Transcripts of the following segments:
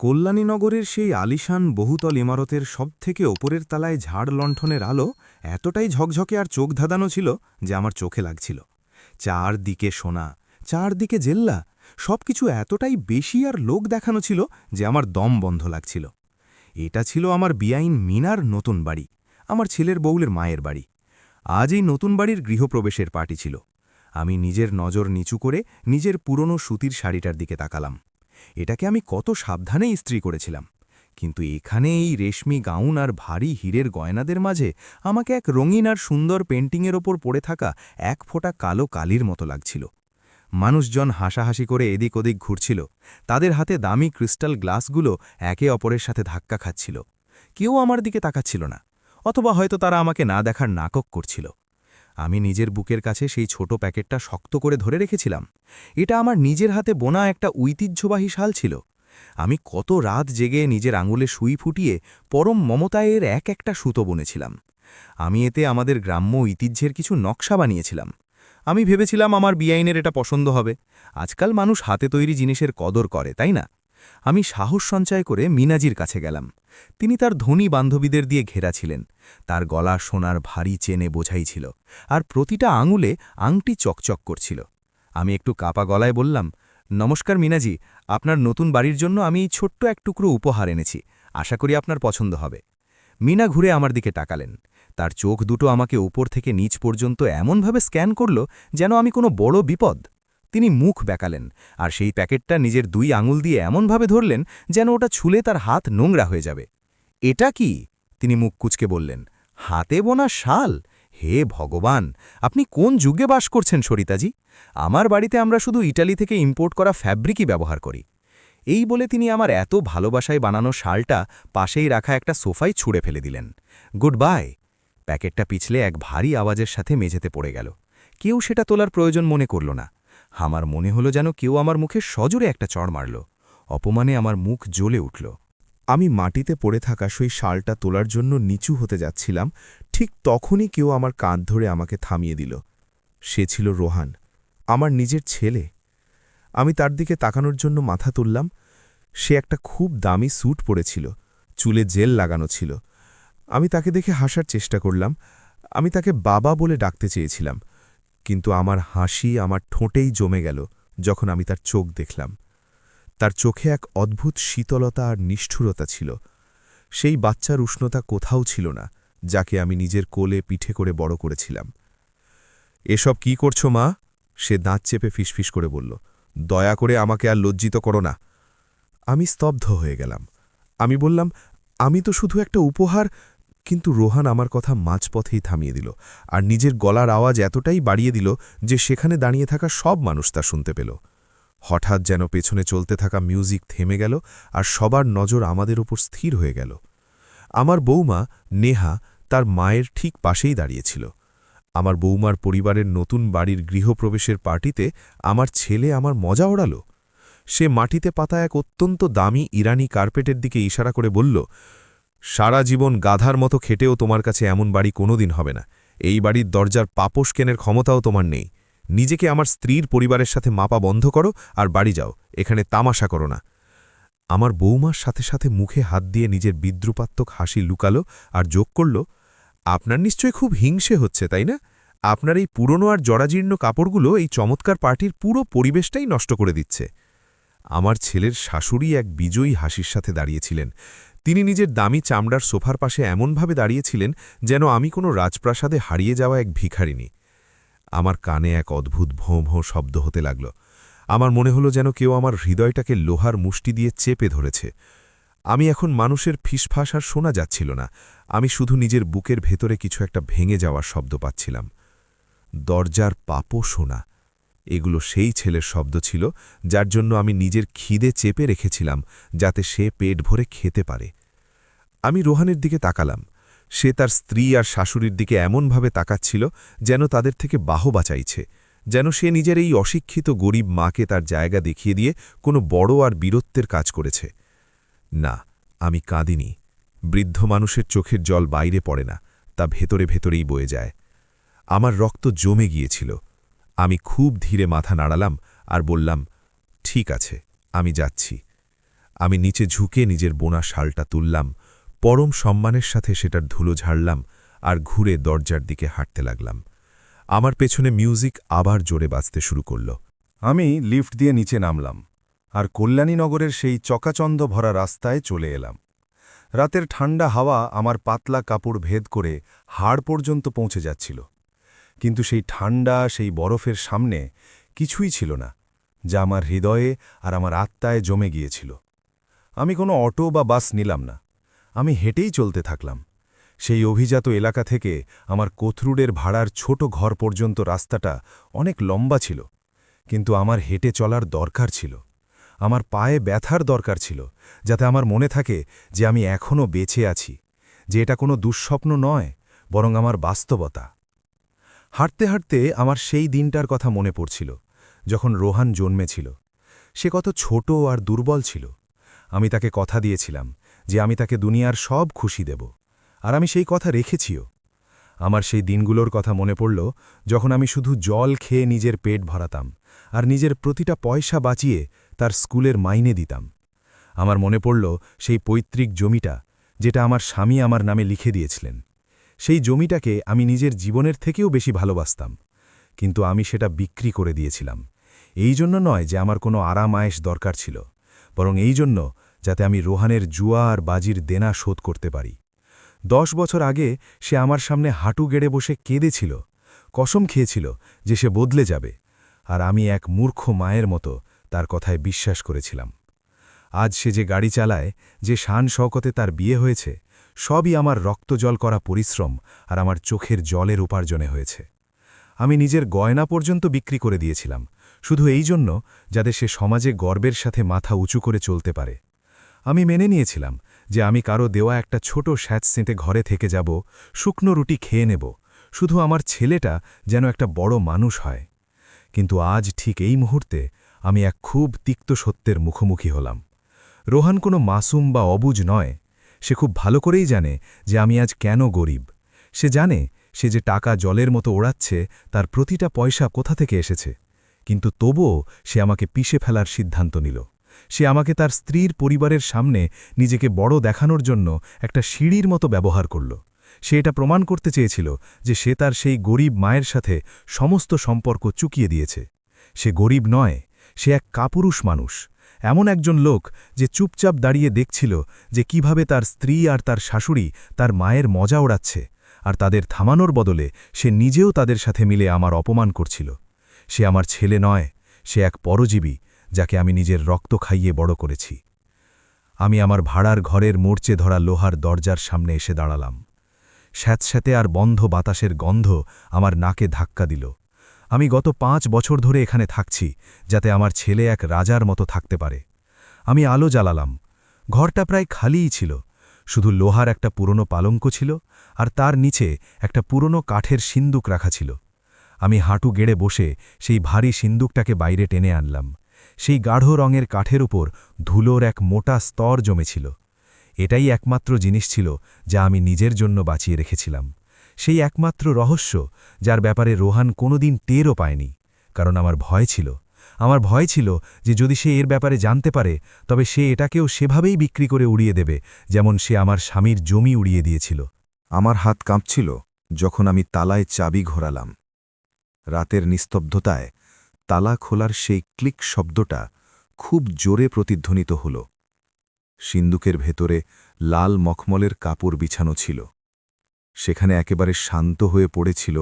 কল্যাণীনগরের সেই আলিশান বহুতল ইমারতের সবথেকে ওপরের তালায় ঝাড় লণ্ঠনের আলো এতটাই ঝকঝকে আর চোখ ধাঁধানো ছিল যে আমার চোখে লাগছিল। চারদিকে সোনা, চারদিকে জেল্লা, সবকিছু এতটাই বেশি আর লোক দেখানো ছিল যে আমার দম বন্ধ লাগছিল। এটা ছিল আমার বিয়াইন মিনার নতুন বাড়ি, আমার ছেলের বউলের মায়ের বাড়ি। আজ এই নতুন বাড়ির গৃহপ্রবেশের পার্টি ছিল। আমি নিজের নজর নিচু করে নিজের পুরনো সুতির শাড়িটার দিকে তাকালাম। এটাকে আমি কত সাবধানে ইস্ত্রি করেছিলাম, কিন্তু এখানে এই রেশমি গাউন আর ভারী হীরের গয়নাদের মাঝে আমাকে এক রঙিন আর সুন্দর পেন্টিংয়ের ওপর পড়ে থাকা এক ফোঁটা কালো কালির মতো লাগছিল। মানুষজন হাসাহাসি করে এদিক ওদিক ঘুরছিল, তাদের হাতে দামি ক্রিস্টাল গ্লাসগুলো একে অপরের সাথে ধাক্কা খাচ্ছিল। কেউ আমার দিকে তাকাচ্ছিল না, অথবা হয়তো তারা আমাকে না দেখার নাটক করছিল। আমি নিজের বুকের কাছে সেই ছোট প্যাকেটটা শক্ত করে ধরে রেখেছিলাম। এটা আমার নিজের হাতে বোনা একটা ঐতিহ্যবাহী শাল ছিল। আমি কত রাত জেগে নিজের আঙুলে সুই ফুটিয়ে পরম মমতায়ের এক একটা সুতো বুনেছিলাম। আমি এতে আমাদের গ্রাম্য ঐতিহ্যের কিছু নকশা বানিয়েছিলাম। আমি ভেবেছিলাম আমার বিয়াইনের এটা পছন্দ হবে। আজকাল মানুষ হাতে তৈরি জিনিসের কদর করে, তাই না? আমি সাহস সঞ্চয় করে মিনাজির কাছে গেলাম। তিনি তার ধনী বান্ধবীদের দিয়ে ঘেরা ছিলেন। তার গলা সোনার ভারী চেনে বোঝাই ছিল, আর প্রতিটা আঙুলে আংটি চকচক করছিল। আমি একটু কাপা গলায় বললাম, নমস্কার মিনাজি, আপনার নতুন বাড়ির জন্য আমি এই ছোট্ট এক টুকরো উপহার এনেছি, আশা করি আপনার পছন্দ হবে। মিনা ঘুরে আমার দিকে তাকালেন। তার চোখ দুটো আমাকে উপর থেকে নিচ পর্যন্ত এমনভাবে স্ক্যান করল যেন আমি কোনো বড় বিপদ। তিনি মুখ বেঁকালেন, আর সেই প্যাকেটটা নিজের 2 আঙুল দিয়ে এমনভাবে ধরলেন যেন ওটা ছুলে তার হাত নোংরা হয়ে যাবে। এটা কি? তিনি মুখ কুঁচকে বললেন। হাতে বোনা শাল? হে ভগবান, আপনি কোন যুগে বাস করছেন সরিতাজি? আমার বাড়িতে আমরা শুধু ইটালি থেকে ইম্পোর্ট করা ফ্যাব্রিকই ব্যবহার করি। এই বলে তিনি আমার এত ভালোবাসায় বানানো শালটা পাশেই রাখা একটা সোফায় ছুঁড়ে ফেলে দিলেন। Good bye. প্যাকেটটা পিছলে এক ভারী আওয়াজের সাথে মেঝেতে পড়ে গেল। কেউ সেটা তোলার প্রয়োজন মনে করল না। আমার মনে হলো যেন কেউ আমার মুখে সজোরে একটা চড় মারল। অপমানে আমার মুখ জ্বলে উঠল। আমি মাটিতে পড়ে থাকা সেই শালটা তোলার জন্য নিচু হতে যাচ্ছিলাম, ঠিক তখনই কেউ আমার কাঁধ ধরে আমাকে থামিয়ে দিল। সে ছিল রোহান, আমার নিজের ছেলে। আমি তার দিকে তাকানোর জন্য মাথা তুললাম। সে একটা খুব দামি স্যুট পরেছিল, চুলে জেল লাগানো ছিল। আমি তাকে দেখে হাসার চেষ্টা করলাম। আমি তাকে বাবা বলে ডাকতে চেয়েছিলাম, কিন্তু আমার হাসি আমার ঠোঁটেই জমে গেল যখন আমি তার চোখ দেখলাম। তার চোখে এক অদ্ভুত শীতলতা আর নিষ্ঠুরতা ছিল। সেই বাচ্চার উষ্ণতা কোথাও ছিল না, যাকে আমি নিজের কোলে পিঠে করে বড় করেছিলাম। এসব কি করছো মা? সে দাঁত চেপে ফিসফিস করে বলল। দয়া করে আমাকে আর লজ্জিত করো না। আমি স্তব্ধ হয়ে গেলাম। আমি বললাম, আমি তো শুধু একটা উপহার। কিন্তু রোহান আমার কথা মাঝপথেই থামিয়ে দিল, আর নিজের গলার আওয়াজ এতটাই বাড়িয়ে দিল যে সেখানে দাঁড়িয়ে থাকা সব মানুষ তা শুনতে পেল। হঠাৎ যেন পেছনে চলতে থাকা মিউজিক থেমে গেল, আর সবার নজর আমাদের উপর স্থির হয়ে গেল। আমার বৌমা নেহা তার মায়ের ঠিক পাশেই দাঁড়িয়েছিল। আমার বৌমার পরিবারের নতুন বাড়ির গৃহপ্রবেশের পার্টিতে আমার ছেলে আমার মজা ওড়াল। সে মাটিতে পাতা এক অত্যন্ত দামি ইরানি কার্পেটের দিকে ইশারা করে বলল, সারা জীবন গাধার মতো খেটেও তোমার কাছে এমন বাড়ি কোনোদিন হবে না। এই বাড়ির দরজার পাপোশ কেনের ক্ষমতাও তোমার নেই। নিজেকে আমার স্ত্রীর পরিবারের সাথে মাপা বন্ধ করো আর বাড়ি যাও, এখানে তামাশা করো না। আমার বৌমার সাথে সাথে মুখে হাত দিয়ে নিজের বিদ্রুপাত্মক হাসি লুকালো আর যোগ করল, আপনার নিশ্চয় খুব হিংসে হচ্ছে, তাই না? আপনার এই পুরনো আর জরাজীর্ণ কাপড়গুলো এই চমৎকার পার্টির পুরো পরিবেশটাই নষ্ট করে দিচ্ছে। আমার ছেলের শাশুড়ি এক বিজয়ী হাসির সাথে দাঁড়িয়েছিলেন। তিনি নিজের দামি চামড়ার সোফার পাশে এমনভাবে দাঁড়িয়েছিলেন যেন আমি কোনো রাজপ্রাসাদে হারিয়ে যাওয়া এক ভিখারিনী। আমার কানে এক অদ্ভুত ভোঁ ভোঁ শব্দ হতে লাগল। আমার মনে হলো যেন কেউ আমার হৃদয়টাকে লোহার মুষ্টি দিয়ে চেপে ধরেছে। আমি এখন মানুষের ফিসফাস আর শোনা যাচ্ছিল না, আমি শুধু নিজের বুকের ভেতরে কিছু একটা ভেঙে যাওয়ার শব্দ পাচ্ছিলাম। দরজার পাপও শোনা, এগুলো সেই ছেলের শব্দ ছিল যার জন্য আমি নিজের খিদে চেপে রেখেছিলাম, যাতে সে পেট ভরে খেতে পারে। আমি রোহানের দিকে তাকালাম। সে তার স্ত্রী আর শাশুড়ির দিকে এমনভাবে তাকাচ্ছিল যেন তাদের থেকে বাহবা চাইছে, যেন সে নিজের এই অশিক্ষিত গরিব মাকে তার জায়গা দেখিয়ে দিয়ে কোনো বড় আর বীরত্বের কাজ করেছে। না, আমি কাঁদিনি। বৃদ্ধ মানুষের চোখের জল বাইরে পড়ে না, তা ভেতরে ভেতরেই বয়ে যায়। আমার রক্ত জমে গিয়েছিল। আমি খুব ধীরে মাথা নাড়ালাম আর বললাম, ঠিক আছে, আমি যাচ্ছি। আমি নিচে ঝুঁকে নিজের বোনা শালটা তুললাম, পরম সম্মানের সাথে সেটার ধুলো ঝাড়লাম আর ঘুরে দরজার দিকে হাঁটতে লাগলাম। আমার পেছনে মিউজিক আবার জোরে বাজতে শুরু করল। আমি লিফট দিয়ে নিচে নামলাম আর কল্যাণীনগরের সেই চকাচন্দ ভরা রাস্তায় চলে এলাম। রাতের ঠান্ডা হাওয়া আমার পাতলা কাপড় ভেদ করে হাড় পর্যন্ত পৌঁছে যাচ্ছিল, কিন্তু সেই ঠান্ডা, সেই বরফের সামনে কিছুই ছিল না, যা আমার হৃদয়ে আর আমার আত্মায় জমে গিয়েছিল। আমি কোনো অটো বা বাস নিলাম না, আমি হেঁটেই চলতে থাকলাম। সেই অভিজাত এলাকা থেকে আমার কোথরুডের ভাড়ার ছোট ঘর পর্যন্ত রাস্তাটা অনেক লম্বা ছিল, কিন্তু আমার হেঁটে চলার দরকার ছিল। আমার পায়ে ব্যথার দরকার ছিল, যাতে আমার মনে থাকে যে আমি এখনও বেঁচে আছি, যে এটা কোনো দুঃস্বপ্ন নয়, বরং আমার বাস্তবতা। হাঁটতে হাঁটতে আমার সেই দিনটার কথা মনে পড়ছিল, যখন রোহান জন্মেছিল। সে কত ছোট আর দুর্বল ছিল। আমি তাকে কথা দিয়েছিলাম যে আমি তাকে দুনিয়ার সব খুশি দেব, আর আমি সেই কথা রেখেছিও। আমার সেই দিনগুলোর কথা মনে পড়ল, যখন আমি শুধু জল খেয়ে নিজের পেট ভরাতাম আর নিজের প্রতিটা পয়সা বাঁচিয়ে তার স্কুলের মাইনে দিতাম। আমার মনে পড়ল সেই পৈতৃক জমিটা, যেটা আমার স্বামী আমার নামে লিখে দিয়েছিলেন। সেই জমিটাকে আমি নিজের জীবনের থেকেও বেশি ভালোবাসতাম, কিন্তু আমি সেটা বিক্রি করে দিয়েছিলাম। এই জন্য নয় যে আমার কোনো আরাম আয়েশ দরকার ছিল, বরং এই জন্য যাতে আমি রোহানের জুয়া আর বাজির দেনা শোধ করতে পারি। 10 বছর আগে সে আমার সামনে হাঁটু গেড়ে বসে কেঁদেছিল, কসম খেয়েছিল যে সে বদলে যাবে, আর আমি এক মূর্খ মায়ের মতো তার কথায় বিশ্বাস করেছিলাম। আজ সে যে গাড়ি চালায়, যে শান শওকতে তার বিয়ে হয়েছে, সবই আমার রক্তজল করা পরিশ্রম আর আমার চোখের জলের উপার্জনে হয়েছে। আমি নিজের গয়না পর্যন্ত বিক্রি করে দিয়েছিলাম, শুধু এই জন্য যাতে সে সমাজে গর্বের সাথে মাথা উঁচু করে চলতে পারে। আমি মেনে নিয়েছিলাম যে আমি কারো দেওয়া একটা ছোট স্যাঁতসেঁতে ঘরে থেকে যাব, শুকনো রুটি খেয়ে নেব, শুধু আমার ছেলেটা যেন একটা বড় মানুষ হয়। কিন্তু আজ ঠিক এই মুহূর্তে আমি এক খুব তিক্ত সত্যের মুখোমুখি হলাম। রোহান কোনো মাসুম বা অবুঝ নয়। সে খুব ভালো করেই জানে যে আমি আজ কেন গরিব। সে জানে সে যে টাকা জলের মতো ওড়াচ্ছে, তার প্রতিটা পয়সা কোথা থেকে এসেছে। কিন্তু তবুও সে আমাকে পিষে ফেলার সিদ্ধান্ত নিল। সে আমাকে তার স্ত্রীর পরিবারের সামনে নিজেকে বড় দেখানোর জন্য একটা সিঁড়ির মতো ব্যবহার করল। সে এটা প্রমাণ করতে চেয়েছিল যে সে তার সেই গরিব মায়ের সাথে সমস্ত সম্পর্ক চুকিয়ে দিয়েছে। সে গরিব নয়, সে এক কাপুরুষ মানুষ, এমন একজন লোক যে চুপচাপ দাঁড়িয়ে দেখছিল যে কিভাবে তার স্ত্রী আর তার শাশুড়ি তার মায়ের মজা ওড়াচ্ছে, আর তাদের থামানোর বদলে সে নিজেও তাদের সাথে মিলে আমার অপমান করছিল। সে আমার ছেলে নয়, সে এক পরজীবী, যাকে আমি নিজের রক্ত খাইয়ে বড় করেছি। আমি আমার ভাড়ার ঘরের মোর্চে ধরা লোহার দরজার সামনে এসে দাঁড়ালাম। স্যাঁতস্যাঁতে আর বন্ধ বাতাসের গন্ধ আমার নাকে ধাক্কা দিল। আমি গত 5 বছর ধরে এখানে থাকছি, যাতে আমার ছেলে এক রাজার মতো থাকতে পারে। আমি আলো জ্বালালাম। ঘরটা প্রায় খালিই ছিল, শুধু লোহার একটা পুরনো পালঙ্ক ছিল, আর তার নিচে একটা পুরনো কাঠের সিন্দুক রাখা ছিল। আমি হাঁটু গেড়ে বসে সেই ভারী সিন্দুকটাকে বাইরে টেনে আনলাম। সেই গাঢ় রঙের কাঠের উপর ধুলোর এক মোটা স্তর জমেছিল। এটাই একমাত্র জিনিস ছিল যা আমি নিজের জন্য বাঁচিয়ে রেখেছিলাম, সেই একমাত্র রহস্য যার ব্যাপারে রোহান কোনোদিন টেরও পায়নি। কারণ আমার ভয় ছিল যে যদি সে এর ব্যাপারে জানতে পারে, তবে সে এটাকেও সেভাবেই বিক্রি করে উড়িয়ে দেবে, যেমন সে আমার স্বামীর জমি উড়িয়ে দিয়েছিল। আমার হাত কাঁপছিল যখন আমি তালায় চাবি ঘোরালাম। রাতের নিস্তব্ধতায় তালা খোলার সেই ক্লিক শব্দটা খুব জোরে প্রতিধ্বনিত হল। সিন্দুকের ভেতরে লাল মখমলের কাপড় বিছানো ছিল। সেখানে একেবারে শান্ত হয়ে পড়েছিল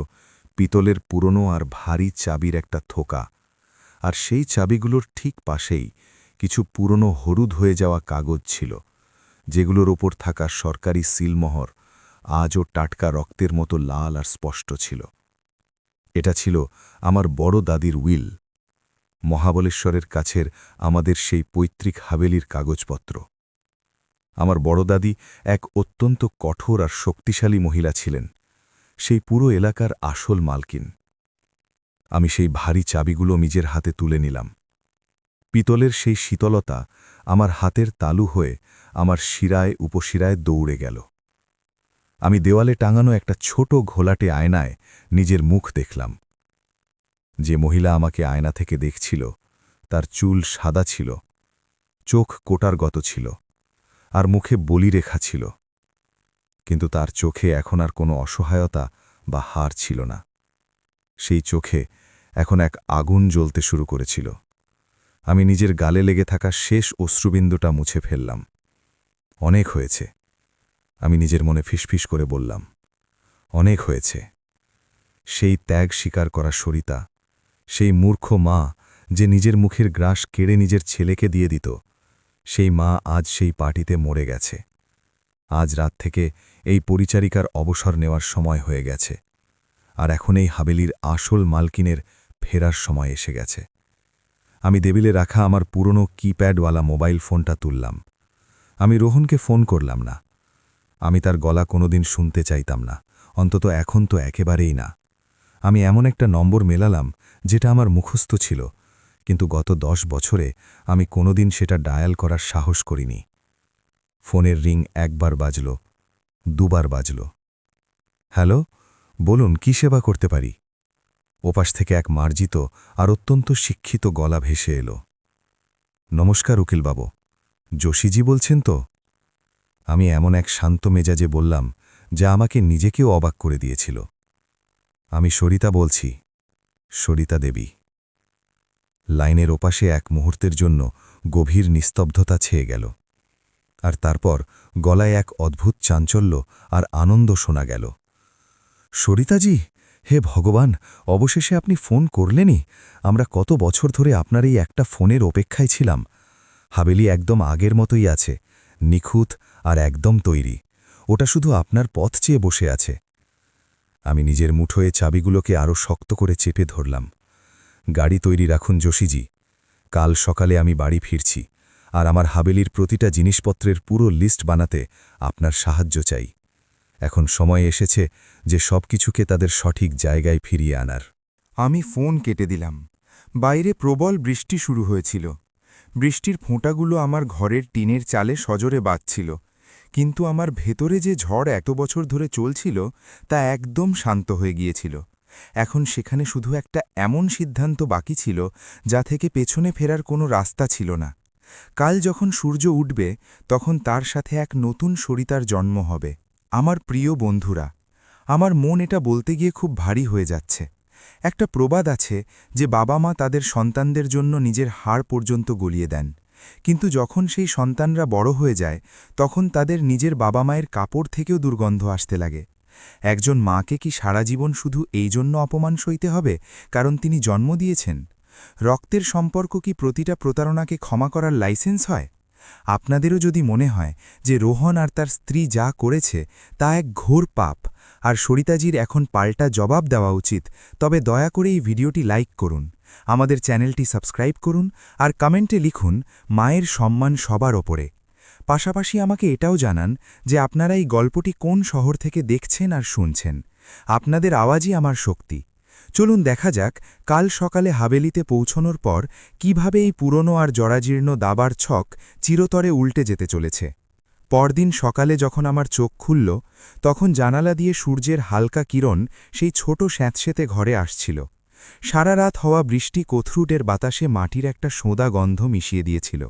পিতলের পুরনো আর ভারী চাবির একটা থোকা, আর সেই চাবিগুলোর ঠিক পাশেই কিছু পুরনো হলুদ হয়ে যাওয়া কাগজ ছিল, যেগুলোর ওপর থাকা সরকারি সিলমোহর আজও টাটকা রক্তের মতো লাল আর স্পষ্ট ছিল। এটা ছিল আমার বড় দাদির উইল, মহাবলেশ্বরের কাছের আমাদের সেই পৈতৃক হাভেলির কাগজপত্র। আমার বড় দাদি এক অত্যন্ত কঠোর আর শক্তিশালী মহিলা ছিলেন, সেই পুরো এলাকার আসল মালকিন। আমি সেই ভারী চাবিগুলো নিজের হাতে তুলে নিলাম। পিতলের সেই শীতলতা আমার হাতের তালু হয়ে আমার শিরায় উপশিরায় দৌড়ে গেল। আমি দেওয়ালে টাঙানো একটা ছোট ঘোলাটে আয়নায় নিজের মুখ দেখলাম। যে মহিলা আমাকে আয়না থেকে দেখছিল, তার চুল সাদা ছিল, চোখ কোটারগত ছিল আর মুখে বলিরেখা ছিল, কিন্তু তার চোখে এখন আর কোনো অসহায়তা বা হার ছিল না। সেই চোখে এখন এক আগুন জ্বলতে শুরু করেছিল। আমি নিজের গালে লেগে থাকা শেষ অশ্রুবিন্দুটা মুছে ফেললাম। অনেক হয়েছে, আমি নিজের মনে ফিসফিস করে বললাম। অনেক হয়েছে। সেই ত্যাগ স্বীকার করা সরিতা, সেই মূর্খ মা যে নিজের মুখের গ্রাস কেড়ে নিজের ছেলেকে দিয়ে দিত, সেই মা আজ সেই পার্টিতে মরে গেছে। আজ রাত থেকে এই পরিচারিকার অবসর নেওয়ার সময় হয়ে গেছে, আর এখন এই হাবেলির আসল মালকিনের ফেরার সময় এসে গেছে। আমি টেবিলে রাখা আমার পুরনো কিপ্যাডওয়ালা মোবাইল ফোনটা তুললাম। আমি রোহনকে ফোন করলাম না। আমি তার গলা কোনোদিন শুনতে চাইতাম না, অন্তত এখন তো একেবারেই না। আমি এমন একটা নম্বর মেলালাম যেটা আমার মুখস্থ ছিল, কিন্তু গত 10 বছরে আমি কোনোদিন সেটা ডায়াল করার সাহস করিনি। ফোনের রিং একবার বাজল, দুবার বাজল। হ্যালো, বলুন, কি সেবা করতে পারি? ওপাশ থেকে এক মার্জিত আর অত্যন্ত শিক্ষিত গলা ভেসে এলো। নমস্কার উকিলবাবু, যোশীজি বলছেন তো? আমি এমন এক শান্ত মেজাজে বললাম যা আমাকে নিজেকেও অবাক করে দিয়েছিল। আমি সরিতা বলছি, সরিতা দেবী। লাইনের ওপাশে এক মুহূর্তের জন্য গভীর নিস্তব্ধতা ছেয়ে গেল, আর তারপর গলায় এক অদ্ভুত চাঞ্চল্য আর আনন্দ শোনা গেল। সরিতাজি, হে ভগবান, অবশেষে আপনি ফোন করলেনই। আমরা কত বছর ধরে আপনার এই একটা ফোনের অপেক্ষায় ছিলাম। হাবেলি একদম আগের মতোই আছে, নিখুঁত আর একদম তৈরি। ওটা শুধু আপনার পথ চেয়ে বসে আছে। আমি নিজের মুঠোয় চাবিগুলোকে আরও শক্ত করে চেপে ধরলাম। গাড়ি তৈরি রাখুন যোশীজি, কাল সকালে আমি বাড়ি ফিরছি, আর আমার হাবেলির প্রতিটা জিনিসপত্রের পুরো লিস্ট বানাতে আপনার সাহায্য চাই। এখন সময় এসেছে যে সবকিছুকে তাদের সঠিক জায়গায় ফিরিয়ে আনার। আমি ফোন কেটে দিলাম। বাইরে প্রবল বৃষ্টি শুরু হয়েছিল। বৃষ্টির ফোঁটাগুলো আমার ঘরের টিনের চালে সজোরে বাজছিল, কিন্তু আমার ভেতরে যে ঝড় এত বছর ধরে চলছিল তা একদম শান্ত হয়ে গিয়েছিল। এখন সেখানে শুধু একটা এমন সিদ্ধান্ত বাকি ছিল যা থেকে পেছনে ফেরার কোনো রাস্তা ছিল না। কাল যখন সূর্য উঠবে তখন তার সাথে এক নতুন সরিতার জন্ম হবে। আমার প্রিয় বন্ধুরা, আমার মন এটা বলতে গিয়ে খুব ভারী হয়ে যাচ্ছে। একটা প্রবাদ আছে যে বাবা মা তাদের সন্তানদের জন্য নিজের হাড় পর্যন্ত গলিয়ে দেন, কিন্তু যখন সেই সন্তানরা বড় হয়ে যায় তখন তাদের নিজের বাবা মায়ের কাপড় থেকেও দুর্গন্ধ আসতে লাগে। একজন মাকে কি সারা জীবন শুধু এই জন্য অপমান সইতে হবে কারণ তিনি জন্ম দিয়েছেন? রক্তের সম্পর্ক কি প্রতিটা প্রতারণাকে ক্ষমা করার লাইসেন্স হয়? আপনাদেরও যদি মনে হয় যে রোহন আর তার স্ত্রী যা করেছে তা এক ঘোর পাপ, আর সরিতাজির এখন পাল্টা জবাব দেওয়া উচিত, তবে দয়া করে এই ভিডিওটি লাইক করুন, আমাদের চ্যানেলটি সাবস্ক্রাইব করুন, আর কমেন্টে লিখুন মায়ের সম্মান সবার ওপরে। পাশাপাশি আমাকে এটাও জানান যে আপনারা এই গল্পটি কোন শহর থেকে দেখছেন আর শুনছেন। আপনাদের আওয়াজই আমার শক্তি। চলুন দেখা যাক কাল সকালে হাবেলিতে পৌঁছনোর পর কিভাবে এই পুরনো আর জরাজীর্ণ দাবার ছক চিরতরে উল্টে যেতে চলেছে। পরদিন সকালে যখন আমার চোখ খুলল তখন জানালা দিয়ে সূর্যের হালকা কিরণ সেই ছোট স্যাঁতসেঁতে ঘরে আসছিল। সারা রাত হওয়া বৃষ্টি কোথরুটের বাতাসে মাটির একটা সোঁদা গন্ধ মিশিয়ে দিয়েছিল,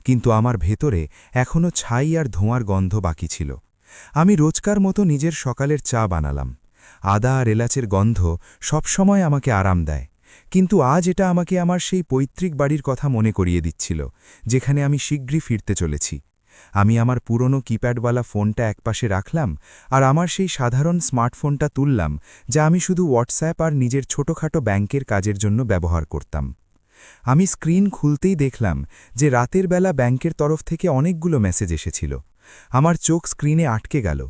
কিন্তু আমার ভেতরে এখনও ছাই আর ধোঁয়ার গন্ধ বাকি ছিল। আমি রোজকার মতো নিজের সকালের চা বানালাম। আদা আর এলাচের গন্ধ সবসময় আমাকে আরাম দেয়, কিন্তু আজ এটা আমাকে আমার সেই পৈতৃক বাড়ির কথা মনে করিয়ে দিচ্ছিল, যেখানে আমি শীঘ্রই ফিরতে চলেছি। আমি আমার পুরনো কিপ্যাডওয়ালা ফোনটা একপাশে রাখলাম আর আমার সেই সাধারণ স্মার্টফোনটা তুললাম যা আমি শুধু হোয়াটসঅ্যাপ আর নিজের ছোটোখাটো ব্যাংকের কাজের জন্য ব্যবহার করতাম। আমি স্ক্রিন খুলতেই দেখলাম যে রাতের বেলা ব্যাংকের তরফ থেকে অনেকগুলো মেসেজ এসেছিল। আমার চোখ স্ক্রিনে আটকে গেল।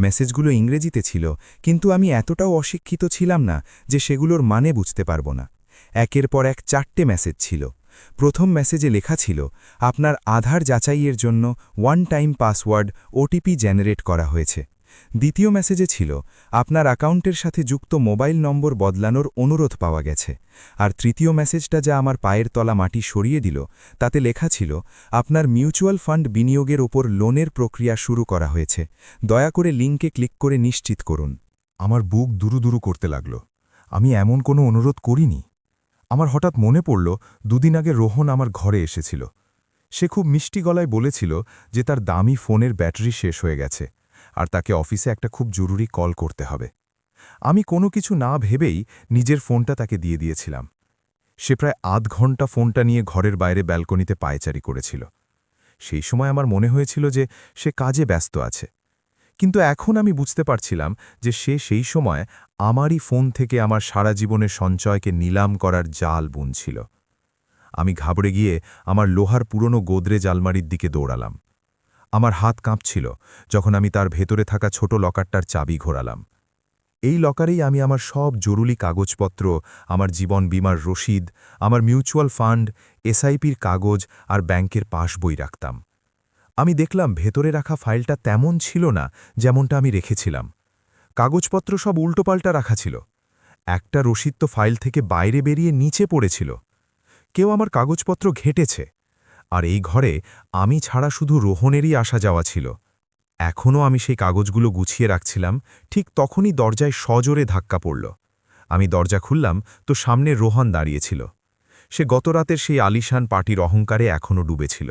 মেসেজগুলো ইংরেজিতে ছিল, কিন্তু আমি এতটাও অশিক্ষিত ছিলাম না যে সেগুলোর মানে বুঝতে পারব না। একের পর এক 4টে মেসেজ ছিল। প্রথম মেসেজে লেখা ছিল, আপনার আধার যাচাইয়ের জন্য one time password OTP generate করা হয়েছে। দ্বিতীয় মেসেজে ছিল, আপনার অ্যাকাউন্টের সাথে যুক্ত মোবাইল নম্বর বদলানোর অনুরোধ পাওয়া গেছে। আর তৃতীয় মেসেজটা যা আমার পায়ের তলা মাটি সরিয়ে দিল, তাতে লেখা ছিল, আপনার মিউচুয়াল ফান্ড বিনিয়োগের ওপর লোনের প্রক্রিয়া শুরু করা হয়েছে, দয়া করে লিঙ্কে ক্লিক করে নিশ্চিত করুন। আমার বুক দুরু করতে লাগল। আমি এমন কোনো অনুরোধ করিনি। আমার হঠাৎ মনে পড়ল 2 দিন আগে রোহন আমার ঘরে এসেছিল। সে খুব মিষ্টি গলায় বলেছিল যে তার দামি ফোনের ব্যাটারি শেষ হয়ে গেছে আর তাকে অফিসে একটা খুব জরুরি কল করতে হবে। আমি কোনো কিছু না ভেবেই নিজের ফোনটা তাকে দিয়ে দিয়েছিলাম। সে প্রায় আধ ঘন্টা ফোনটা নিয়ে ঘরের বাইরে ব্যালকনিতে পায়চারি করেছিল। সেই সময় আমার মনে হয়েছিল যে সে কাজে ব্যস্ত আছে, কিন্তু এখন আমি বুঝতে পারছিলাম যে সে সেই সময় আমারই ফোন থেকে আমার সারা জীবনের সঞ্চয়কে নিলাম করার জাল বুনছিল। আমি ঘাবড়ে গিয়ে আমার লোহার পুরনো গোদরেজ আলমারির দিকে দৌড়ালাম। আমার হাত কাঁপছিল যখন আমি তার ভেতরে থাকা ছোট লকারটার চাবি ঘোরালাম। এই লকারেই আমি আমার সব জরুরি কাগজপত্র, আমার জীবন বীমার রসিদ, আমার মিউচুয়াল ফান্ড, এসআইপির কাগজ আর ব্যাংকের পাসবই রাখতাম। আমি দেখলাম ভেতরে রাখা ফাইলটা তেমন ছিল না যেমনটা আমি রেখেছিলাম। কাগজপত্র সব উল্টোপাল্টা রাখা ছিল। একটা রসিদ তো ফাইল থেকে বাইরে বেরিয়ে নিচে পড়েছিল। কেউ আমার কাগজপত্র ঘেটেছে, আর এই ঘরে আমি ছাড়া শুধু রোহনেরই আসা যাওয়া ছিল। এখনও আমি সেই কাগজগুলো গুছিয়ে রাখছিলাম, ঠিক তখনই দরজায় সজোরে ধাক্কা পড়ল। আমি দরজা খুললাম তো সামনে রোহন দাঁড়িয়েছিল। সে গতরাতের সেই আলিশান পার্টির অহংকারে এখনও ডুবেছিল।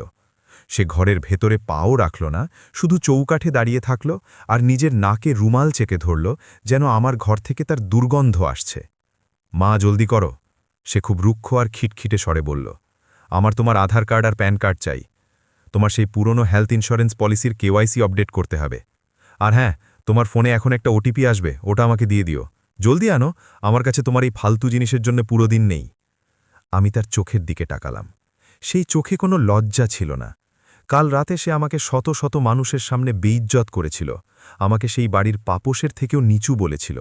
সে ঘরের ভেতরে পাও রাখল না, শুধু চৌকাঠে দাঁড়িয়ে থাকল আর নিজের নাকে রুমাল চেকে ধরল, যেন আমার ঘর থেকে তার দুর্গন্ধ আসছে। মা, জলদি করো, সে খুব রুক্ষ আর খিটখিটে স্বরে বলল। আমার তোমার আধার কার্ড আর প্যান কার্ড চাই। তোমার সেই পুরনো হেলথ ইন্স্যুরেন্স পলিসির কেওয়াইসি আপডেট করতে হবে। আর হ্যাঁ, তোমার ফোনে এখন একটা ওটিপি আসবে, ওটা আমাকে দিয়ে দিও। জলদি আনো, আমার কাছে তোমার এই ফালতু জিনিসের জন্য পুরো দিন নেই। আমি তার চোখের দিকে তাকালাম। সেই চোখে কোনো লজ্জা ছিল না। কাল রাতে সে আমাকে শত শত মানুষের সামনে বেইজ্জত করেছিল, আমাকে সেই বাড়ির পাপোশের থেকেও নিচু বলেছিল,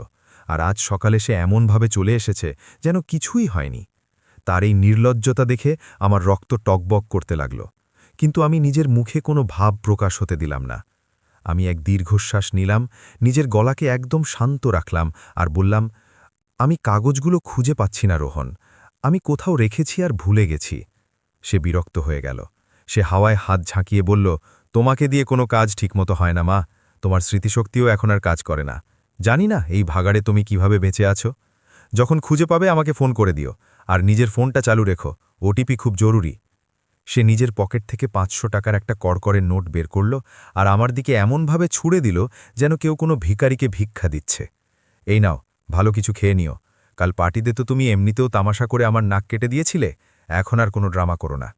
আর আজ সকালে সে এমনভাবে চলে এসেছে যেন কিছুই হয়নি। তার এই নির্লজ্জতা দেখে আমার রক্ত টকবক করতে লাগল, কিন্তু আমি নিজের মুখে কোনো ভাব প্রকাশ হতে দিলাম না। আমি এক দীর্ঘশ্বাস নিলাম, নিজের গলাকে একদম শান্ত রাখলাম আর বললাম, আমি কাগজগুলো খুঁজে পাচ্ছি না রোহন, আমি কোথাও রেখেছি আর ভুলে গেছি। সে বিরক্ত হয়ে গেল। সে হাওয়ায় হাত ঝাঁকিয়ে বলল, তোমাকে দিয়ে কোনো কাজ ঠিকমতো হয় না মা, তোমার স্মৃতিশক্তিও এখন আর কাজ করে না। জানি না এই ভাগাড়ে তুমি কিভাবে বেঁচে আছো। যখন খুঁজে পাবে আমাকে ফোন করে দিও, আর নিজের ফোনটা চালু রেখো, ওটিপি খুব জরুরি। সে নিজের পকেট থেকে 500 টাকার একটা কড়কড়ের নোট বের করল আর আমার দিকে এমনভাবে ছুঁড়ে দিল যেন কেউ কোনো ভিখারিকে ভিক্ষা দিচ্ছে। এই নাও, ভালো কিছু খেয়ে নিও, কাল পার্টিতে তো তুমি এমনিতেও তামাশা করে আমার নাক কেটে দিয়েছিলে, এখন আর কোনো ড্রামা করো না।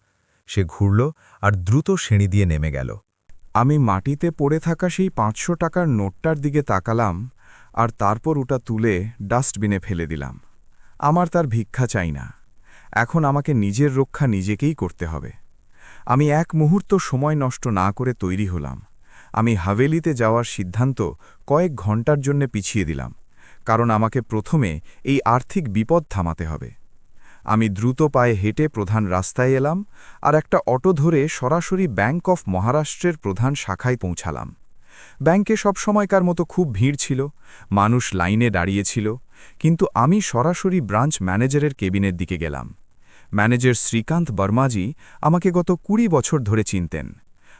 সে ঘুরল আর দ্রুত সিঁড়ি দিয়ে নেমে গেল। আমি মাটিতে পড়ে থাকা সেই 500 টাকার নোটটার দিকে তাকালাম আর তারপর ওটা তুলে ডাস্টবিনে ফেলে দিলাম। আমার তার ভিক্ষা চাই না, এখন আমাকে নিজের রক্ষা নিজেকেই করতে হবে। আমি এক মুহূর্ত সময় নষ্ট না করে তৈরি হলাম। আমি হাভেলিতে যাওয়ার সিদ্ধান্ত কয়েক ঘন্টার জন্য পিছিয়ে দিলাম, কারণ আমাকে প্রথমে এই আর্থিক বিপদ থামাতে হবে। আমি দ্রুত পায়ে হেঁটে প্রধান রাস্তায় এলাম আর একটা অটো ধরে সরাসরি ব্যাংক অফ মহারাষ্ট্রের প্রধান শাখায় পৌঁছালাম। ব্যাংকে সবসময়কার মতো খুব ভিড় ছিল, মানুষ লাইনে দাঁড়িয়েছিল, কিন্তু আমি সরাসরি ব্রাঞ্চ ম্যানেজারের কেবিনের দিকে গেলাম। ম্যানেজার শ্রীকান্ত বর্মাজি আমাকে গত 20 বছর ধরে চিনতেন।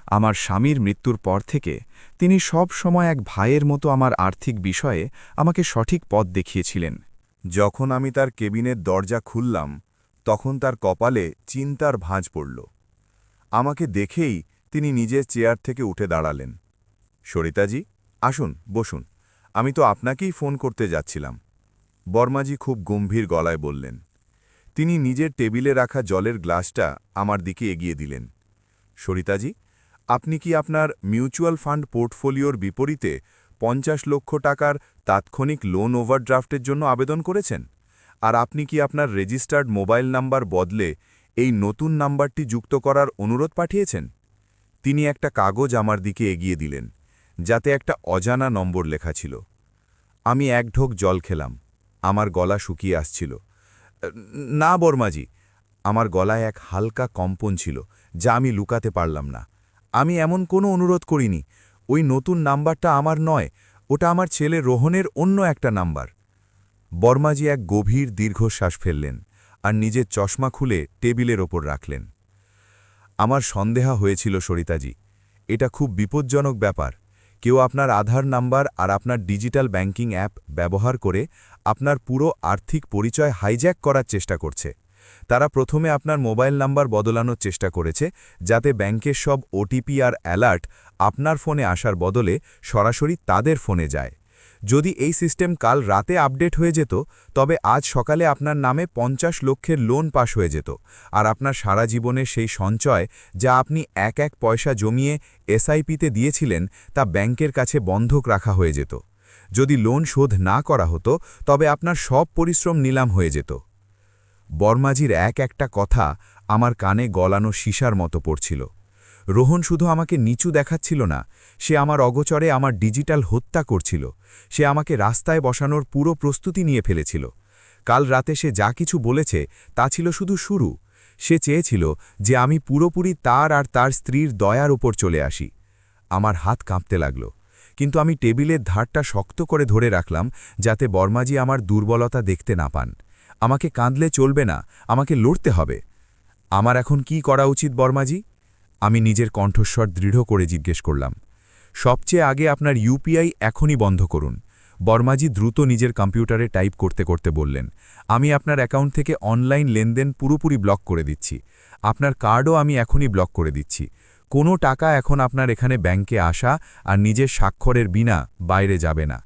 আমার স্বামীর মৃত্যুর পর থেকে তিনি সব সময় এক ভাইয়ের মতো আমার আর্থিক বিষয়ে আমাকে সঠিক পথ দেখিয়েছিলেন। যখন আমি তার কেবিনের দরজা খুললাম, তখন তার কপালে চিন্তার ভাঁজ পড়ল। আমাকে দেখেই তিনি নিজের চেয়ার থেকে উঠে দাঁড়ালেন। সরিতাজি, আসুন, বসুন, আমি তো আপনাকেই ফোন করতে যাচ্ছিলাম। বর্মাজি খুব গম্ভীর গলায় বললেন। তিনি নিজের টেবিলে রাখা জলের গ্লাসটা আমার দিকে এগিয়ে দিলেন। সরিতাজি, আপনি কি আপনার মিউচুয়াল ফান্ড পোর্টফোলিওর বিপরীতে 50 লক্ষ টাকার তাৎক্ষণিক লোন ওভারড্রাফটের জন্য আবেদন করেছেন? আর আপনি কি আপনার রেজিস্টার্ড মোবাইল নাম্বার বদলে এই নতুন নাম্বারটি যুক্ত করার অনুরোধ পাঠিয়েছেন? তিনি একটা কাগজ আমার দিকে এগিয়ে দিলেন, যাতে একটা অজানা নম্বর লেখা ছিল। আমি এক ঢোক জল খেলাম। আমার গলা শুকিয়ে আসছিল। না বর্মাজি, আমার গলায় এক হালকা কম্পন ছিল, যা আমি লুকাতে পারলাম না। আমি এমন কোনো অনুরোধ করিনি। ওই নতুন নাম্বারটা আমার নয়, ওটা আমার ছেলে রোহনের অন্য একটা নাম্বার। বর্মাজি এক গভীর দীর্ঘশ্বাস ফেললেন আর নিজের চশমা খুলে টেবিলের ওপর রাখলেন। আমার সন্দেহ হয়েছিল সরিতাজি, এটা খুব বিপজ্জনক ব্যাপার। কেউ আপনার আধার নাম্বার আর আপনার ডিজিটাল ব্যাংকিং অ্যাপ ব্যবহার করে আপনার পুরো আর্থিক পরিচয় হাইজ্যাক করার চেষ্টা করছে। তারা প্রথমে আপনার মোবাইল নাম্বার বদলানোর চেষ্টা করেছে, যাতে ব্যাংকের সব ওটিপি আর অ্যালার্ট আপনার ফোনে আসার বদলে সরাসরি তাদের ফোনে যায়। যদি এই সিস্টেম কাল রাতে আপডেট হয়ে যেত, তবে আজ সকালে আপনার নামে 50 লক্ষের লোন পাস হয়ে যেত, আর আপনার সারা জীবনের সেই সঞ্চয়, যা আপনি এক পয়সা জমিয়ে এসআইপিতে দিয়েছিলেন, তা ব্যাংকের কাছে বন্ধক রাখা হয়ে যেত। যদি লোন শোধ না করা হতো, তবে আপনার সব পরিশ্রম নিলাম হয়ে যেত। বর্মাজির একটা কথা আমার কানে গলানো সীসার মতো পড়ছিল। রোহন শুধু আমাকে নিচু দেখাচ্ছিল না, সে আমার অগোচরে আমার ডিজিটাল হত্যা করছিল। সে আমাকে রাস্তায় বসানোর পুরো প্রস্তুতি নিয়ে ফেলেছিল। কাল রাতে সে যা কিছু বলেছে তা ছিল শুধু শুরু। সে চেয়েছিল যে আমি পুরোপুরি তার আর তার স্ত্রীর দয়ার ওপর চলে আসি। আমার হাত কাঁপতে লাগল, কিন্তু আমি টেবিলের ধারটা শক্ত করে ধরে রাখলাম, যাতে বর্মাজি আমার দুর্বলতা দেখতে না পান। আমাকে কাঁদলে চলবে না, আমাকে লড়তে হবে। আমার এখন কি করা উচিত বর্মাজি? আমি নিজের কণ্ঠস্বর দৃঢ় করে জিজ্ঞেস করলাম। সবচেয়ে আগে আপনার ইউপিআই এখনই বন্ধ করুন। বর্মাজি দ্রুত নিজের কম্পিউটারে টাইপ করতে করতে বললেন, আমি আপনার অ্যাকাউন্ট থেকে অনলাইন লেনদেন পুরোপুরি ব্লক করে দিচ্ছি। আপনার কার্ডও আমি এখনই ব্লক করে দিচ্ছি। কোনো টাকা এখন আপনার এখানে ব্যাংকে আসা আর নিজের স্বাক্ষরের বিনা বাইরে যাবে না।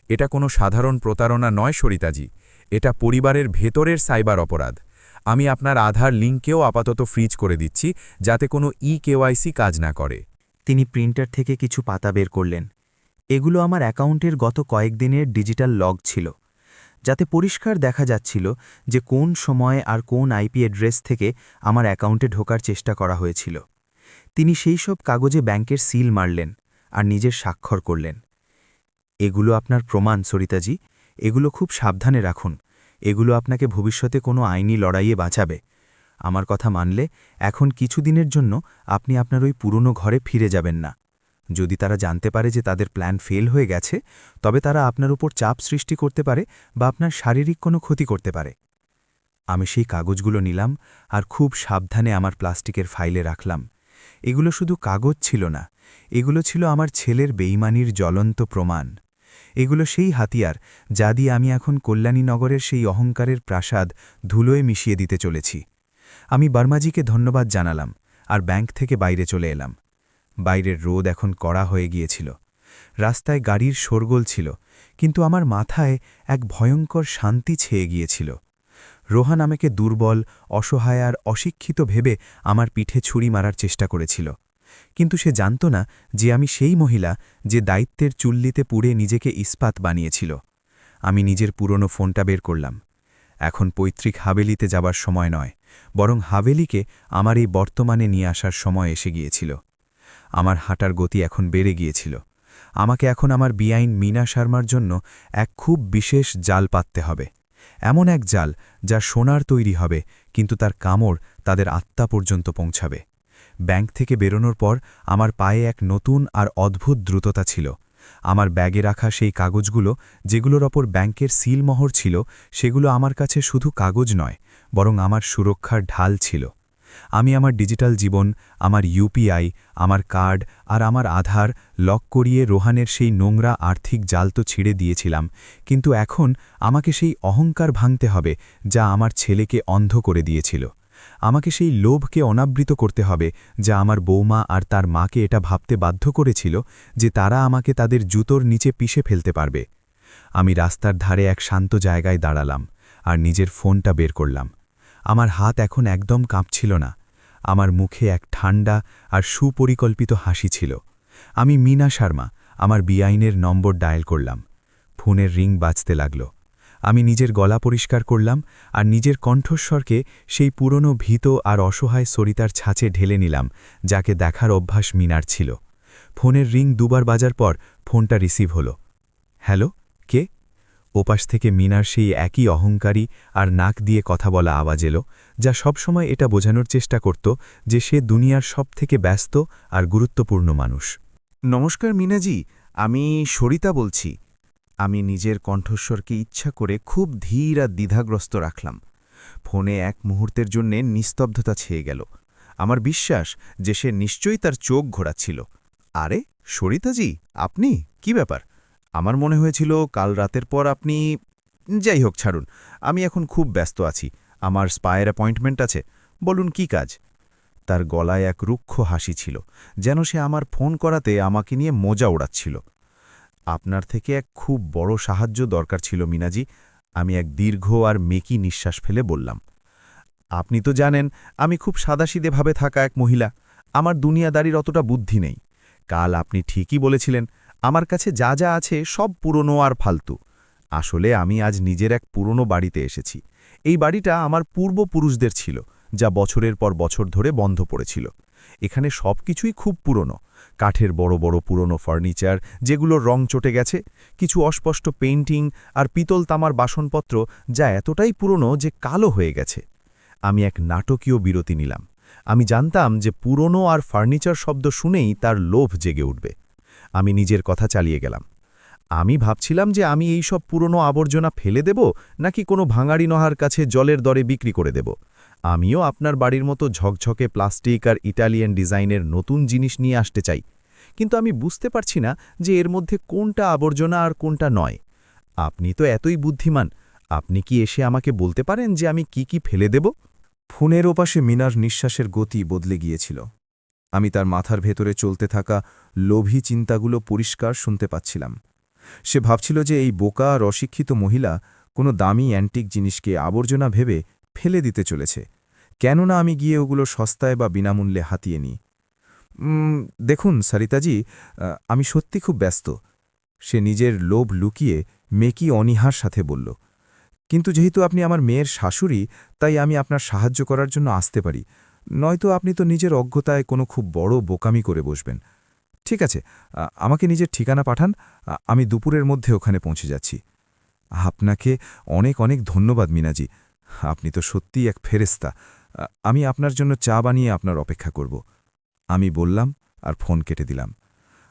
এটা কোনো সাধারণ প্রতারণা নয় সরিতাজি, এটা পরিবারের ভেতরের সাইবার অপরাধ। আমি আপনার আধার লিঙ্কেও আপাতত ফ্রিজ করে দিচ্ছি, যাতে কোনো কেওয়াইসি কাজ না করে। তিনি প্রিন্টার থেকে কিছু পাতা বের করলেন। এগুলো আমার অ্যাকাউন্টের গত কয়েকদিনের ডিজিটাল লগ ছিল, যাতে পরিষ্কার দেখা যাচ্ছিল যে কোন সময়ে আর কোন আইপি অ্যাড্রেস থেকে আমার অ্যাকাউন্টে ঢোকার চেষ্টা করা হয়েছিল। তিনি সেই সব কাগজে ব্যাংকের সিল মারলেন আর নিজের স্বাক্ষর করলেন। এগুলো আপনার প্রমাণ সরিতাজি, এগুলো খুব সাবধানে রাখুন। এগুলো আপনাকে ভবিষ্যতে কোনো আইনি লড়াইয়ে বাঁচাবে। আমার কথা মানলে এখন কিছুদিনের জন্য আপনি আপনার ওই পুরনো ঘরে ফিরে যাবেন না। যদি তারা জানতে পারে যে তাদের প্ল্যান ফেল হয়ে গেছে, তবে তারা আপনার উপর চাপ সৃষ্টি করতে পারে বা আপনার শারীরিক কোনো ক্ষতি করতে পারে। আমি সেই কাগজগুলো নিলাম আর খুব সাবধানে আমার প্লাস্টিকের ফাইলে রাখলাম। এগুলো শুধু কাগজ ছিল না, এগুলো ছিল আমার ছেলের বেইমানির জ্বলন্ত প্রমাণ। এগুলো সেই হাতিয়ার যা দিয়ে আমি এখন কল্যাণীনগরের সেই অহংকারের প্রাসাদ ধুলোয় মিশিয়ে দিতে চলেছি। আমি বর্মাজিকে ধন্যবাদ জানালাম আর ব্যাংক থেকে বাইরে চলে এলাম। বাইরের রোদ এখন কড়া হয়ে গিয়েছিল। রাস্তায় গাড়ির শোরগোল ছিল, কিন্তু আমার মাথায় এক ভয়ঙ্কর শান্তি ছেয়ে গিয়েছিল। রোহান আমাকে দুর্বল, অসহায় আর অশিক্ষিত ভেবে আমার পিঠে ছুরি মারার চেষ্টা করেছিল, কিন্তু সে জানত না যে আমি সেই মহিলা যে দায়িত্বের চুল্লিতে পুড়ে নিজেকে ইস্পাত বানিয়েছিল। আমি নিজের পুরনো ফোনটা বের করলাম। এখন পৈতৃক হাভেলিতে যাবার সময় নয়, বরং হাভেলিকে আমার এই বর্তমানে নিয়ে আসার সময় এসে গিয়েছিল। আমার হাঁটার গতি এখন বেড়ে গিয়েছিল। আমাকে এখন আমার বেআইন মীনা শর্মার জন্য এক খুব বিশেষ জাল পাততে হবে, এমন এক জাল যা সোনার তৈরি হবে, কিন্তু তার কামড় তাদের আত্মা পর্যন্ত পৌঁছাবে। ব্যাংক থেকে বেরোনোর পর আমার পায়ে এক নতুন আর অদ্ভুত দ্রুততা ছিল। আমার ব্যাগে রাখা সেই কাগজগুলো, যেগুলোর ওপর ব্যাংকের সিলমোহর ছিল, সেগুলো আমার কাছে শুধু কাগজ নয়, বরং আমার সুরক্ষার ঢাল ছিল। আমি আমার ডিজিটাল জীবন, আমার ইউপিআই, আমার কার্ড আর আমার আধার লক করিয়ে রোহানের সেই নোংরা আর্থিক জাল তো ছিঁড়ে দিয়েছিলাম, কিন্তু এখন আমাকে সেই অহংকার ভাঙতে হবে যা আমার ছেলেকে অন্ধ করে দিয়েছিল। আমাকে সেই লোভকে অনাবৃত করতে হবে যা আমার বৌমা আর তার মাকে এটা ভাবতে বাধ্য করেছিল যে তারা আমাকে তাদের জুতোর নিচে পিষে ফেলতে পারবে। আমি রাস্তার ধারে এক শান্ত জায়গায় দাঁড়ালাম আর নিজের ফোনটা বের করলাম। আমার হাত এখন একদম কাঁপছিল না। আমার মুখে এক ঠান্ডা আর সুপরিকল্পিত হাসি ছিল। আমি মীনা শর্মা আমার বেআইনের নম্বর ডায়াল করলাম। ফোনের রিং বাজতে লাগল। আমি নিজের গলা পরিষ্কার করলাম আর নিজের কণ্ঠস্বরকে সেই পুরনো ভীত আর অসহায় সরিতার ছাঁচে ঢেলে নিলাম, যাকে দেখার অভ্যাস মীনার ছিল। ফোনের রিং দুবার বাজার পর ফোনটা রিসিভ হলো। হ্যালো, কে? ওপাশ থেকে মীনার সেই একই অহংকারী আর নাক দিয়ে কথা বলা আওয়াজ এলো, যা সবসময় এটা বোঝানোর চেষ্টা করত যে সে দুনিয়ার সবথেকে ব্যস্ত আর গুরুত্বপূর্ণ মানুষ। নমস্কার মীনাজি, আমি সরিতা বলছি। আমি নিজের কণ্ঠস্বরকে ইচ্ছা করে খুব ধীর আর দ্বিধাগ্রস্ত রাখলাম। ফোনে এক মুহূর্তের জন্যে নিস্তব্ধতা ছেয়ে গেল। আমার বিশ্বাস যে সে নিশ্চয়ই তার চোখ ঘোরাচ্ছিল। আরে সরিতাজি, আপনি? কি ব্যাপার? আমার মনে হয়েছিল কাল রাতের পর আপনি... যাই হোক, ছাড়ুন, আমি এখন খুব ব্যস্ত আছি। আমার স্পায়ের অ্যাপয়েন্টমেন্ট আছে, বলুন কি কাজ। তার গলায় এক রুক্ষ হাসি ছিল, যেন সে আমার ফোন করাতে আমাকে নিয়ে মজা ওড়াচ্ছিল। আপনার থেকে এক খুব বড় সাহায্য দরকার ছিল মিনাজি, আমি এক দীর্ঘ আর মেকি নিঃশ্বাস ফেলে বললাম। আপনি তো জানেন আমি খুব সাদাসিধেভাবে থাকা এক মহিলা, আমার দুনিয়াদারির অতটা বুদ্ধি নেই। কাল আপনি ঠিকই বলেছিলেন, আমার কাছে যা যা আছে সব পুরনো আর ফালতু। আসলে আমি আজ নিজের এক পুরনো বাড়িতে এসেছি। এই বাড়িটা আমার পূর্বপুরুষদের ছিল, যা বছরের পর বছর ধরে বন্ধ পড়েছিল। এখানে সব কিছুই খুব পুরনো, কাঠের বড় বড় পুরনো ফার্নিচার যেগুলোর রং চটে গেছে, কিছু অস্পষ্ট পেইন্টিং আর পিতল তামার বাসনপত্র যা এতটাই পুরনো যে কালো হয়ে গেছে। আমি এক নাটকীয় বিরতি নিলাম। আমি জানতাম যে পুরনো আর ফার্নিচার শব্দ শুনেই তার লোভ জেগে উঠবে। আমি নিজের কথা চালিয়ে গেলাম। আমি ভাবছিলাম যে আমি এই সব পুরনো আবর্জনা ফেলে দেব নাকি কোনো ভাঙাড়ি নহার কাছে জলের দরে বিক্রি করে দেব। আমিও আপনার বাড়ির মতো ঝকঝকে প্লাস্টিক আর ইটালিয়ান ডিজাইনের নতুন জিনিস নিয়ে আসতে চাই, কিন্তু আমি বুঝতে পারছি না যে এর মধ্যে কোনটা আবর্জনা আর কোনটা নয়। আপনি তো এতই বুদ্ধিমান, আপনি কি এসে আমাকে বলতে পারেন যে আমি কি ফেলে দেব? ফোনের ওপাশে মিনার নিঃশ্বাসের গতি বদলে গিয়েছিল। আমি তার মাথার ভেতরে চলতে থাকা লোভী চিন্তাগুলো পরিষ্কার শুনতে পাচ্ছিলাম। সে ভাবছিল যে এই বোকা আর অশিক্ষিত মহিলা কোনো দামি অ্যান্টিক জিনিসকে আবর্জনা ভেবে ফেলে দিতে চলেছে, কেননা আমি গিয়ে ওগুলো সস্তায় বা বিনামূল্যে হাতিয়ে নিই। দেখুন সরিতাজি, আমি সত্যি খুব ব্যস্ত। সে নিজের লোভ লুকিয়ে মেকি অনীহার সাথে বলল। কিন্তু যেহেতু আপনি আমার মেয়ের শাশুড়ি, তাই আমি আপনার সাহায্য করার জন্য আসতে পারি, নয়তো আপনি তো নিজের অজ্ঞতায় কোনো খুব বড় বোকামি করে বসবেন। ঠিক আছে, আমাকে নিজের ঠিকানা পাঠান, আমি দুপুরের মধ্যে ওখানে পৌঁছে যাচ্ছি। আপনাকে অনেক অনেক ধন্যবাদ মিনাজি, আপনি তো সত্যিই এক ফেরেস্তা। আমি আপনার জন্য চা বানিয়ে আপনার অপেক্ষা করব, আমি বললাম আর ফোন কেটে দিলাম।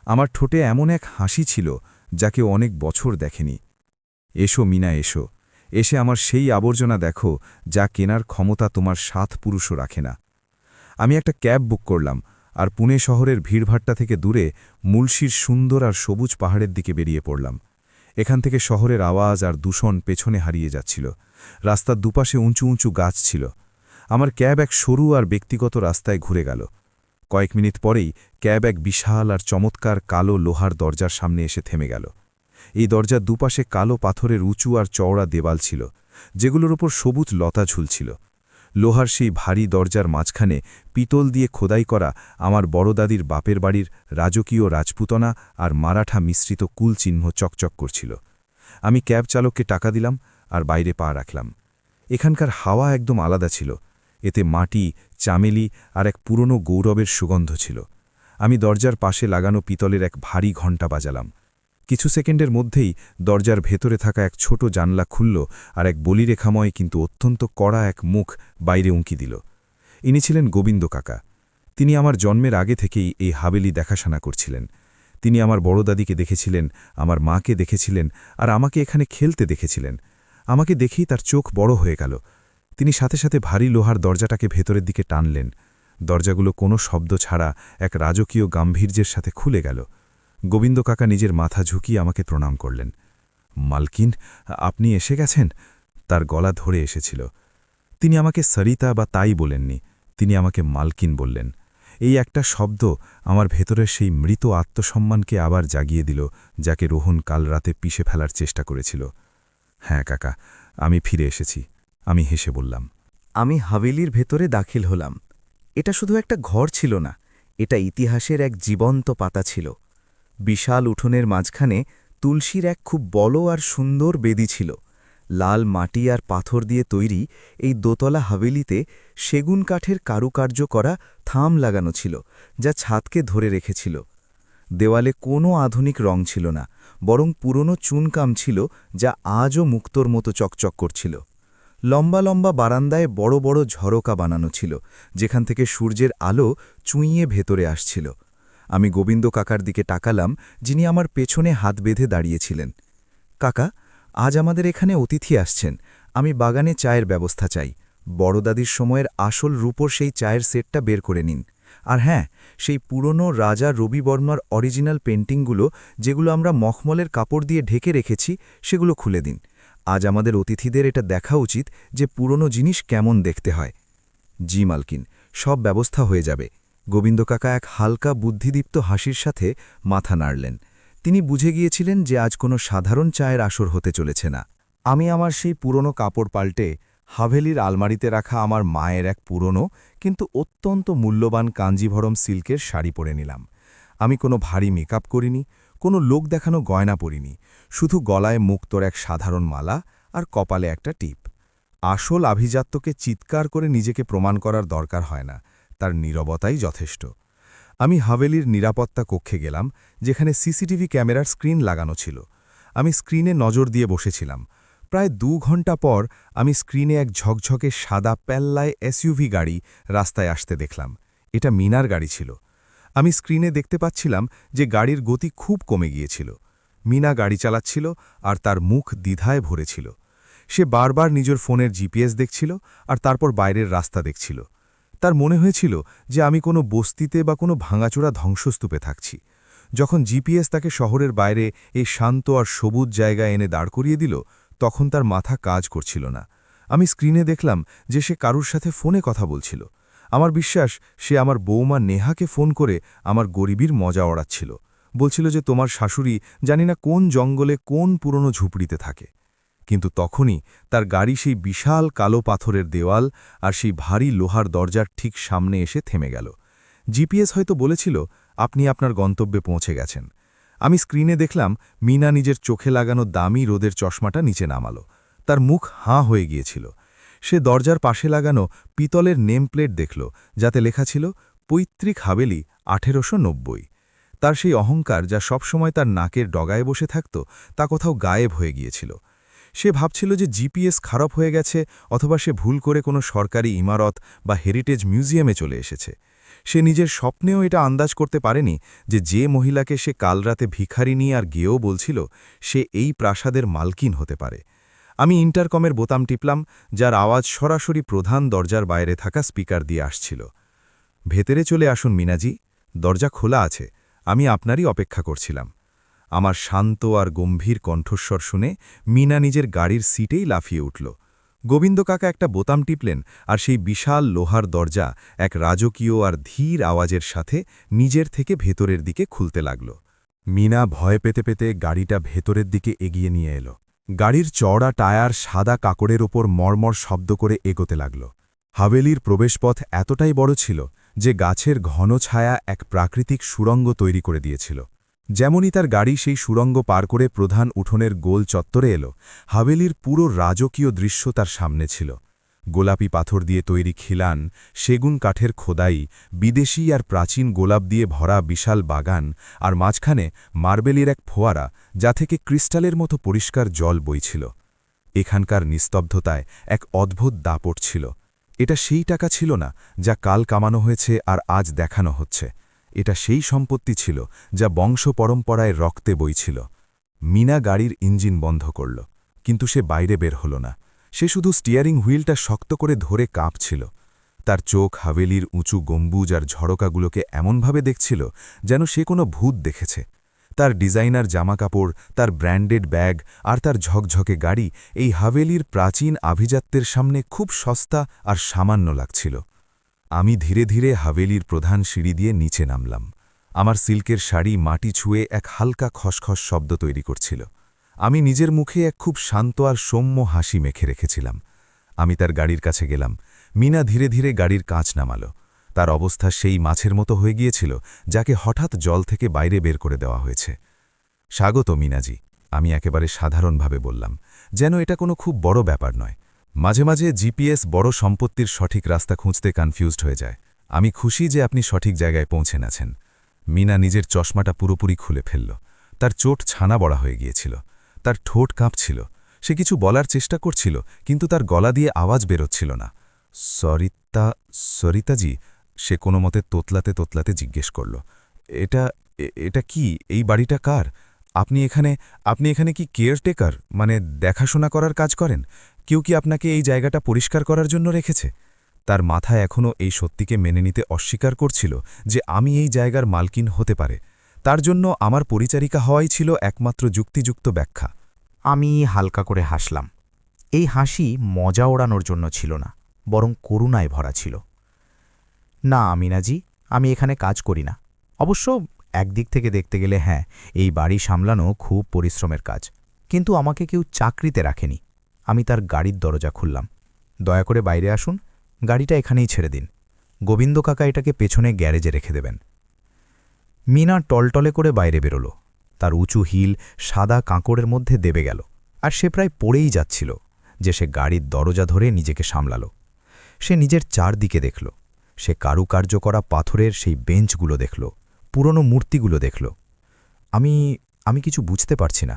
আমার ঠোঁটে এমন এক হাসি ছিল যাকে অনেক বছর দেখেনি। এসো মিনা, এসো, এসে আমার সেই আবর্জনা দেখো যা কেনার ক্ষমতা তোমার 7 পুরুষও রাখে না। আমি একটা ক্যাব বুক করলাম আর পুনে শহরের ভিড়ভাট্টা থেকে দূরে মুলশির সুন্দর আর সবুজ পাহাড়ের দিকে বেরিয়ে পড়লাম। এখান থেকে শহরের আওয়াজ আর দূষণ পেছনে হারিয়ে যাচ্ছিল। রাস্তার দুপাশে উঁচু উঁচু গাছ ছিল। আমার ক্যাব এক সরু আর ব্যক্তিগত রাস্তায় ঘুরে গেল। কয়েক মিনিট পরেই ক্যাব এক বিশাল আর চমৎকার কালো লোহার দরজার সামনে এসে থেমে গেল। এই দরজার দুপাশে কালো পাথরের উঁচু আর চওড়া দেওয়াল ছিল, যেগুলোর ওপর সবুজ লতা ঝুলছিল। লোহার সেই ভারী দরজার মাঝখানে পিতল দিয়ে খোদাই করা আমার বড় দাদির বাপের বাড়ির রাজকীয় রাজপুতনা আর মারাঠা মিশ্রিত কুল চিহ্ন চকচক করছিল। আমি ক্যাব চালককে টাকা দিলাম আর বাইরে পা রাখলাম। এখানকার হাওয়া একদম আলাদা ছিল, এতে মাটি, চামেলি আর এক পুরনো গৌরবের সুগন্ধ ছিল। আমি দরজার পাশে লাগানো পিতলের এক ভারী ঘণ্টা বাজালাম। কিছু সেকেন্ডের মধ্যেই দরজার ভেতরে থাকা এক ছোট জানলা খুলল আর এক বলিরেখাময় কিন্তু অত্যন্ত কড়া এক মুখ বাইরে উঁকি দিল। ইনি ছিলেন গোবিন্দ কাকা। তিনি আমার জন্মের আগে থেকেই এই হাবেলি দেখাশোনা করছিলেন। তিনি আমার বড় দাদিকে দেখেছিলেন, আমার মাকে দেখেছিলেন আর আমাকে এখানে খেলতে দেখেছিলেন। আমাকে দেখেই তার চোখ বড় হয়ে গেল। তিনি সাথে সাথে ভারী লোহার দরজাটাকে ভেতরের দিকে টানলেন। দরজাগুলো কোনো শব্দ ছাড়া এক রাজকীয় গাম্ভীর্যের সাথে খুলে গেল। গোবিন্দ কাকা নিজের মাথা ঝুঁকিয়ে আমাকে প্রণাম করলেন। মালকিন, আপনি এসে গেছেন? তার গলা ধরে এসেছিল। তিনি আমাকে সরিতা বা তাই বলেননি, তিনি আমাকে মালকিন বললেন। এই একটা শব্দ আমার ভেতরের সেই মৃত আত্মসম্মানকে আবার জাগিয়ে দিল, যাকে রোহন কাল রাতে পিষে ফেলার চেষ্টা করেছিল। হ্যাঁ কাকা, আমি ফিরে এসেছি, আমি হেসে বললাম। আমি হাভেলির ভেতরে দাখিল হলাম। এটা শুধু একটা ঘর ছিল না, এটা ইতিহাসের এক জীবন্ত পাতা ছিল। বিশাল উঠোনের মাঝখানে তুলসীর এক খুব বড় আর সুন্দর বেদি ছিল। লাল মাটি আর পাথর দিয়ে তৈরি এই দোতলা হাভেলিতে সেগুন কাঠের কারুকার্য করা থাম লাগানো ছিল, যা ছাদকে ধরে রেখেছিল। দেওয়ালে কোনো আধুনিক রং ছিল না, বরং পুরনো চুনকাম ছিল যা আজও মুক্তোর মতো চকচক করছিল। লম্বা লম্বা বারান্দায় বড় বড় ঝরকা বানানো ছিল, যেখান থেকে সূর্যের আলো চুঁইয়ে ভেতরে আসছিল। আমি গোবিন্দ কাকার দিকে তাকালাম, যিনি আমার পেছনে হাত বেঁধে দাঁড়িয়েছিলেন। কাকা, আজ আমাদের এখানে অতিথি আসছেন, আমি বাগানে চায়ের ব্যবস্থা চাই। বড়দাদির সময়ের আসল রূপোর সেই চায়ের সেটটা বের করে নিন। আর হ্যাঁ, সেই পুরনো রাজা রবি বর্মার অরিজিনাল পেন্টিংগুলো, যেগুলো আমরা মখমলের কাপড় দিয়ে ঢেকে রেখেছি, সেগুলো খুলে দিন। আজ আমাদের অতিথিদের এটা দেখা উচিত যে পুরনো জিনিস কেমন দেখতে হয়। জি মালকিন, সব ব্যবস্থা হয়ে যাবে। গোবিন্দ কাকা এক হালকা বুদ্ধিদীপ্ত হাসির সাথে মাথা নাড়লেন। তিনি বুঝে গিয়েছিলেন যে আজ কোনো সাধারণ চায়ের আসর হতে চলেছে না। আমি আমার সেই পুরনো কাপড় পাল্টে হাভেলির আলমারিতে রাখা আমার মায়ের এক পুরনো কিন্তু অত্যন্ত মূল্যবান কাঞ্জিভরম সিল্কের শাড়ি পরে নিলাম। আমি কোনো ভারী মেকআপ করিনি, কোনো লোক দেখানো গয়না পরিনি, শুধু গলায় মুক্তোর এক সাধারণ মালা আর কপালে একটা টিপ। আসল আভিজাত্যকে চিৎকার করে নিজেকে প্রমাণ করার দরকার হয় না, তার নীরবতাই যথেষ্ট। আমি হাভেলির নিরাপত্তা কক্ষে গেলাম, যেখানে সিসিটিভি ক্যামেরার স্ক্রিন লাগানো ছিল। আমি স্ক্রিনে নজর দিয়ে বসেছিলাম। প্রায় 2 ঘন্টা পর আমি স্ক্রিনে এক ঝকঝকে সাদা প্যাল্লায় এসইউভি গাড়ি রাস্তায় আসতে দেখলাম। এটা মিনার গাড়ি ছিল। আমি স্ক্রিনে দেখতে পাচ্ছিলাম যে গাড়ির গতি খুব কমে গিয়েছিল। মিনা গাড়ি চালাচ্ছিল আর তার মুখ দ্বিধায় ভরেছিল। সে বারবার নিজের ফোনের জিপিএস দেখছিল আর তারপর বাইরের রাস্তা দেখছিল। তার মনে হয়েছিল যে আমি কোনো বস্তিতে বা কোনো ভাঙাচোরা ধ্বংসস্তূপে থাকছি। যখন জিপিএস তাকে শহরের বাইরে এই শান্ত আর সবুজ জায়গায় এনে দাঁড় করিয়ে দিল, তখন তার মাথা কাজ করছিল না। আমি স্ক্রিনে দেখলাম যে সে কারুর সাথে ফোনে কথা বলছিল। আমার বিশ্বাস সে আমার বৌমা নেহাকে ফোন করে আমার গরিবীর মজা ওড়াচ্ছিল। বলছিল যে তোমার শাশুড়ি জানি না কোন জঙ্গলে কোন পুরনো ঝুপড়িতে থাকে। কিন্তু তখনই তার গাড়ি সেই বিশাল কালো পাথরের দেওয়াল আর সেই ভারী লোহার দরজার ঠিক সামনে এসে থেমে গেল। জিপিএস হয়তো বলেছিল, আপনি আপনার গন্তব্যে পৌঁছে গেছেন। আমি স্ক্রিনে দেখলাম মিনা নিজের চোখে লাগানো দামি রোদের চশমাটা নিচে নামালো। তার মুখ হাঁ হয়ে গিয়েছিল। সে দরজার পাশে লাগানো পিতলের নেম প্লেট দেখল, যাতে লেখা ছিল পৈতৃক হাভেলি 1890। তার সেই অহংকার, যা সবসময় তার নাকের ডগায় বসে থাকত, তা কোথাও গায়েব হয়ে গিয়েছিল। সে ভাবছিল যে জিপিএস খারাপ হয়ে গেছে, অথবা সে ভুল করে কোনো সরকারি ইমারত বা হেরিটেজ মিউজিয়ামে চলে এসেছে। সে নিজের স্বপ্নেও এটা আন্দাজ করতে পারেনি যে মহিলাকে সে কাল রাতে ভিখারিনী আর গেয়েও বলছিল, সে এই প্রাসাদের মালকিন হতে পারে। আমি ইন্টারকমের বোতাম টিপলাম, যার আওয়াজ সরাসরি প্রধান দরজার বাইরে থাকা স্পিকার দিয়ে আসছিল। ভেতরে চলে আসুন মিনাজি, দরজা খোলা আছে, আমি আপনারই অপেক্ষা করছিলাম। আমার শান্ত আর গম্ভীর কণ্ঠস্বর শুনে মিনা নিজের গাড়ির সিটেই লাফিয়ে উঠল। গোবিন্দ কাকা একটা বোতাম টিপলেন আর সেই বিশাল লোহার দরজা এক রাজকীয় আর ধীর আওয়াজের সাথে নিজের থেকে ভেতরের দিকে খুলতে লাগল। মিনা ভয় পেতে পেতে গাড়িটা ভেতরের দিকে এগিয়ে নিয়ে এলো। গাড়ির চওড়া টায়ার সাদা কাকড়ের ওপর মর্মর শব্দ করে এগোতে লাগল। হাভেলির প্রবেশপথ এতটাই বড় ছিল যে গাছের ঘন ছায়া এক প্রাকৃতিক সুড়ঙ্গ তৈরি করে দিয়েছিল। যেমনই তার গাড়ি সেই সুড়ঙ্গ পার করে প্রধান উঠোনের গোল চত্বরে এলো, হাভেলির পুরো রাজকীয় দৃশ্য তার সামনে ছিল। গোলাপি পাথর দিয়ে তৈরি খিলান, সেগুন কাঠের খোদাই, বিদেশি আর প্রাচীন গোলাপ দিয়ে ভরা বিশাল বাগান, আর মাঝখানে মার্বেলের এক ফোয়ারা, যা থেকে ক্রিস্টালের মতো পরিষ্কার জল বইছিল। এখানকার নিস্তব্ধতায় এক অদ্ভুত দাপট ছিল। এটা সেই টাকা ছিল না যা কাল কামানো হয়েছে আর আজ দেখানো হচ্ছে। এটা সেই সম্পত্তি ছিল যা বংশ পরম্পরায় রক্তে বইছিল। মিনা গাড়ির ইঞ্জিন বন্ধ করল, কিন্তু সে বাইরে বের হল না। সে শুধু স্টিয়ারিং হুইলটা শক্ত করে ধরে কাঁপছিল। তার চোখ হাভেলির উঁচু গম্বুজ আর ঝড়কাগুলোকে এমনভাবে দেখছিল যেন সে কোনো ভূত দেখেছে। তার ডিজাইনার জামাকাপড়, তার ব্র্যান্ডেড ব্যাগ আর তার ঝকঝকে গাড়ি এই হাভেলির প্রাচীন আভিজাত্যের সামনে খুব সস্তা আর সামান্য লাগছিল। আমি ধীরে ধীরে হাভেলির প্রধান সিঁড়ি দিয়ে নিচে নামলাম। আমার সিল্কের শাড়ি মাটি ছুঁয়ে এক হালকা খসখস শব্দ তৈরি করছিল। আমি নিজের মুখে এক খুব শান্ত আর সৌম্য হাসি মেখে রেখেছিলাম। আমি তার গাড়ির কাছে গেলাম। মিনা ধীরে ধীরে গাড়ির কাঁচ নামালো। তার অবস্থা সেই মাছের মতো হয়ে গিয়েছিল যাকে হঠাৎ জল থেকে বাইরে বের করে দেওয়া হয়েছে। স্বাগত মিনাজি, আমি একেবারে সাধারণভাবে বললাম, যেন এটা কোনো খুব বড় ব্যাপার নয়। মাঝে মাঝে জিপিএস বড় সম্পত্তির সঠিক রাস্তা খুঁজতে কনফিউজড হয়ে যায়। আমি খুশি যে আপনি সঠিক জায়গায় পৌঁছেন আছেন। মিনা নিজের চশমাটা পুরোপুরি খুলে ফেলল। তার চোট ছানা বড়া হয়ে গিয়েছিল। তার ঠোঁট কাঁপছিল। সে কিছু বলার চেষ্টা করছিল, কিন্তু তার গলা দিয়ে আওয়াজ বেরোচ্ছিল না। সরিতাজি, সে কোনো মতে তোতলাতে তোতলাতে জিজ্ঞেস করল, এটা কি? এই বাড়িটা কার? আপনি এখানে কি কেয়ারটেকার, মানে দেখাশোনা করার কাজ করেন? কেউ কি আপনাকে এই জায়গাটা পরিষ্কার করার জন্য রেখেছে? তার মাথায় এখনও এই সত্যিকে মেনে নিতে অস্বীকার করছিল যে আমি এই জায়গার মালকিন হতে পারে। তার জন্য আমার পরিচারিকা হওয়াই ছিল একমাত্র যুক্তিযুক্ত ব্যাখ্যা। আমি হালকা করে হাসলাম। এই হাসি মজা ওড়ানোর জন্য ছিল না, বরং করুণায় ভরা ছিল। না মিনাজি, আমি এখানে কাজ করি না। অবশ্য একদিক থেকে দেখতে গেলে হ্যাঁ, এই বাড়ি সামলানো খুব পরিশ্রমের কাজ, কিন্তু আমাকে কেউ চাকরিতে রাখেনি। আমি তার গাড়ির দরজা খুললাম। দয়া করে বাইরে আসুন, গাড়িটা এখানেই ছেড়ে দিন। গোবিন্দ কাকা এটাকে পেছনে গ্যারেজে রেখে দেবেন। মিনা টলটলে করে বাইরে বেরোল। তার উঁচু হিল সাদা কাঁকড়ের মধ্যে দেবে গেল, আর সে প্রায় পড়েই যাচ্ছিল যে সে গাড়ির দরজা ধরে নিজেকে সামলাল। সে নিজের চারদিকে দেখল। সে কারুকার্য করা পাথরের সেই বেঞ্চগুলো দেখল, পুরনো মূর্তিগুলো দেখল। আমি কিছু বুঝতে পারছি না।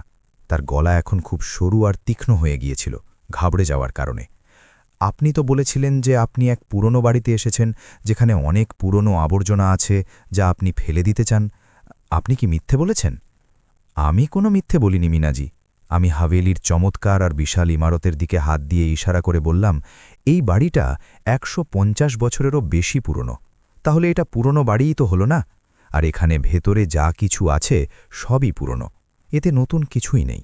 তার গলা এখন খুব সরু আর তীক্ষ্ণ হয়ে গিয়েছিল ঘাবড়ে যাওয়ার কারণে। আপনি তো বলেছিলেন যে আপনি এক পুরনো বাড়িতে এসেছেন যেখানে অনেক পুরনো আবর্জনা আছে যা আপনি ফেলে দিতে চান। আপনি কি মিথ্যে বলেছেন? আমি কোনো মিথ্যে বলিনি মিনাজি। আমি হাভেলির চমৎকার আর বিশাল ইমারতের দিকে হাত দিয়ে ইশারা করে বললাম, এই বাড়িটা ১৫০ বছরেরও বেশি পুরনো। তাহলে এটা পুরনো বাড়িই তো হলো না? আর এখানে ভেতরে যা কিছু আছে সবই পুরনো, এতে নতুন কিছুই নেই।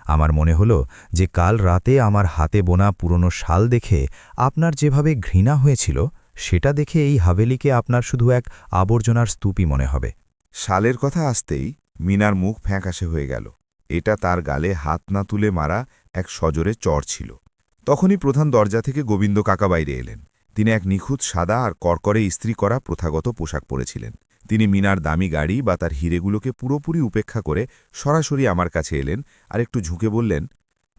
আমার মনে হলো যে কাল রাতে আমার হাতে বোনা পুরনো শাল দেখে আপনার যেভাবে ঘৃণা হয়েছিল, সেটা দেখে এই হাভেলিকে আপনার শুধু এক আবর্জনার স্তূপই মনে হবে। শালের কথা আসতেই মিনার মুখ ফ্যাঁকাশে হয়ে গেল। এটা তার গালে হাত না তুলে মারা এক সজোরে চড় ছিল। তখনই প্রধান দরজা থেকে গোবিন্দ কাকা বাইরে এলেন। তিনি এক নিখুঁত সাদা আর করকরে ইস্ত্রি করা প্রথাগত পোশাক পরেছিলেন। তিনি মিনার দামি গাড়ি বা তার হিরেগুলোকে পুরোপুরি উপেক্ষা করে সরাসরি আমার কাছে এলেন আর একটু ঝুঁকে বললেন,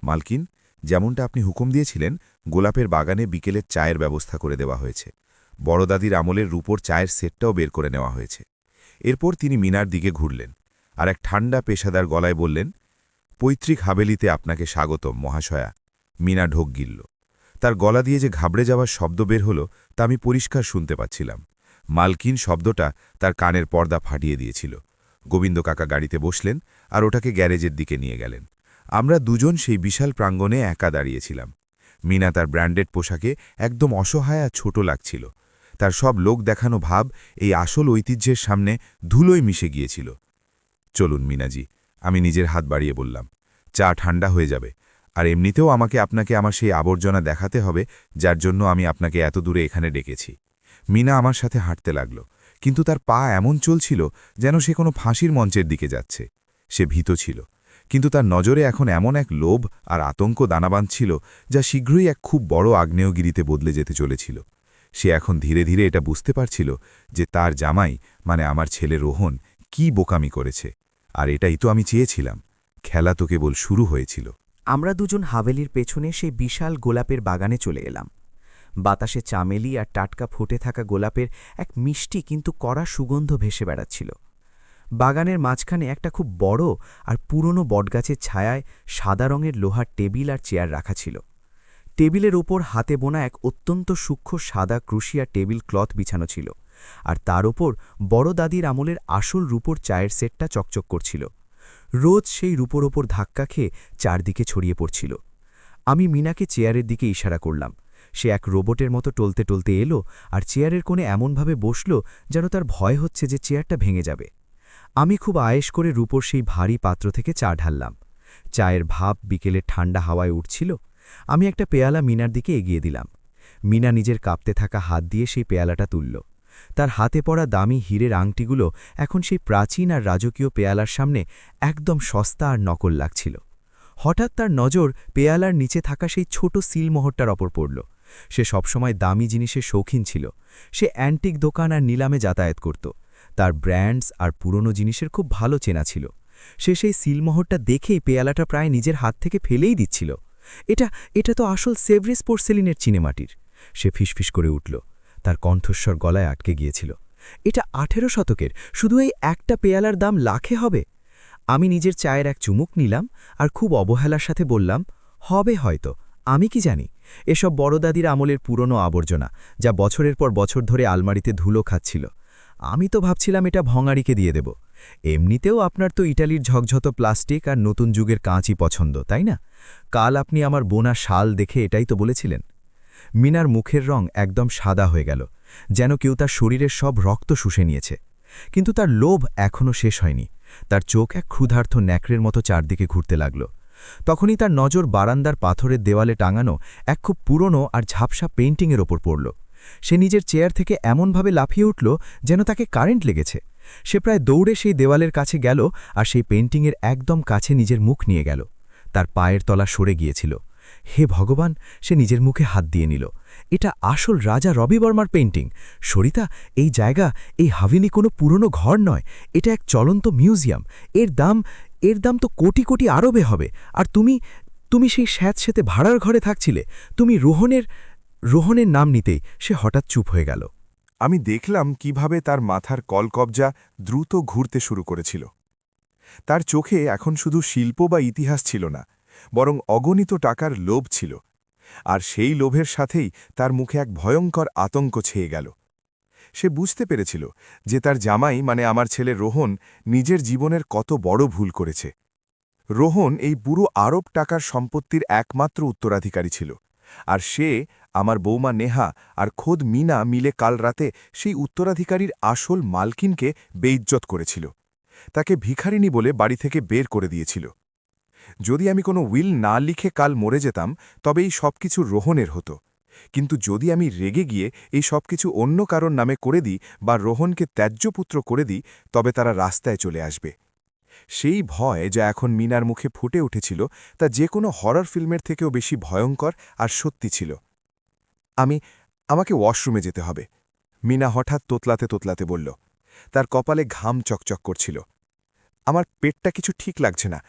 মালকিন, যেমনটা আপনি হুকুম দিয়েছিলেন, গোলাপের বাগানে বিকেলের চায়ের ব্যবস্থা করে দেওয়া হয়েছে। বড়দাদির আমলের রূপোর চায়ের সেটটাও বের করে নেওয়া হয়েছে। এরপর তিনি মিনার দিকে ঘুরলেন আর এক ঠান্ডা পেশাদার গলায় বললেন, পৈতৃক হাভেলিতে আপনাকে স্বাগতম মহাশয়া। মিনা ঢোক গিলল। তার গলা দিয়ে যে ঘাবড়ে যাওয়ার শব্দ বের হলো তা আমি পরিষ্কার শুনতে পাচ্ছিলাম। মালকিন শব্দটা তার কানের পর্দা ফাটিয়ে দিয়েছিল। গোবিন্দ কাকা গাড়িতে বসলেন আর ওটাকে গ্যারেজের দিকে নিয়ে গেলেন। আমরা দুজন সেই বিশাল প্রাঙ্গণে একা দাঁড়িয়েছিলাম। মিনা তার ব্র্যান্ডেড পোশাকে একদম অসহায় আর ছোট লাগছিল। তার সব লোক দেখানো ভাব এই আসল ঐতিহ্যের সামনে ধুলোয় মিশে গিয়েছিল। চলুন মিনাজি, আমি নিজের হাত বাড়িয়ে বললাম, চা ঠান্ডা হয়ে যাবে। আর এমনিতেও আপনাকে আমার সেই আবর্জনা দেখাতে হবে যার জন্য আমি আপনাকে এত দূরে এখানে ডেকেছি। মিনা আমার সাথে হাঁটতে লাগল, কিন্তু তার পা এমন চলছিল যেন সে কোনো ফাঁসির মঞ্চের দিকে যাচ্ছে। সে ভীত ছিল, কিন্তু তার নজরে এখন এমন এক লোভ আর আতঙ্ক দানা বাঁধছিল যা শীঘ্রই এক খুব বড় আগ্নেয়গিরিতে বদলে যেতে চলেছিল। সে এখন ধীরে ধীরে এটা বুঝতে পারছিল যে তার জামাই মানে আমার ছেলে রোহন কি বোকামি করেছে। আর এটাই তো আমি চেয়েছিলাম। খেলা তো কেবল শুরু হয়েছিল। আমরা দুজন হাভেলির পেছনে সেই বিশাল গোলাপের বাগানে চলে এলাম। বাতাসে চামেলি আর টাটকা ফুটে থাকা গোলাপের এক মিষ্টি কিন্তু কড়া সুগন্ধ ভেসে বেড়াচ্ছিল। বাগানের মাঝখানে একটা খুব বড় আর পুরনো বটগাছের ছায়ায় সাদা রঙের লোহার টেবিল আর চেয়ার রাখা ছিল। টেবিলের ওপর হাতে বোনা এক অত্যন্ত সূক্ষ্ম সাদা ক্রুশিয়া টেবিল ক্লথ বিছানো ছিল, আর তার ওপর বড় দাদির আমলের আসল রূপোর চায়ের সেটটা চকচক করছিল। রোজ সেই রূপোর ওপর ধাক্কা খেয়ে চারদিকে ছড়িয়ে পড়ছিল। আমি মিনাকে চেয়ারের দিকে ইশারা করলাম। সে এক রোবটের মতো টলতে টলতে এলো আর চেয়ারের কোণে এমনভাবে বসল যেন তার ভয় হচ্ছে যে চেয়ারটা ভেঙে যাবে। আমি খুব আয়েশ করে রূপোর সেই ভারী পাত্র থেকে চা ঢাললাম। চায়ের ভাপ বিকেলের ঠান্ডা হাওয়ায় উঠছিল। আমি একটা পেয়ালা মিনার দিকে এগিয়ে দিলাম। মিনা নিজের কাঁপতে থাকা হাত দিয়ে সেই পেয়ালাটা তুলল। তার হাতে পড়া দামি হীরের আংটিগুলো এখন সেই প্রাচীন আর রাজকীয় পেয়ালার সামনে একদম সস্তা আর নকল লাগছিল। হঠাৎ তার নজর পেয়ালার নিচে থাকা সেই ছোট সিলমোহরটার ওপর পড়ল। সে সবসময় দামি জিনিসের শৌখিন ছিল। সে অ্যান্টিক দোকান আর নিলামে যাতায়াত করত। তার ব্র্যান্ডস আর পুরনো জিনিসের খুব ভালো চেনা ছিল। সে সেই সিলমোহরটা দেখেই পেয়ালাটা প্রায় নিজের হাত থেকে ফেলেই দিচ্ছিল। এটা তো আসল সেভরিস পোর্সেলিনের চিনেমাটির। সে ফিসফিস করে উঠল। তার কণ্ঠস্বর গলায় আটকে গিয়েছিল। এটা 18 শতকের, শুধু এই একটা পেয়ালার দাম লাখে হবে। আমি নিজের চায়ের এক চুমুক নিলাম আর খুব অবহেলার সাথে বললাম, হবে হয়তো, আমি কি জানি। এসব বড়দাদির আমলের পুরনো আবর্জনা যা বছরের পর বছর ধরে আলমারিতে ধুলো খাচ্ছিল। আমি তো ভাবছিলাম এটা ভঙাড়িকে দিয়ে দেব। এমনিতেও আপনার তো ইটালির ঝকঝত প্লাস্টিক আর নতুন যুগের কাঁচই পছন্দ, তাই না? কাল আপনি আমার বোনা শাল দেখে এটাই তো বলেছিলেন। মিনার মুখের রং একদম সাদা হয়ে গেল, যেন কেউ তার শরীরের সব রক্ত শুষে নিয়েছে। কিন্তু তার লোভ এখনও শেষ হয়নি। তার চোখ এক ক্ষুধার্ত ন্যাকড়ের মতো চারদিকে ঘুরতে লাগল। তখনই তার নজর বারান্দার পাথরের দেওয়ালে টাঙানো এক খুব পুরনো আর ঝাপসা পেইন্টিংয়ের ওপর পড়ল। সে নিজের চেয়ার থেকে এমনভাবে লাফিয়ে উঠল যেন তাকে কারেন্ট লেগেছে। সে প্রায় দৌড়ে সেই দেওয়ালের কাছে গেল আর সেই পেইন্টিংয়ের একদম কাছে নিজের মুখ নিয়ে গেল। তার পায়ের তলা সরে গিয়েছিল। হে ভগবান, সে নিজের মুখে হাত দিয়ে নিল। এটা আসল রাজা রবি বর্মার পেইন্টিং। সরিতা, এই জায়গা, এই হাভেলি কোনো পুরনো ঘর নয়, এটা এক চলন্ত মিউজিয়াম। এর দাম তো কোটি কোটি আরবে হবে। আর তুমি সেই স্যাঁতস্যাঁতে ভাড়ার ঘরে থাকছিলে। তুমি রোহনের নাম নিতেই সে হঠাৎ চুপ হয়ে গেল। আমি দেখলাম কিভাবে তার মাথার কলকবজা দ্রুত ঘুরতে শুরু করেছিল। তার চোখে এখন শুধু শিল্প বা ইতিহাস ছিল না, বরং অগণিত টাকার লোভ ছিল। আর সেই লোভের সাথেই তার মুখে এক ভয়ঙ্কর আতঙ্ক ছেয়ে গেল। সে বুঝতে পেরেছিল যে তার জামাই মানে আমার ছেলে রোহন নিজের জীবনের কত বড় ভুল করেছে। রোহন এই পুরো আরব টাকার সম্পত্তির একমাত্র উত্তরাধিকারী ছিল, আর সে, আমার বৌমা নেহা আর খোদ মিনা মিলে কাল রাতে সেই উত্তরাধিকারীর আসল মালকিনকে বেইজ্জত করেছিল। তাকে ভিখারিনী বলে বাড়ি থেকে বের করে দিয়েছিল। যদি আমি কোনো উইল না লিখে কাল মরে যেতাম তবে এই সবকিছু রোহনের হতো, কিন্তু যদি আমি রেগে গিয়ে এই সবকিছু অন্য কারোর নামে করে দিই বা রোহনকে ত্যায্যপুত্র করে দিই, তবে তারা রাস্তায় চলে আসবে। সেই ভয় যা এখন মিনার মুখে ফুটে উঠেছিল তা যে কোনো হরর ফিল্মের থেকেও বেশি ভয়ঙ্কর আর সত্যি ছিল। আমাকে ওয়াশরুমে যেতে হবে, মিনা হঠাৎ তোতলাতে তোতলাতে বলল। তার কপালে ঘাম চকচক করছিল। আমার পেটটা কিছু ঠিক লাগছে না।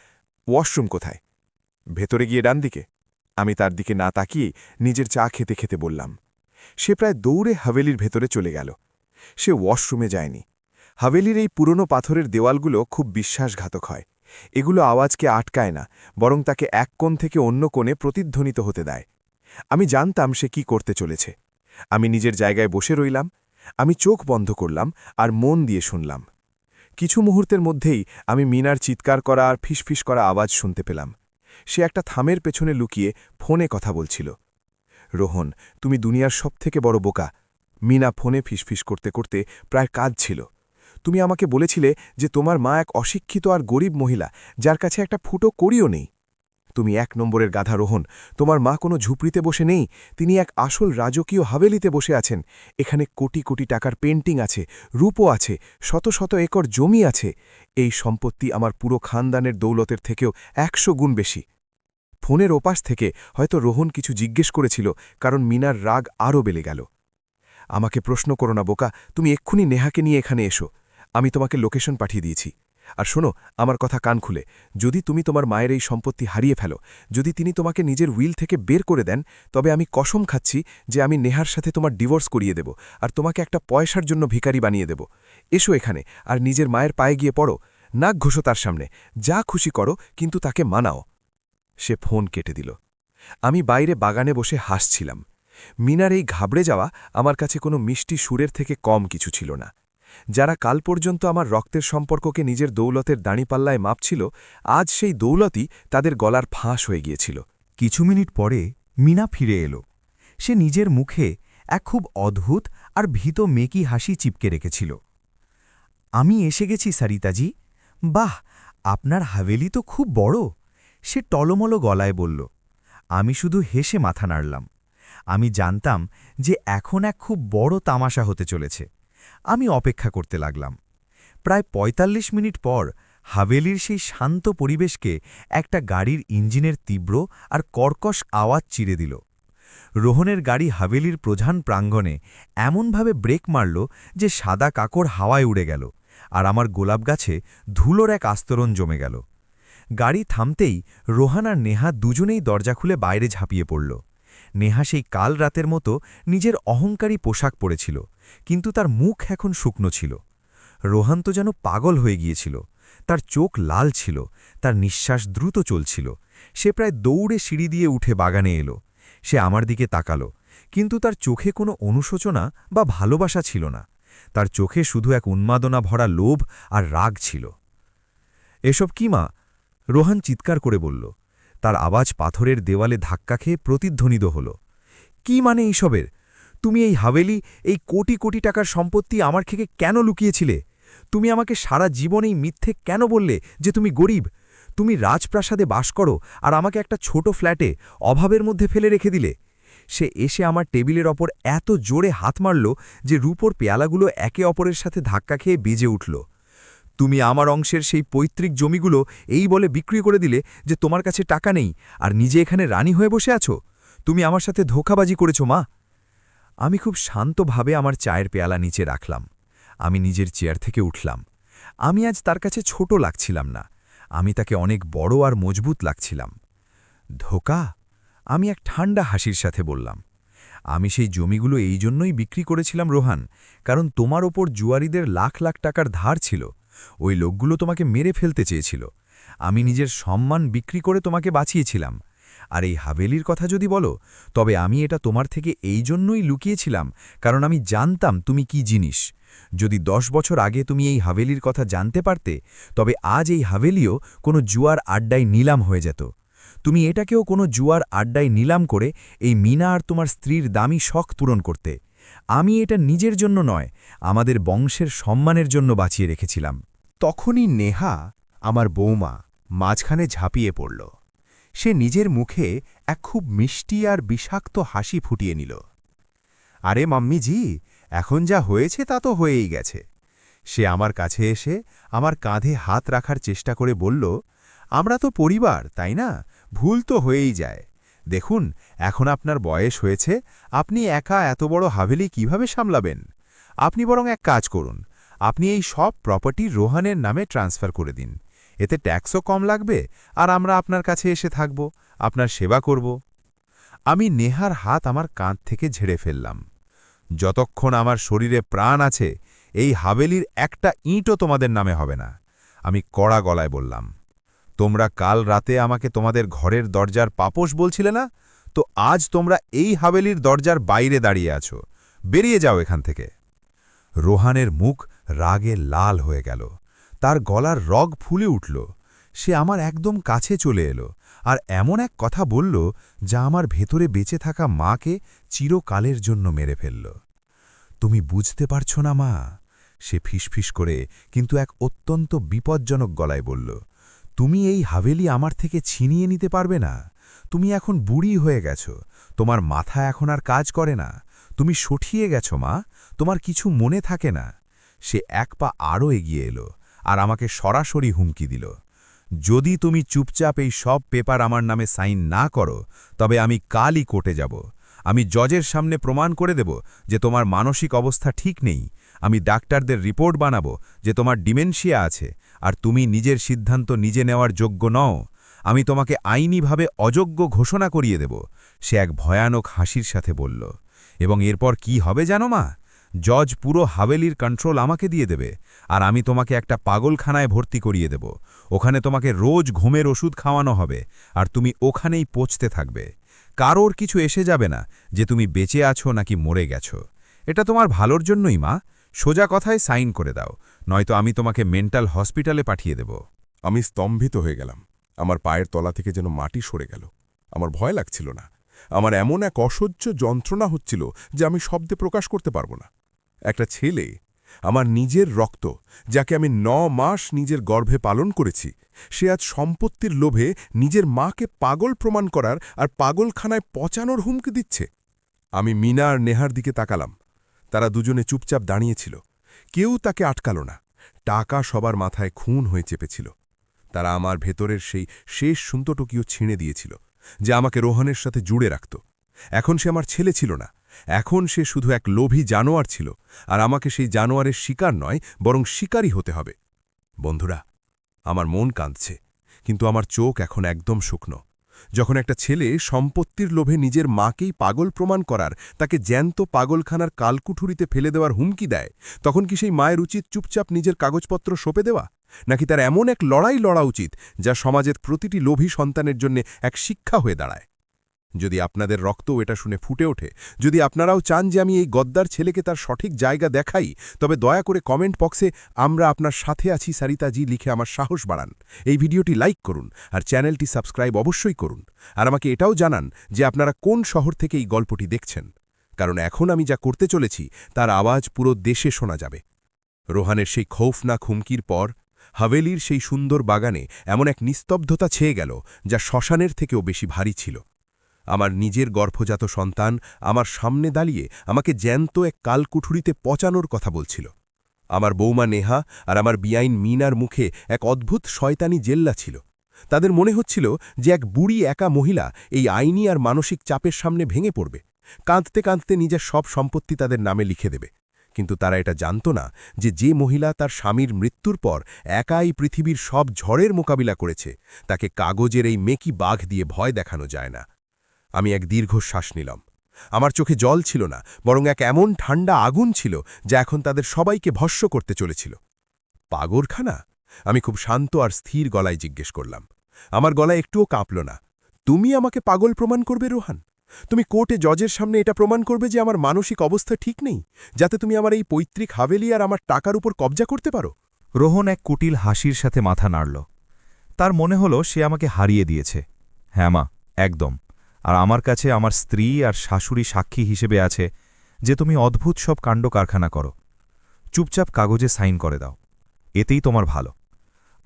ওয়াশরুম কোথায়? ভেতরে গিয়ে ডান দিকে। আমি তার দিকে না তাকিয়ে নিজের চা খেতে খেতে বললাম। সে প্রায় দৌড়ে হাভেলির ভেতরে চলে গেল। সে ওয়াশরুমে যায়নি। হাভেলির এই পুরনো পাথরের দেওয়ালগুলো খুব বিশ্বাসঘাতক হয়। এগুলো আওয়াজকে আটকায় না, বরং তাকে এক কোণ থেকে অন্য কোণে প্রতিধ্বনিত হতে দেয়। আমি জানতাম সে কি করতে চলেছে। আমি নিজের জায়গায় বসে রইলাম। আমি চোখ বন্ধ করলাম আর মন দিয়ে শুনলাম। কিছু মুহূর্তের মধ্যেই আমি মিনার চিৎকার করা আর ফিসফিস করা আওয়াজ শুনতে পেলাম। সে একটা থামের পেছনে লুকিয়ে ফোনে কথা বলছিল। রোহন, তুমি দুনিয়ার সবথেকে বড় বোকা। মিনা ফোনে ফিসফিস করতে করতে প্রায় কাঁদছিল। তুমি আমাকে বলেছিলে যে তোমার মা এক অশিক্ষিত আর গরিব মহিলা, যার কাছে একটা ফুটো কড়িও নেই। তুমি ১ নম্বরের গাধা রোহন। তোমার মা কোনো ঝুপড়িতে বসে নেই, তিনি এক আসল রাজকীয় হাভেলিতে বসে আছেন। এখানে কোটি কোটি টাকার পেন্টিং আছে, রূপও আছে, শত শত একর জমি আছে। এই সম্পত্তি আমার পুরো খানদানের দৌলতের থেকেও ১০০ গুণ বেশি। ফোনের ওপাশ থেকে হয়তো রোহন কিছু জিজ্ঞেস করেছিল, কারণ মিনার রাগ আরও বেড়ে গেল। আমাকে প্রশ্ন করো না বোকা, তুমি এক্ষুনি নেহাকে নিয়ে এখানে এসো। আমি তোমাকে লোকেশন পাঠিয়ে দিয়েছি। আর শোনো, আমার কথা কান খুলে, যদি তুমি তোমার মায়ের এই সম্পত্তি হারিয়ে ফেলো, যদি তিনি তোমাকে নিজের উইল থেকে বের করে দেন, তবে আমি কসম খাচ্ছি যে আমি নেহার সাথে তোমার ডিভোর্স করিয়ে দেব আর তোমাকে একটা পয়সার জন্য ভিখারি বানিয়ে দেব। এসো এখানে আর নিজের মায়ের পায়ে গিয়ে পড়ো, নাক ঘষো তার সামনে, যা খুশি করো, কিন্তু তাকে মানাও। সে ফোন কেটে দিল। আমি বাইরে বাগানে বসে হাসছিলাম। মিনার এই ঘাবড়ে যাওয়া আমার কাছে কোনো মিষ্টি সুরের থেকে কম কিছু ছিল না। যারা কাল পর্যন্ত আমার রক্তের সম্পর্ককে নিজের দৌলতের দাঁড়িপাল্লায় মাপছিল, আজ সেই দৌলতই তাদের গলার ফাঁস হয়ে গিয়েছিল। কিছু মিনিট পরে মিনা ফিরে এলো। সে নিজের মুখে এক খুব অদ্ভুত আর ভীত মেকি হাসি চিপকে রেখেছিল। আমি এসে গেছি সারিতাজি। বাহ, আপনার হাভেলি তো খুব বড়, সে টলমলো গলায় বলল। আমি শুধু হেসে মাথা নাড়লাম। আমি জানতাম যে এখন এক খুব বড় তামাশা হতে চলেছে। আমি অপেক্ষা করতে লাগলাম। প্রায় ৪৫ মিনিট পর হাভেলির সেই শান্ত পরিবেশকে একটা গাড়ির ইঞ্জিনের তীব্র আর কর্কশ আওয়াজ চিরে দিল। রোহনের গাড়ি হাভেলির প্রধান প্রাঙ্গণে এমনভাবে ব্রেক মারল যে সাদা কাকড় হাওয়ায় উড়ে গেল, আর আমার গোলাপ গাছে ধুলোর এক আস্তরণ জমে গেল। গাড়ি থামতেই রোহান আর নেহা দুজনেই দরজা খুলে বাইরে ঝাঁপিয়ে পড়ল। নেহা সেই কাল রাতের মতো নিজের অহংকারী পোশাক পরেছিল, কিন্তু তার মুখ এখন শুকনো ছিল। রোহান তো যেন পাগল হয়ে গিয়েছিল। তার চোখ লাল ছিল, তার নিঃশ্বাস দ্রুত চলছিল। সে প্রায় দৌড়ে সিঁড়ি দিয়ে উঠে বাগানে এলো। সে আমার দিকে তাকালো, কিন্তু তার চোখে কোনো অনুশোচনা বা ভালোবাসা ছিল না। তার চোখে শুধু এক উন্মাদনা ভরা লোভ আর রাগ ছিল। এসব কি মা? রোহান চিৎকার করে বলল। তার আওয়াজ পাথরের দেওয়ালে ধাক্কা খেয়ে প্রতিধ্বনিত হল। কি মানে এইসবের? তুমি এই হাভেলি, এই কোটি কোটি টাকার সম্পত্তি আমার থেকে কেন লুকিয়েছিলে? তুমি আমাকে সারা জীবন এই মিথ্যে কেন বললে যে তুমি গরিব? তুমি রাজপ্রাসাদে বাস করো আর আমাকে একটা ছোট ফ্ল্যাটে অভাবের মধ্যে ফেলে রেখে দিলে। সে এসে আমার টেবিলের ওপর এত জোরে হাত মারল যে রূপোর পেয়ালাগুলো একে অপরের সাথে ধাক্কা খেয়ে বেজে উঠল। তুমি আমার অংশের সেই পৈতৃক জমিগুলো এই বলে বিক্রি করে দিলে যে তোমার কাছে টাকা নেই, আর নিজে এখানে রানী হয়ে বসে আছো। তুমি আমার সাথে ধোঁকাবাজি করেছো মা। আমি খুব শান্তভাবে আমার চায়ের পেয়ালা নিচে রাখলাম। আমি নিজের চেয়ার থেকে উঠলাম। আমি আজ তার কাছে ছোট লাগছিলাম না, আমি তাকে অনেক বড় আর মজবুত লাগছিলাম। ধোঁকা? আমি এক ঠান্ডা হাসির সাথে বললাম, আমি সেই জমিগুলো এই জন্যই বিক্রি করেছিলাম রোহান, কারণ তোমার ওপর জুয়ারিদের লাখ লাখ টাকার ধার ছিল। ওই লোকগুলো তোমাকে মেরে ফেলতে চেয়েছিল। আমি নিজের সম্মান বিক্রি করে তোমাকে বাঁচিয়েছিলাম। আর এই হাভেলির কথা যদি বলো, তবে আমি এটা তোমার থেকে এই জন্যই লুকিয়েছিলাম, কারণ আমি জানতাম তুমি কি জিনিস। যদি 10 বছর আগে তুমি এই হাভেলির কথা জানতে পারতে, তবে আজ এই হাভেলিও কোনো জুয়ার আড্ডায় নিলাম হয়ে যেত। তুমি এটাকেও কোনো জুয়ার আড্ডায় নিলাম করে এই মিনা আর তোমার স্ত্রীর দামি শখ পূরণ করতে। আমি এটা নিজের জন্য নয়, আমাদের বংশের সম্মানের জন্য বাঁচিয়ে রেখেছিলাম। তখনই নেহা, আমার বৌমা, মাঝখানে ঝাঁপিয়ে পড়ল। সে নিজের মুখে এক খুব মিষ্টি আর বিষাক্ত হাসি ফুটিয়ে নিল। আরে মাম্মিজি, এখন যা হয়েছে তা তো হয়েই গেছে। সে আমার কাছে এসে আমার কাঁধে হাত রাখার চেষ্টা করে বলল, আমরা তো পরিবার, তাই না? ভুল তো হয়েই যায়। দেখুন, এখন আপনার বয়স হয়েছে, আপনি একা এত বড় হাভেলি কিভাবে সামলাবেন? আপনি বরং এক কাজ করুন, আপনি এই সব প্রপার্টি রোহানের নামে ট্রান্সফার করে দিন। এতে ট্যাক্সও কম লাগবে, আর আমরা আপনার কাছে এসে থাকব, আপনার সেবা করব। আমি নেহার হাত আমার কাঁধ থেকে ঝেড়ে ফেললাম। যতক্ষণ আমার শরীরে প্রাণ আছে, এই হাভেলির একটা ইঁটও তোমাদের নামে হবে না। আমি কড়া গলায় বললাম, তোমরা কাল রাতে আমাকে তোমাদের ঘরের দরজার পাপোশ বলছিলে না? তো আজ তোমরা এই হাভেলির দরজার বাইরে দাঁড়িয়ে আছো। বেরিয়ে যাও এখান থেকে। রোহানের মুখ রাগে লাল হয়ে গেল, তার গলার রগ ফুলে উঠল। সে আমার একদম কাছে চলে এলো আর এমন এক কথা বলল যা আমার ভেতরে বেঁচে থাকা মাকে চিরকালের জন্য মেরে ফেলল। তুমি বুঝতে পারছ না মা, সে ফিসফিস করে কিন্তু এক অত্যন্ত বিপজ্জনক গলায় বলল, তুমি এই হাভেলি আমার থেকে ছিনিয়ে নিতে পারবে না। তুমি এখন বুড়ি হয়ে গেছ, তোমার মাথা এখন আর কাজ করে না। তুমি সঠিয়ে গেছ মা, তোমার কিছু মনে থাকে না। সে এক পা আরও এগিয়ে এলো আর আমাকে সরাসরি হুমকি দিল, যদি তুমি চুপচাপ এই সব পেপার আমার নামে সাইন না করো, তবে আমি কালই কোর্টে যাব। আমি জজের সামনে প্রমাণ করে দেব যে তোমার মানসিক অবস্থা ঠিক নেই। আমি ডাক্তারদের রিপোর্ট বানাবো যে তোমার ডিমেনশিয়া আছে, আর তুমি নিজের সিদ্ধান্ত নিজে নেওয়ার যোগ্য নও। আমি তোমাকে আইনিভাবে অযোগ্য ঘোষণা করিয়ে দেব। সে এক ভয়ানক হাসির সাথে বলল, এবং এরপর কি হবে জানো মা? জজ পুরো হাভেলির কন্ট্রোল আমাকে দিয়ে দেবে, আর আমি তোমাকে একটা পাগলখানায় ভর্তি করিয়ে দেব। ওখানে তোমাকে রোজ ঘুমের ওষুধ খাওয়ানো হবে, আর তুমি ওখানেই পচতে থাকবে। কারোর কিছু এসে যাবে না যে তুমি বেঁচে আছো নাকি মরে গেছো। এটা তোমার ভালোর জন্যই মা। সোজা কথায় সাইন করে দাও, নয়তো আমি তোমাকে মেন্টাল হসপিটালে পাঠিয়ে দেব। আমি স্তম্ভিত হয়ে গেলাম। আমার পায়ের তলা থেকে যেন মাটি সরে গেল। আমার ভয় লাগছিল না, আমার এমন এক অসহ্য যন্ত্রণা হচ্ছিল যে আমি শব্দে প্রকাশ করতে পারব না। একটা ছেলে, আমার নিজের রক্ত, যাকে আমি 9 মাস নিজের গর্ভে পালন করেছি, সে আজ সম্পত্তির লোভে নিজের মাকে পাগল প্রমাণ করার আর পাগলখানায় পচানোর হুমকি দিচ্ছে। আমি মিনা আর নেহার দিকে তাকালাম। তারা দুজনে চুপচাপ দাঁড়িয়েছিল, কেউ তাকে আটকাল না। টাকা সবার মাথায় খুন হয়ে চেপেছিল। তারা আমার ভেতরের সেই শেষ সুন্তটুকিও ছিঁড়ে দিয়েছিল, যা আমাকে রোহানের সাথে জুড়ে রাখত। এখন সে আমার ছেলে ছিল না, এখন সে শুধু এক লোভী জানোয়ার ছিল, আর আমাকে সেই জানোয়ারের শিকার নয়, বরং শিকারই হতে হবে। বন্ধুরা, আমার মন কাঁদছে, কিন্তু আমার চোখ এখন একদম শুকনো। যখন একটা ছেলে সম্পত্তির লোভে নিজের মাকেই পাগল প্রমাণ করার, তাকে জ্যান্ত পাগলখানার কালকুঠুরিতে ফেলে দেওয়ার হুমকি দেয়, তখন কি সেই মায়ের উচিত চুপচাপ নিজের কাগজপত্র সঁপে দেওয়া, নাকি তার এমন এক লড়াই লড়া উচিত যা সমাজের প্রতিটি লোভী সন্তানের জন্য এক শিক্ষা হয়ে দাঁড়ায়? যদি আপনাদের রক্তও এটা শুনে ফুটে ওঠে, যদি আপনারাও চান যে আমি এই গদ্দার ছেলেকে তার সঠিক জায়গা দেখাই, তবে দয়া করে কমেন্ট বক্সে আমরা আপনার সাথে আছি সারিতাজি লিখে আমার সাহস বাড়ান। এই ভিডিওটি লাইক করুন আর চ্যানেলটি সাবস্ক্রাইব অবশ্যই করুন। আর আমাকে এটাও জানান যে আপনারা কোন শহর থেকে এই গল্পটি দেখছেন, কারণ এখন আমি যা করতে চলেছি তার আওয়াজ পুরো দেশে শোনা যাবে। রোহানের সেই খৌফনাক হুমকির পর হাভেলির সেই সুন্দর বাগানে এমন এক নিস্তব্ধতা ছেয়ে গেল যা শ্মশানের থেকেও বেশি ভারী ছিল। আমার নিজের গর্ভজাত সন্তান আমার সামনে দাঁড়িয়ে আমাকে জ্যান্ত এক কালকুঠুরিতে পচানোর কথা বলছিল। আমার বৌমা নেহা আর আমার বিয়াইন মিনার মুখে এক অদ্ভুত শয়তানি জেল্লা ছিল। তাদের মনে হচ্ছিল যে এক বুড়ি একা মহিলা এই আইনি আর মানসিক চাপের সামনে ভেঙে পড়বে, কাঁদতে কাঁদতে নিজের সব সম্পত্তি তাদের নামে লিখে দেবে। কিন্তু তারা এটা জানত না যে মহিলা তার স্বামীর মৃত্যুর পর একাই পৃথিবীর সব ঝড়ের মোকাবিলা করেছে, তাকে কাগজের এই মেকি বাঘ দিয়ে ভয় দেখানো যায় না। আমি এক দীর্ঘশ্বাস নিলাম। আমার চোখে জল ছিল না, বরং এক এমন ঠান্ডা আগুন ছিল যা এখন তাদের সবাইকে ভস্য করতে চলেছিল। পাগলখানা? আমি খুব শান্ত আর স্থির গলায় জিজ্ঞেস করলাম। আমার গলায় একটুও কাঁপল না। তুমি আমাকে পাগল প্রমাণ করবে রোহান? তুমি কোর্টে জজের সামনে এটা প্রমাণ করবে যে আমার মানসিক অবস্থা ঠিক নেই, যাতে তুমি আমার এই পৈতৃক হাভেলি আর আমার টাকার উপর কবজা করতে পারো? রোহন এক কুটিল হাসির সাথে মাথা নাড়ল। তার মনে হলো সে আমাকে হারিয়ে দিয়েছে। হ্যাঁ মা, একদম। আর আমার কাছে আমার স্ত্রী আর শাশুড়ি সাক্ষী হিসেবে আছে যে তুমি অদ্ভুত সব কাণ্ড কারখানা করো। চুপচাপ কাগজে সাইন করে দাও, এতেই তোমার ভালো।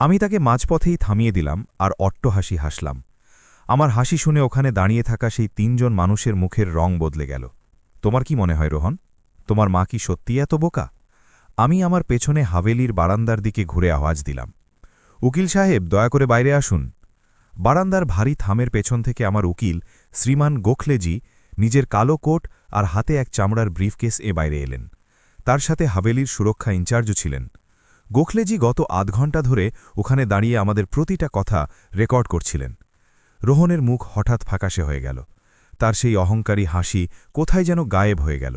আমি তাকে মাঝপথেই থামিয়ে দিলাম আর অট্টহাসি হাসলাম। আমার হাসি শুনে ওখানে দাঁড়িয়ে থাকা সেই ৩ জন মানুষের মুখের রং বদলে গেল। তোমার কি মনে হয় রোহন, তোমার মা কি সত্যিই এত বোকা? আমি আমার পেছনে হাভেলির বারান্দার দিকে ঘুরে আওয়াজ দিলাম, উকিল সাহেব, দয়া করে বাইরে আসুন। বারান্দার ভারী থামের পেছন থেকে আমার উকিল শ্রীমান গোখলেজি নিজের কালো কোট আর হাতে এক চামড়ার ব্রিফকেস বাইরে এলেন। তার সাথে হাভেলির সুরক্ষা ইনচার্জও ছিলেন। গোখলেজি গত আধ ঘণ্টা ধরে ওখানে দাঁড়িয়ে আমাদের প্রতিটা কথা রেকর্ড করছিলেন। রোহনের মুখ হঠাৎ ফ্যাকাশে হয়ে গেল। তার সেই অহংকারী হাসি কোথায় যেন গায়েব হয়ে গেল।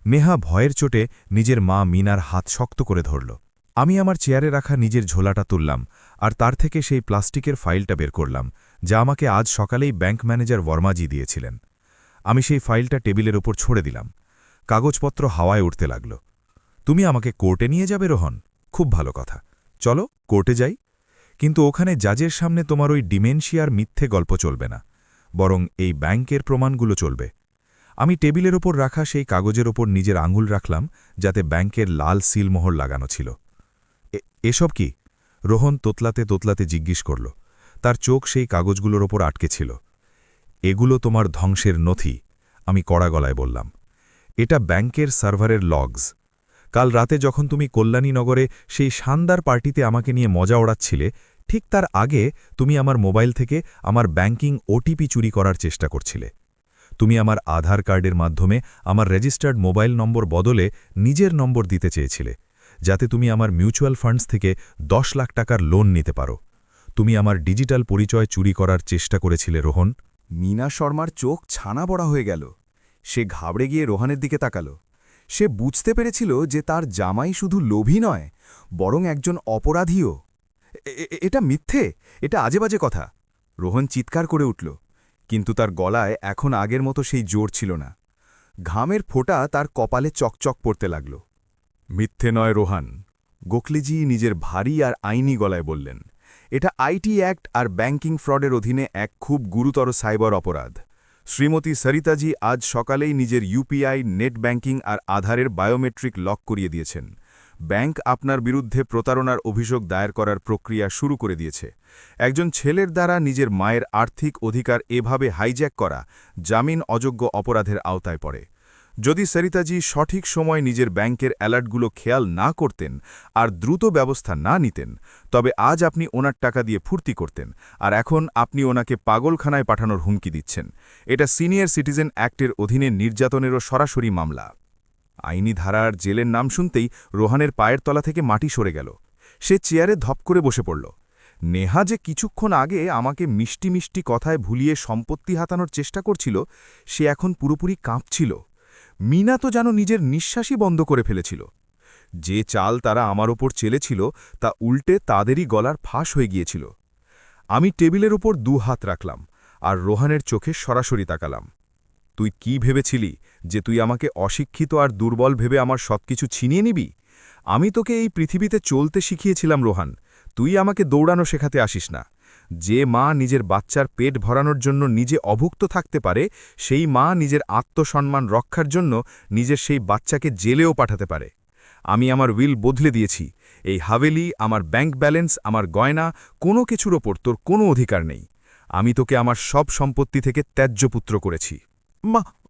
নেহা ভয়ের চোটে নিজের মা মিনার হাত শক্ত করে ধরল। আমি আমার চেয়ারে রাখা নিজের ঝোলাটা তুললাম আর তার থেকে সেই প্লাস্টিকের ফাইলটা বের করলাম, যা আমাকে আজ সকালেই ব্যাংক ম্যানেজার বর্মাজি দিয়েছিলেন। আমি সেই ফাইলটা টেবিলের ওপর ছড়ে দিলাম। কাগজপত্র হাওয়ায় উঠতে লাগল। তুমি আমাকে কোর্টে নিয়ে যাবে রোহন? খুব ভালো কথা, চলো কোর্টে যাই। কিন্তু ওখানে জাজের সামনে তোমার ওই ডিমেনশিয়ার মিথ্যে গল্প চলবে না, বরং এই ব্যাংকের প্রমাণগুলো চলবে। আমি টেবিলের ওপর রাখা সেই কাগজের ওপর নিজের আঙুল রাখলাম, যাতে ব্যাংকের লাল সিলমোহর লাগানো ছিল। এসব কি? রোহন তোতলাতে তোতলাতে জিজ্ঞেস করল। তার চোখ সেই কাগজগুলোর ওপর আটকে ছিল। এগুলো তোমার ধ্বংসের নথি, আমি কড়া গলায় বললাম। এটা ব্যাংকের সার্ভারের লগস। কাল রাতে যখন তুমি কল্যাণীনগরে সেই শানদার পার্টিতে আমাকে নিয়ে মজা ওড়াচ্ছিলে, ঠিক তার আগে তুমি আমার মোবাইল থেকে আমার ব্যাংকিং ওটিপি চুরি করার চেষ্টা করছিলে। তুমি আমার আধার কার্ডের মাধ্যমে আমার রেজিস্টার্ড মোবাইল নম্বর বদলে নিজের নম্বর দিতে চেয়েছিলে, যাতে তুমি আমার মিউচুয়াল ফান্ডস থেকে 10 লাখ টাকার লোন নিতে পারো। তুমি আমার ডিজিটাল পরিচয় চুরি করার চেষ্টা করেছিলে রোহন। মীনা শর্মার চোখ ছানা বড়া হয়ে গেল। সে ঘাবড়ে গিয়ে রোহানের দিকে তাকাল। সে বুঝতে পেরেছিল যে তার জামাই শুধু লোভী নয়, বরং একজন অপরাধীও। এটা মিথ্যে, এটা আজেবাজে কথা। রোহন চিৎকার করে উঠল, কিন্তু তার গলায় এখন আগের মতো সেই জোর ছিল না। ঘামের ফোঁটা তার কপালে চকচক পড়তে লাগল। মিথ্যে নয় রোহান, গোখলেজি নিজের ভারী আর আইনি গলায় বললেন। এটা আইটি অ্যাক্ট আর ব্যাংকিং ফ্রডের অধীনে এক খুব গুরুতর সাইবার অপরাধ। শ্রীমতী সরিতাজি আজ সকালেই নিজের ইউপিআই, নেট ব্যাংকিং আর আধারের বায়োমেট্রিক লক করিয়ে দিয়েছেন। ব্যাংক আপনার বিরুদ্ধে প্রতারণার অভিযোগ দায়ের করার প্রক্রিয়া শুরু করে দিয়েছে। একজন ছেলের দ্বারা নিজের মায়ের আর্থিক অধিকার এভাবে হাইজ্যাক করা জামিন অযোগ্য অপরাধের আওতায় পড়ে। যদি সরিতাজি সঠিক সময় নিজের ব্যাংকের অ্যালার্টগুলো খেয়াল না করতেন আর দ্রুত ব্যবস্থা না নিতেন, তবে আজ আপনি ওনার টাকা দিয়ে ফুর্তি করতেন, আর এখন আপনি ওনাকে পাগলখানায় পাঠানোর হুমকি দিচ্ছেন। এটা সিনিয়র সিটিজেন অ্যাক্টের অধীনে নির্যাতনেরও সরাসরি মামলা। আইনি ধারার জেলের নাম শুনতেই রোহানের পায়ের তলা থেকে মাটি সরে গেল। সে চেয়ারে ধপ করে বসে পড়ল। নেহা যে কিছুক্ষণ আগে আমাকে মিষ্টি মিষ্টি কথায় ভুলিয়ে সম্পত্তি হাতানোর চেষ্টা করছিল, সে এখন পুরোপুরি কাঁপছিল। মীনা তো যেন নিজের নিঃশ্বাসই বন্ধ করে ফেলেছিল। যে চাল তারা আমার ওপর চেলেছিল তা উল্টে তাদেরই গলার ফাঁস হয়ে গিয়েছিল। আমি টেবিলের ওপর 2 হাত রাখলাম আর রোহানের চোখে সরাসরি তাকালাম। তুই কি ভেবেছিলি যে তুই আমাকে অশিক্ষিত আর দুর্বল ভেবে আমার সবকিছু ছিনিয়ে নিবি? আমি তোকে এই পৃথিবীতে চলতে শিখিয়েছিলাম রোহান, তুই আমাকে দৌড়ানো শেখাতে আসিস না। যে মা নিজের বাচ্চার পেট ভরানোর জন্য নিজে অভুক্ত থাকতে পারে, সেই মা নিজের আত্মসম্মান রক্ষার জন্য নিজের সেই বাচ্চাকে জেলেও পাঠাতে পারে। আমি আমার উইল বদলে দিয়েছি। এই হাভেলি, আমার ব্যাংক ব্যালেন্স, আমার গয়না, কোনো কিছুর ওপর তোর কোনো অধিকার নেই। আমি তোকে আমার সব সম্পত্তি থেকে ত্যায্যপুত্র করেছি।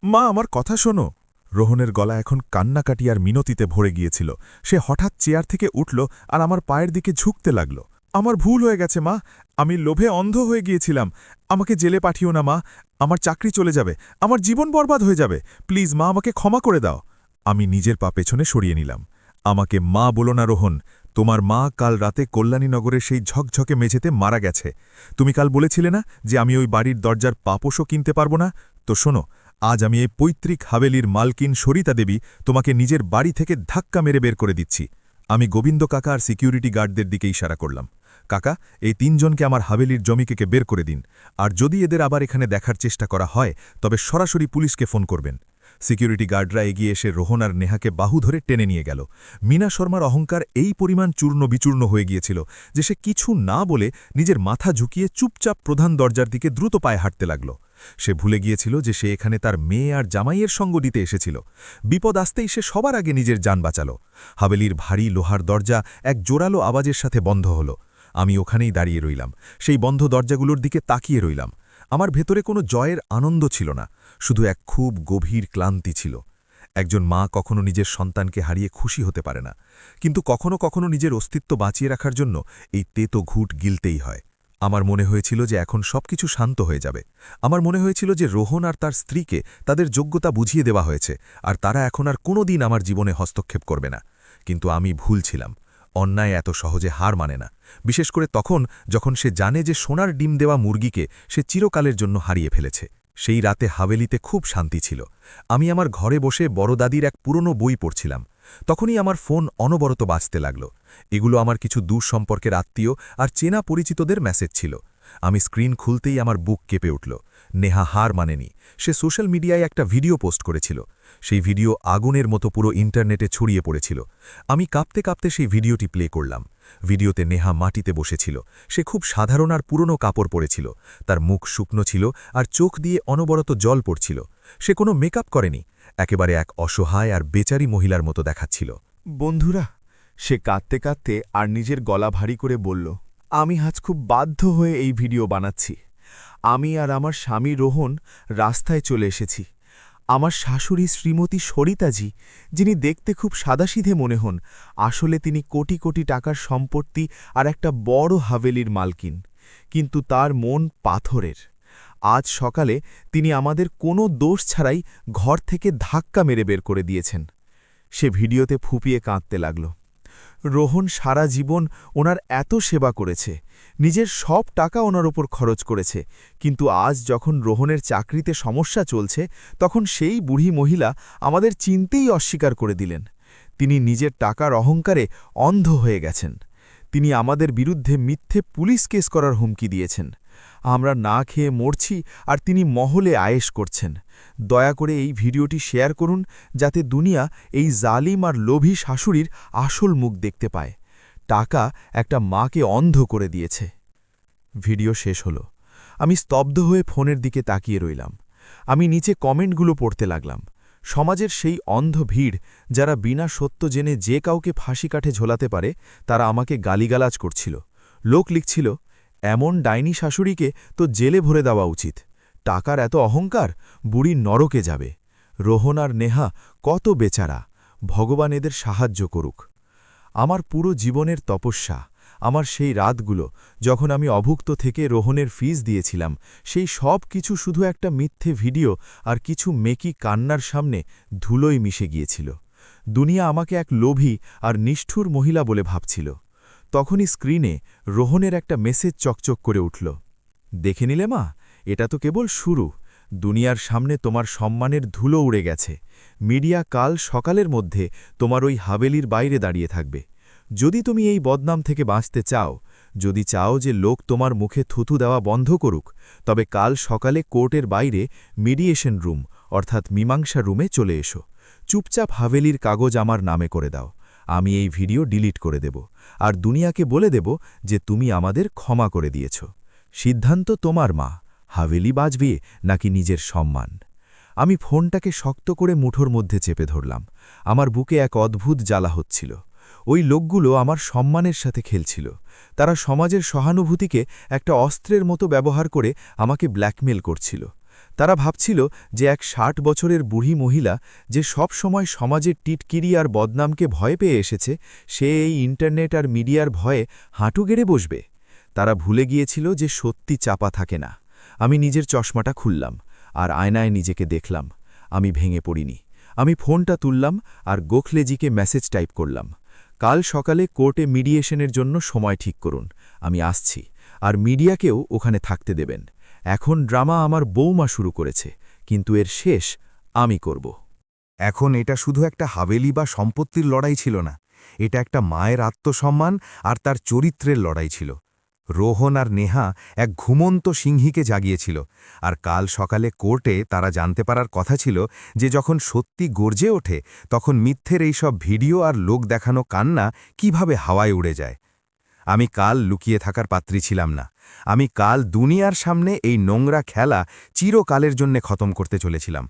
মা আমার কথা শোনো। রোহনের গলা এখন কান্নাকাটি আর মিনতিতে ভরে গিয়েছিল। সে হঠাৎ চেয়ার থেকে উঠল আর আমার পায়ের দিকে ঝুঁকতে লাগল। আমার ভুল হয়ে গেছে মা, আমি লোভে অন্ধ হয়ে গিয়েছিলাম। আমাকে জেলে পাঠিও না মা, আমার চাকরি চলে যাবে, আমার জীবন বরবাদ হয়ে যাবে। প্লিজ মা, আমাকে ক্ষমা করে দাও। আমি নিজের পা পেছনে সরিয়ে নিলাম। আমাকে মা বলো না রোহন, তোমার মা কাল রাতে কল্যাণীনগরের সেই ঝকঝকে মেঝেতে মারা গেছে। তুমি কাল বলেছিলে না যে আমি ওই বাড়ির দরজার পাপোশও কিনতে পারবো না? তো শোনো, আজ আমি এই পৈতৃক হাভেলির মালকিন সরিতা দেবী তোমাকে নিজের বাড়ি থেকে ধাক্কা মেরে বের করে দিচ্ছি। আমি গোবিন্দ কাকা আর সিকিউরিটি গার্ডদের দিকে ইশারা করলাম। কাকা, এই তিনজনকে আমার হাভেলির জমিকে বের করে দিন, আর যদি এদের আবার এখানে দেখার চেষ্টা করা হয় তবে সরাসরি পুলিশকে ফোন করবেন। সিকিউরিটি গার্ডরা এগিয়ে এসে রোহন আর নেহাকে বাহু ধরে টেনে নিয়ে গেল। মীনা শর্মার অহংকার এই পরিমাণ চূর্ণ বিচূর্ণ হয়ে গিয়েছিল যে সে কিছু না বলে নিজের মাথা ঝুঁকিয়ে চুপচাপ প্রধান দরজার দিকে দ্রুত পায়ে হাঁটতে লাগল। সে ভুলে গিয়েছিল যে সে এখানে তার মেয়ে আর জামাইয়ের সঙ্গ দিতে এসেছিল। বিপদ আসতেই সে সবার আগে নিজের যান বাঁচাল। হাভেলির ভারী লোহার দরজা এক জোরালো আওয়াজের সাথে বন্ধ হল। আমি ওখানেই দাঁড়িয়ে রইলাম, সেই বন্ধ দরজাগুলোর দিকে তাকিয়ে রইলাম। আমার ভেতরে কোনো জয়ের আনন্দ ছিল না, শুধু এক খুব গভীর ক্লান্তি ছিল। একজন মা কখনো নিজের সন্তানকে হারিয়ে খুশি হতে পারে না, কিন্তু কখনো কখনো নিজের অস্তিত্ব বাঁচিয়ে রাখার জন্য এই তেতো ঘুট গিলতেই হয়। আমার মনে হয়েছিল যে এখন সবকিছু শান্ত হয়ে যাবে। আমার মনে হয়েছিল যে রোহন আর তার স্ত্রীকে তাদের যোগ্যতা বুঝিয়ে দেওয়া হয়েছে, আর তারা এখন আর কোনো দিন আমার জীবনে হস্তক্ষেপ করবে না। কিন্তু আমি ভুল ছিলাম। অন্যায় এত সহজে হার মানে না, বিশেষ করে তখন যখন সে জানে যে সোনার ডিম দেওয়া মুরগিকে সে চিরকালের জন্য হারিয়ে ফেলেছে। সেই রাতে হাভেলিতে খুব শান্তি ছিল। আমি আমার ঘরে বসে বড় দাদির এক পুরনো বই পড়ছিলাম। তখনই আমার ফোন অনবরত বাজতে লাগল। এগুলো আমার কিছু দূর সম্পর্কের আত্মীয় আর চেনা পরিচিতদের মেসেজ ছিল। আমি স্ক্রিন খুলতেই আমার বুক কেঁপে উঠল। নেহা হার মানেনি। সে সোশ্যাল মিডিয়ায় একটা ভিডিও পোস্ট করেছিল। সেই ভিডিও আগুনের মতো পুরো ইন্টারনেটে ছড়িয়ে পড়েছিল। আমি কাঁপতে কাঁপতে সেই ভিডিওটি প্লে করলাম। ভিডিওতে নেহা মাটিতে বসেছিল। সে খুব সাধারণ আর পুরনো কাপড় পরেছিল। তার মুখ শুকনো ছিল আর চোখ দিয়ে অনবরত জল পড়ছিল। সে কোনো মেকআপ করেনি, একেবারে এক অসহায় আর বেচারি মহিলার মতো দেখাচ্ছিল। বন্ধুরা, সে কাঁদতে কাঁদতে আর নিজের গলা ভারী করে বলল, আমি আজ খুব বাধ্য হয়ে এই ভিডিও বানাচ্ছি। আমি আর আমার স্বামী রোহন রাস্তায় চলে এসেছি। আমার শাশুড়ি শ্রীমতী সরিতাজি, যিনি দেখতে খুব সাদাসিধে মনে হন, আসলে তিনি কোটি কোটি টাকার সম্পত্তি আর একটা বড় হাভেলির মালকিন, কিন্তু তার মন পাথরের। আজ সকালে তিনি আমাদের কোনো দোষ ছাড়াই ঘর থেকে ধাক্কা মেরে বের করে দিয়েছেন। সে ভিডিওতে ফুঁপিয়ে কাঁদতে লাগল। রোহন সারা জীবন ওনার এত সেবা করেছে, নিজের সব টাকা ওনার ওপর খরচ করেছে, কিন্তু আজ যখন রোহনের চাকরিতে সমস্যা চলছে তখন সেই বুড়ি মহিলা আমাদের চিনতেই অস্বীকার করে দিলেন। তিনি নিজের টাকার অহংকারে অন্ধ হয়ে গেছেন। তিনি আমাদের বিরুদ্ধে মিথ্যে পুলিশ কেস করার হুমকি দিয়েছেন। আমরা না খেয়ে মরছি আর তিনি মহলে আয়েশ করছেন। দয়া করে এই ভিডিওটি শেয়ার করুন, যাতে দুনিয়া এই জালিম আর লোভী শাশুড়ির আসল মুখ দেখতে পায়। টাকা একটা মাকে অন্ধ করে দিয়েছে। ভিডিও শেষ হলো। আমি স্তব্ধ হয়ে ফোনের দিকে তাকিয়ে রইলাম। আমি নিচে কমেন্টগুলো পড়তে লাগলাম। সমাজের সেই অন্ধ ভিড়, যারা বিনা সত্য জেনে যে কাউকে ফাঁসি কাঠে ঝোলাতে পারে, তারা আমাকে গালিগালাজ করছিল। লোক লিখছিল, এমন ডাইনি শাশুড়িকে তো জেলে ভরে দেওয়া উচিত। টাকার এত অহংকার, বুড়ি নরকে যাবে। রোহন আর নেহা কত বেচারা, ভগবান এদের সাহায্য করুক। আমার পুরো জীবনের তপস্যা, আমার সেই রাতগুলো যখন আমি অভুক্ত থেকে রোহনের ফিস দিয়েছিলাম, সেই সব কিছু শুধু একটা মিথ্যে ভিডিও আর কিছু মেকি কান্নার সামনে ধুলোয় মিশে গিয়েছিল। দুনিয়া আমাকে এক লোভী আর নিষ্ঠুর মহিলা বলে ভাবছিল। তখনই স্ক্রিনে রোহনের একটা মেসেজ চকচক করে উঠল। দেখে নিলে মা, এটা তো কেবল শুরু। দুনিয়ার সামনে তোমার সম্মানের ধুলো উড়ে গেছে। মিডিয়া কাল সকালের মধ্যে তোমার ওই হাভেলির বাইরে দাঁড়িয়ে থাকবে। যদি তুমি এই বদনাম থেকে বাঁচতে চাও, যদি চাও যে লোক তোমার মুখে থুতু দেওয়া বন্ধ করুক, তবে কাল সকালে কোর্টের বাইরে মিডিয়েশন রুম অর্থাৎ মীমাংসা রুমে চলে এসো। চুপচাপ হাভেলির কাগজ আমার নামে করে দাও। আমি এই ভিডিও ডিলিট করে দেব, আর দুনিয়াকে বলে দেব যে তুমি আমাদের ক্ষমা করে দিয়েছ। সিদ্ধান্ত তোমার মা, হাভেলি বাঁচবে নাকি নিজের সম্মান। আমি ফোনটাকে শক্ত করে মুঠোর মধ্যে চেপে ধরলাম। আমার বুকে এক অদ্ভুত জ্বালা হচ্ছিল। ওই লোকগুলো আমার সম্মানের সাথে খেলছিল। তারা সমাজের সহানুভূতিকে একটা অস্ত্রের মতো ব্যবহার করে আমাকে ব্ল্যাকমেল করছিল। তারা ভাবছিল যে এক ৬০ বছরের বুড়ি মহিলা যে সব সময় সমাজের টিটকিরি আর বদনামকে ভয় পেয়ে এসেছে, সে এই ইন্টারনেট আর মিডিয়ার ভয়ে হাঁটু গেড়ে বসবে। তারা ভুলে গিয়েছিল যে সত্যি চাপা থাকে না। আমি নিজের চশমাটা খুললাম আর আয়নায় নিজেকে দেখলাম। আমি ভেঙে পড়িনি। আমি ফোনটা তুললাম আর গোখলেজিকে মেসেজ টাইপ করলাম, কাল সকালে কোর্টে মিডিয়েশনের জন্য সময় ঠিক করুন, আমি আসছি, আর মিডিয়াকেও ওখানে থাকতে দেবেন। এখন ড্রামা আমার বৌমা শুরু করেছে, কিন্তু এর শেষ আমি করব। এখন এটা শুধু একটা হাভেলি বা সম্পত্তির লড়াই ছিল না, এটা একটা মায়ের আত্মসম্মান আর তার চরিত্রের লড়াই ছিল। রোহন আর নেহা এক ঘুমন্ত সিংহীকে জাগিয়েছিল, আর কাল সকালে কোর্টে তারা জানতে পারার কথা ছিল যে যখন সত্যি গর্জে ওঠে তখন মিথ্যের এইসব ভিডিও আর লোক দেখানো কান্না কিভাবে হাওয়ায় উড়ে যায়। আমি কাল লুকিয়ে থাকার পাত্রী ছিলাম না। আমি কাল দুনিয়ার সামনে এই নোংরা খেলা চিরকালের জন্যে খতম করতে চলেছিলাম।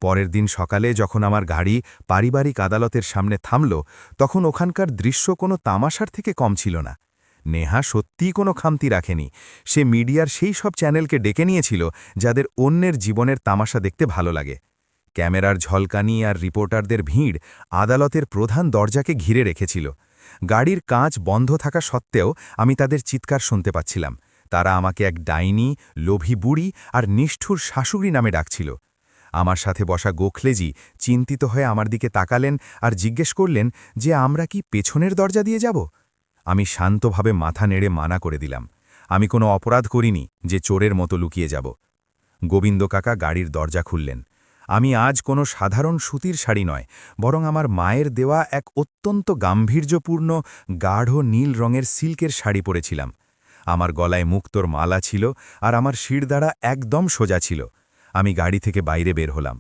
পরের দিন সকালে যখন আমার গাড়ি পারিবারিক আদালতের সামনে থামল, তখন ওখানকার দৃশ্য কোনো তামাশার থেকে কম ছিল না। নেহা সত্যিই কোনো খামতি রাখেনি। সে মিডিয়ার সেই সব চ্যানেলকে ডেকে নিয়েছিল যাদের অন্যের জীবনের তামাশা দেখতে ভালো লাগে। ক্যামেরার ঝলকানি আর রিপোর্টারদের ভিড় আদালতের প্রধান দরজাকে ঘিরে রেখেছিল। গাড়ির কাঁচ বন্ধ থাকা সত্ত্বেও আমি তাদের চিৎকার শুনতে পাচ্ছিলাম। তারা আমাকে এক ডাইনি, লোভী বুড়ি আর নিষ্ঠুর শাশুড়ি নামে ডাকছিল। আমার সাথে বসা গোখলেজি চিন্তিত হয়ে আমার দিকে তাকালেন আর জিজ্ঞেস করলেন যে আমরা কি পেছনের দরজা দিয়ে যাব। আমি শান্তভাবে মাথা নেড়ে মানা করে দিলাম। আমি কোনো অপরাধ করিনি যে চোরের মতো লুকিয়ে যাব। গোবিন্দ কাকা গাড়ির দরজা খুললেন। আমি আজ কোনো সাধারণ সুতির শাড়ি নয়, বরং আমার মায়ের দেওয়া এক অত্যন্ত গাম্ভীর্যপূর্ণ গাঢ় নীল রঙের সিল্কের শাড়ি পরেছিলাম। আমার গলায় মুক্তোর মালা ছিল আর আমার শিরদাঁড়া একদম সোজা ছিল। আমি গাড়ি থেকে বাইরে বের হলাম।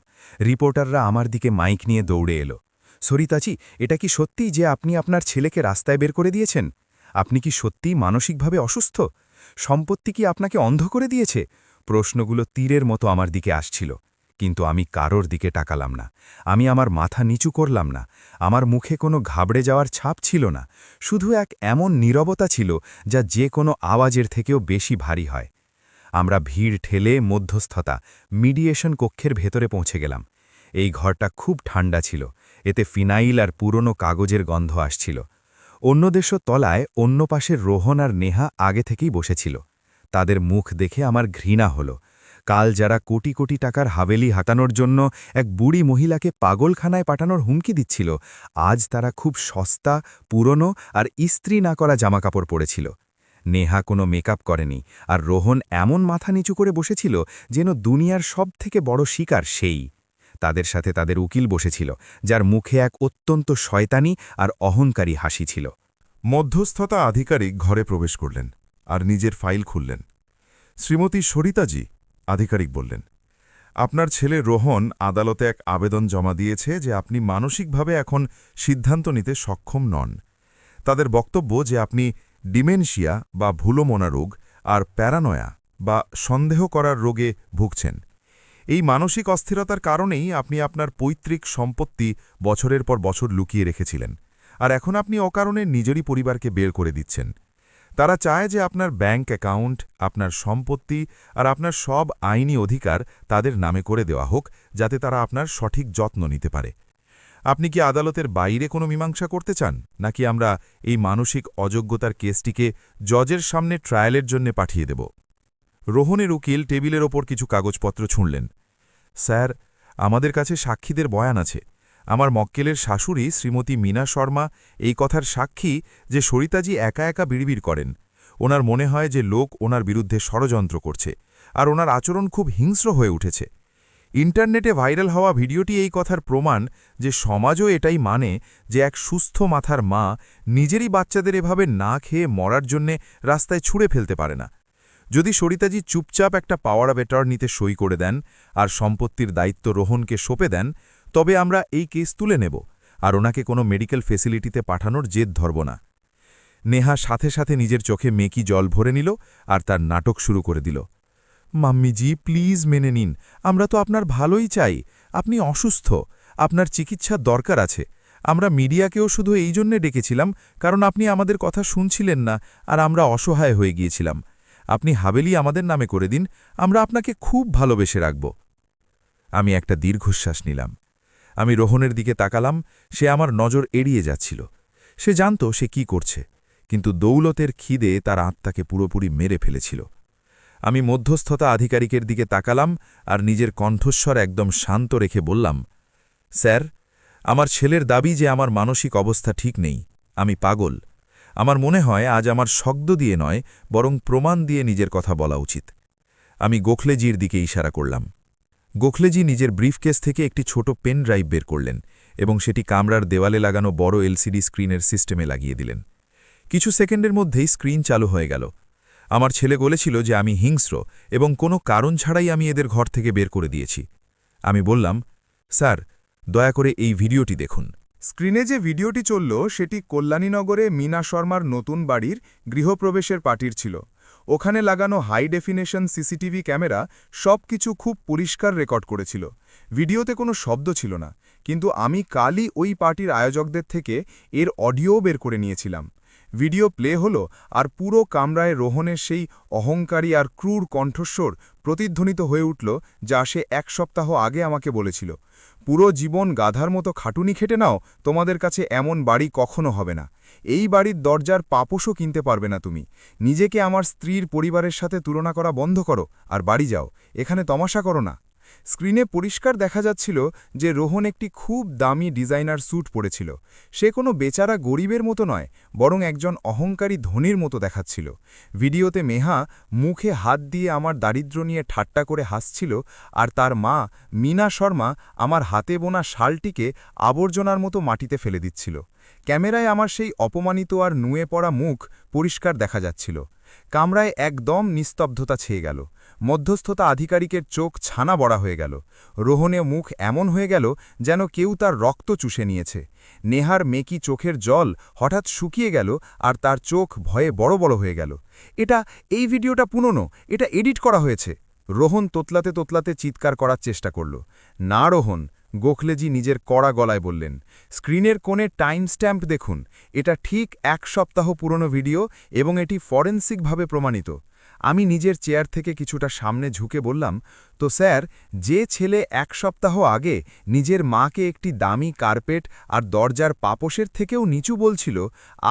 রিপোর্টাররা আমার দিকে মাইক নিয়ে দৌড়ে এলো। সরিতাজি, এটা কি সত্যিই যে আপনি আপনার ছেলেকে রাস্তায় বের করে দিয়েছেন? আপনি কি সত্যিই মানসিকভাবে অসুস্থ? সম্পত্তি কি আপনাকে অন্ধ করে দিয়েছে? প্রশ্নগুলো তীরের মতো আমার দিকে আসছিল, কিন্তু আমি কারোর দিকে তাকালাম না। আমি আমার মাথা নিচু করলাম না। আমার মুখে কোনো ঘাবড়ে যাওয়ার ছাপ ছিল না, শুধু এক এমন নীরবতা ছিল যা যে কোনো আওয়াজের থেকেও বেশি ভারী হয়। আমরা ভিড় ঠেলে মধ্যস্থতা মিডিয়েশন কক্ষের ভেতরে পৌঁছে গেলাম। এই ঘরটা খুব ঠান্ডা ছিল, এতে ফিনাইল আর পুরনো কাগজের গন্ধ আসছিল। অন্য দেশও তলায় অন্য পাশের রোহন আর নেহা আগে থেকেই বসেছিল। তাদের মুখ দেখে আমার ঘৃণা হলো। কাল যারা কোটি কোটি টাকার হাভেলি হাতানোর জন্য এক বুড়ি মহিলাকে পাগলখানায় পাঠানোর হুমকি দিচ্ছিল, আজ তারা খুব সস্তা, পুরনো আর ইস্ত্রি না করা জামাকাপড় পরেছিল। নেহা কোনো মেকআপ করেনি, আর রোহন এমন মাথা নিচু করে বসেছিল যেন দুনিয়ার সবথেকে বড় শিকার সেই। তাদের সাথে তাদের উকিল বসেছিল, যার মুখে এক অত্যন্ত শয়তানি আর অহংকারী হাসি ছিল। মধ্যস্থতা আধিকারিক ঘরে প্রবেশ করলেন আর নিজের ফাইল খুললেন। শ্রীমতী সরিতাজি, আধিকারিক বললেন, আপনার ছেলে রোহন আদালতে এক আবেদন জমা দিয়েছে যে আপনি মানসিকভাবে এখন সিদ্ধান্ত নিতে সক্ষম নন। তাদের বক্তব্য যে আপনি ডিমেনশিয়া বা ভুলোমনা রোগ আর প্যারানয়া বা সন্দেহ করার রোগে ভুগছেন। এই মানসিক অস্থিরতার কারণেই আপনি আপনার পৈতৃক সম্পত্তি বছরের পর বছর লুকিয়ে রেখেছিলেন, আর এখন আপনি অকারণে নিজেরই পরিবারকে বের করে দিচ্ছেন। তারা চায় যে আপনার ব্যাংক অ্যাকাউন্ট, আপনার সম্পত্তি আর আপনার সব আইনি অধিকার তাদের নামে করে দেওয়া হোক, যাতে তারা আপনার সঠিক যত্ন নিতে পারে। আপনি কি আদালতের বাইরে কোনো মীমাংসা করতে চান, নাকি আমরা এই মানসিক অযোগ্যতার কেসটিকে জজের সামনে ট্রায়ালের জন্য পাঠিয়ে দেব? রোহনের উকিল টেবিলের ওপর কিছু কাগজপত্র ছুঁড়লেন। স্যার, আমাদের কাছে সাক্ষীদের বয়ান আছে। আমার মক্কেলের শাশুড়ি শ্রীমতী মীনা শর্মা এই কথার সাক্ষী যে সরিতাজি একা একা বিড়বিড় করেন। ওনার মনে হয় যে লোক ওনার বিরুদ্ধে ষড়যন্ত্র করছে, আর ওনার আচরণ খুব হিংস্র হয়ে উঠেছে। ইন্টারনেটে ভাইরাল হওয়া ভিডিওটি এই কথার প্রমাণ যে সমাজও এটাই মানে যে এক সুস্থ মাথার মা নিজেরই বাচ্চাদের এভাবে না খেয়ে মরার জন্যে রাস্তায় ছুঁড়ে ফেলতে পারে না। যদি সরিতাজি চুপচাপ একটা পাওয়ার অব অ্যাটর্নিতে সই করে দেন আর সম্পত্তির দায়িত্ব রোহনকে সঁপে দেন, তবে আমরা এই কেস তুলে নেব আর ওনাকে কোনো মেডিকেল ফেসিলিটিতে পাঠানোর জেদ ধরব না। নেহা সাথে সাথে নিজের চোখে মেকি জল ভরে নিল আর তার নাটক শুরু করে দিল। মাম্মিজি, প্লিজ মেনে নিন, আমরা তো আপনার ভালোই চাই। আপনি অসুস্থ, আপনার চিকিৎসার দরকার আছে। আমরা মিডিয়াকেও শুধু এই জন্যে ডেকেছিলাম কারণ আপনি আমাদের কথা শুনছিলেন না আর আমরা অসহায় হয়ে গিয়েছিলাম। আপনি হাবেলি আমাদের নামে করে দিন, আমরা আপনাকে খুব ভালোবেসে রাখব। আমি একটা দীর্ঘশ্বাস নিলাম। আমি রোহনের দিকে তাকালাম, সে আমার নজর এড়িয়ে যাচ্ছিল। সে জানত সে কি করছে, কিন্তু দৌলতের খিদে তার আত্মাকে পুরোপুরি মেরে ফেলেছিল। আমি মধ্যস্থতা আধিকারিকের দিকে তাকালাম আর নিজের কণ্ঠস্বর একদম শান্ত রেখে বললাম, স্যার, আমার ছেলের দাবি যে আমার মানসিক অবস্থা ঠিক নেই, আমি পাগল। আমার মনে হয় আজ আমার শব্দ দিয়ে নয়, বরং প্রমাণ দিয়ে নিজের কথা বলা উচিত। আমি গোখলেজির দিকে ইশারা করলাম। গোখলেজি নিজের ব্রিফকেস থেকে একটি ছোট পেন ড্রাইভ বের করলেন এবং সেটি কামরার দেওয়ালে লাগানো বড় এলসিডি স্ক্রিনের সিস্টেমে লাগিয়ে দিলেন। কিছু সেকেন্ডের মধ্যেই স্ক্রিন চালু হয়ে গেল। আমার ছেলে বলেছিল যে আমি হিংস্র এবং কোনো কারণ ছাড়াই আমি এদের ঘর থেকে বের করে দিয়েছি। আমি বললাম, স্যার, দয়া করে এই ভিডিওটি দেখুন। স্ক্রিনে যে ভিডিওটি চলল সেটি কল্যাণীনগরে মীনা শর্মার নতুন বাড়ির গৃহপ্রবেশের পার্টির ছিল। ওখানে লাগানো হাই ডেফিনেশন সিসিটিভি ক্যামেরা সব কিছু খুব পরিষ্কার রেকর্ড করেছিল। ভিডিওতে কোনো শব্দ ছিল না, কিন্তু আমি কালই ওই পার্টির আয়োজকদের থেকে এর অডিও বের করে নিয়েছিলাম। ভিডিও প্লে হলো আর পুরো কামরায় রোহনের সেই অহংকারী আর ক্রূর কণ্ঠস্বর প্রতিধ্বনিত হয়ে উঠল, যা সে 1 সপ্তাহ আগে আমাকে বলেছিল। পুরো জীবন গাধার মতো খাটুনি খেটে নাও, তোমাদের কাছে এমন বাড়ি কখনো হবে না। এই বাড়ির দরজার পাপোশও কিনতে পারবে না তুমি। নিজেকে আমার স্ত্রীর পরিবারের সাথে তুলনা করা বন্ধ করো আর বাড়ি যাও, এখানে তমাশা করো না। স্ক্রিনে পরিষ্কার দেখা যাচ্ছিল যে রোহন একটি খুব দামি ডিজাইনার স্যুট পরেছিল। সে কোনো বেচারা গরিবের মতো নয়, বরং একজন অহংকারী ধনীর মতো দেখাচ্ছিল। ভিডিওতে মেহা মুখে হাত দিয়ে আমার দারিদ্র্য নিয়ে ঠাট্টা করে হাসছিল, আর তার মা মীনা শর্মা আমার হাতে বোনা শালটিকে আবর্জনার মতো মাটিতে ফেলে দিচ্ছিল। ক্যামেরায় আমার সেই অপমানিত আর নুয়ে পড়া মুখ পরিষ্কার দেখা যাচ্ছিল। কামরায় একদম নিস্তব্ধতা ছেয়ে গেল। মধ্যস্থতা আধিকারিকের চোখ ছানা বড়া হয়ে গেল। রোহনে মুখ এমন হয়ে গেল যেন কেউ তার রক্ত চুষে নিয়েছে। নেহার মেকি চোখের জল হঠাৎ শুকিয়ে গেল আর তার চোখ ভয়ে বড় বড় হয়ে গেল। এই ভিডিওটা পুরনো, এটা এডিট করা হয়েছে। রোহন তোতলাতে তোতলাতে চিৎকার করার চেষ্টা করল। না রোহন, গোখলেজি নিজের কড়া গলায় বললেন। স্ক্রিনের কোণে টাইম স্ট্যাম্প দেখুন, এটা ঠিক 1 সপ্তাহ পুরনো ভিডিও এবং এটি ফরেন্সিকভাবে প্রমাণিত। আমি নিজের চেয়ার থেকে কিছুটা সামনে ঝুঁকে বললাম, তো স্যার, যে ছেলে 1 সপ্তাহ আগে নিজের মাকে একটি দামি কার্পেট আর দরজার পাপোশের থেকেও নিচু বলছিল,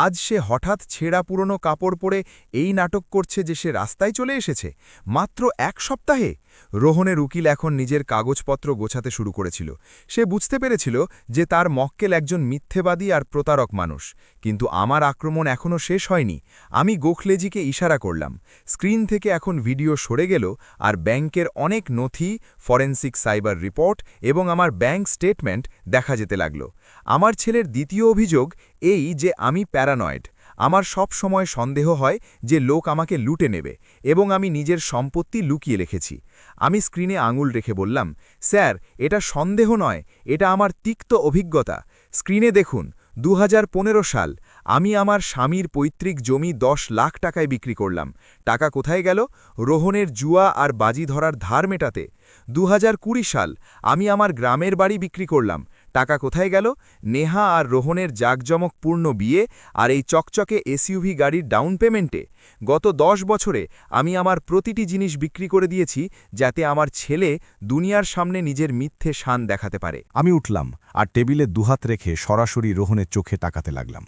আজ সে হঠাৎ ছেঁড়া পুরনো কাপড় পরে এই নাটক করছে যে সে রাস্তায় চলে এসেছে মাত্র 1 সপ্তাহে। রোহনের উকিল এখন নিজের কাগজপত্র গোছাতে শুরু করেছিল। সে বুঝতে পেরেছিল যে তার মক্কেল একজন মিথ্যেবাদী আর প্রতারক মানুষ। কিন্তু আমার আক্রমণ এখনও শেষ হয়নি। আমি গোখলেজিকে ইশারা করলাম। স্ক্রিন থেকে এখন ভিডিও সরে গেল আর ব্যাংকের অনেক নথি, ফরেন্সিক সাইবার রিপোর্ট এবং আমার ব্যাংক স্টেটমেন্ট দেখা যেতে লাগল। আমার ছেলের দ্বিতীয় অভিযোগ এই যে আমি প্যারানয়েড। আমার সব সময় সন্দেহ হয় যে লোক আমাকে লুটে নেবে এবং আমি নিজের সম্পত্তি লুকিয়ে রেখেছি। আমি স্ক্রিনে আঙুল রেখে বললাম, স্যার, এটা সন্দেহ নয়, এটা আমার তিক্ত অভিজ্ঞতা। স্ক্রিনে দেখুন, 2015 সাল আমি আমার স্বামীর পৈতৃক জমি 10 লাখ টাকায় বিক্রি করলাম। টাকা কোথায় গেল? রোহনের জুয়া আর বাজি ধরার ধার মেটাতে। 2020 সাল আমি আমার গ্রামের বাড়ি বিক্রি করলাম। টাকা কোথায় গেল? নেহা আর রোহনের জাঁকজমকপূর্ণ বিয়ে আর এই চকচকে এসইউভি গাড়ির ডাউন পেমেন্টে। গত 10 বছরে আমি আমার প্রতিটি জিনিস বিক্রি করে দিয়েছি যাতে আমার ছেলে দুনিয়ার সামনে নিজের মিথ্যে শান দেখাতে পারে। আমি উঠলাম আর টেবিলে দুহাত রেখে সরাসরি রোহনের চোখে তাকাতে লাগলাম।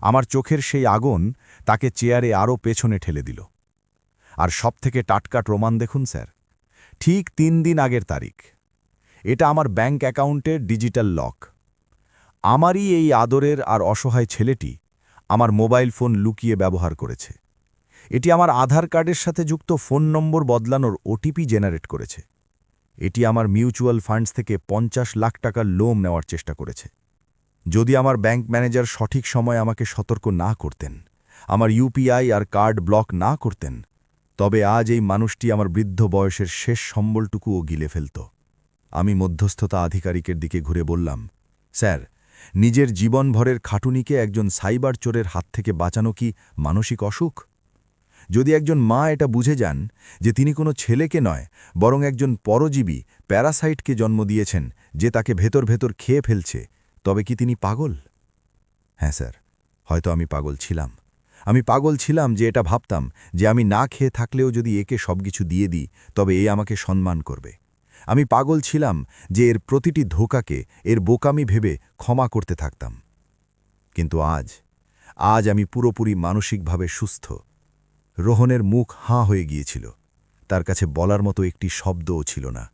আমার চোখের সেই আগুন তাকে চেয়ারে আরও পেছনে ঠেলে দিল। আর সবথেকে টাটকা প্রমাণ দেখুন স্যার, ঠিক 3 দিন আগের তারিখ। এটা আমার ব্যাংক অ্যাকাউন্টের ডিজিটাল লক। আমারই এই আদরের আর অসহায় ছেলেটি আমার মোবাইল ফোন লুকিয়ে ব্যবহার করেছে। এটি আমার আধার কার্ডের সাথে যুক্ত ফোন নম্বর বদলানোর ওটিপি জেনারেট করেছে। এটি আমার মিউচুয়াল ফান্ডস থেকে 50 লাখ টাকার লোন নেওয়ার চেষ্টা করেছে। যদি আমার ব্যাংক ম্যানেজার সঠিক সময়ে আমাকে সতর্ক না করতেন, আমার ইউপিআই আর কার্ড ব্লক না করতেন, তবে আজ এই মানুষটি আমার বৃদ্ধ বয়সের শেষ সম্বলটুকুও গিলে ফেলত। আমি মধ্যস্থতা আধিকারিকের দিকে ঘুরে বললাম, স্যার, নিজের জীবনভরের খাটুনিকে একজন সাইবার চোরের হাত থেকে বাঁচানো কি মানসিক অসুখ? যদি একজন মা এটা বুঝে যান যে তিনি কোনো ছেলেকে নয়, বরং একজন পরজীবী প্যারাসাইটকে জন্ম দিয়েছেন যে তাকে ভেতর ভেতর খেয়ে ফেলছে, তবে কি তিনি পাগল? হ্যাঁ স্যার, হয়তো আমি পাগল ছিলাম। আমি পাগল ছিলাম যে এটা ভাবতাম যে আমি না খেয়ে থাকলেও যদি একে সবকিছু দিয়ে দিই তবে এ আমাকে সম্মান করবে। আমি পাগল ছিলাম যে এর প্রতিটি ধোঁকাকে, এর বোকামি ভেবে ক্ষমা করতে থাকতাম। কিন্তু আজ আমি পুরোপুরি মানসিকভাবে সুস্থ। রোহনের মুখ হাঁ হয়ে গিয়েছিল। তার কাছে বলার মতো একটি শব্দও ছিল না।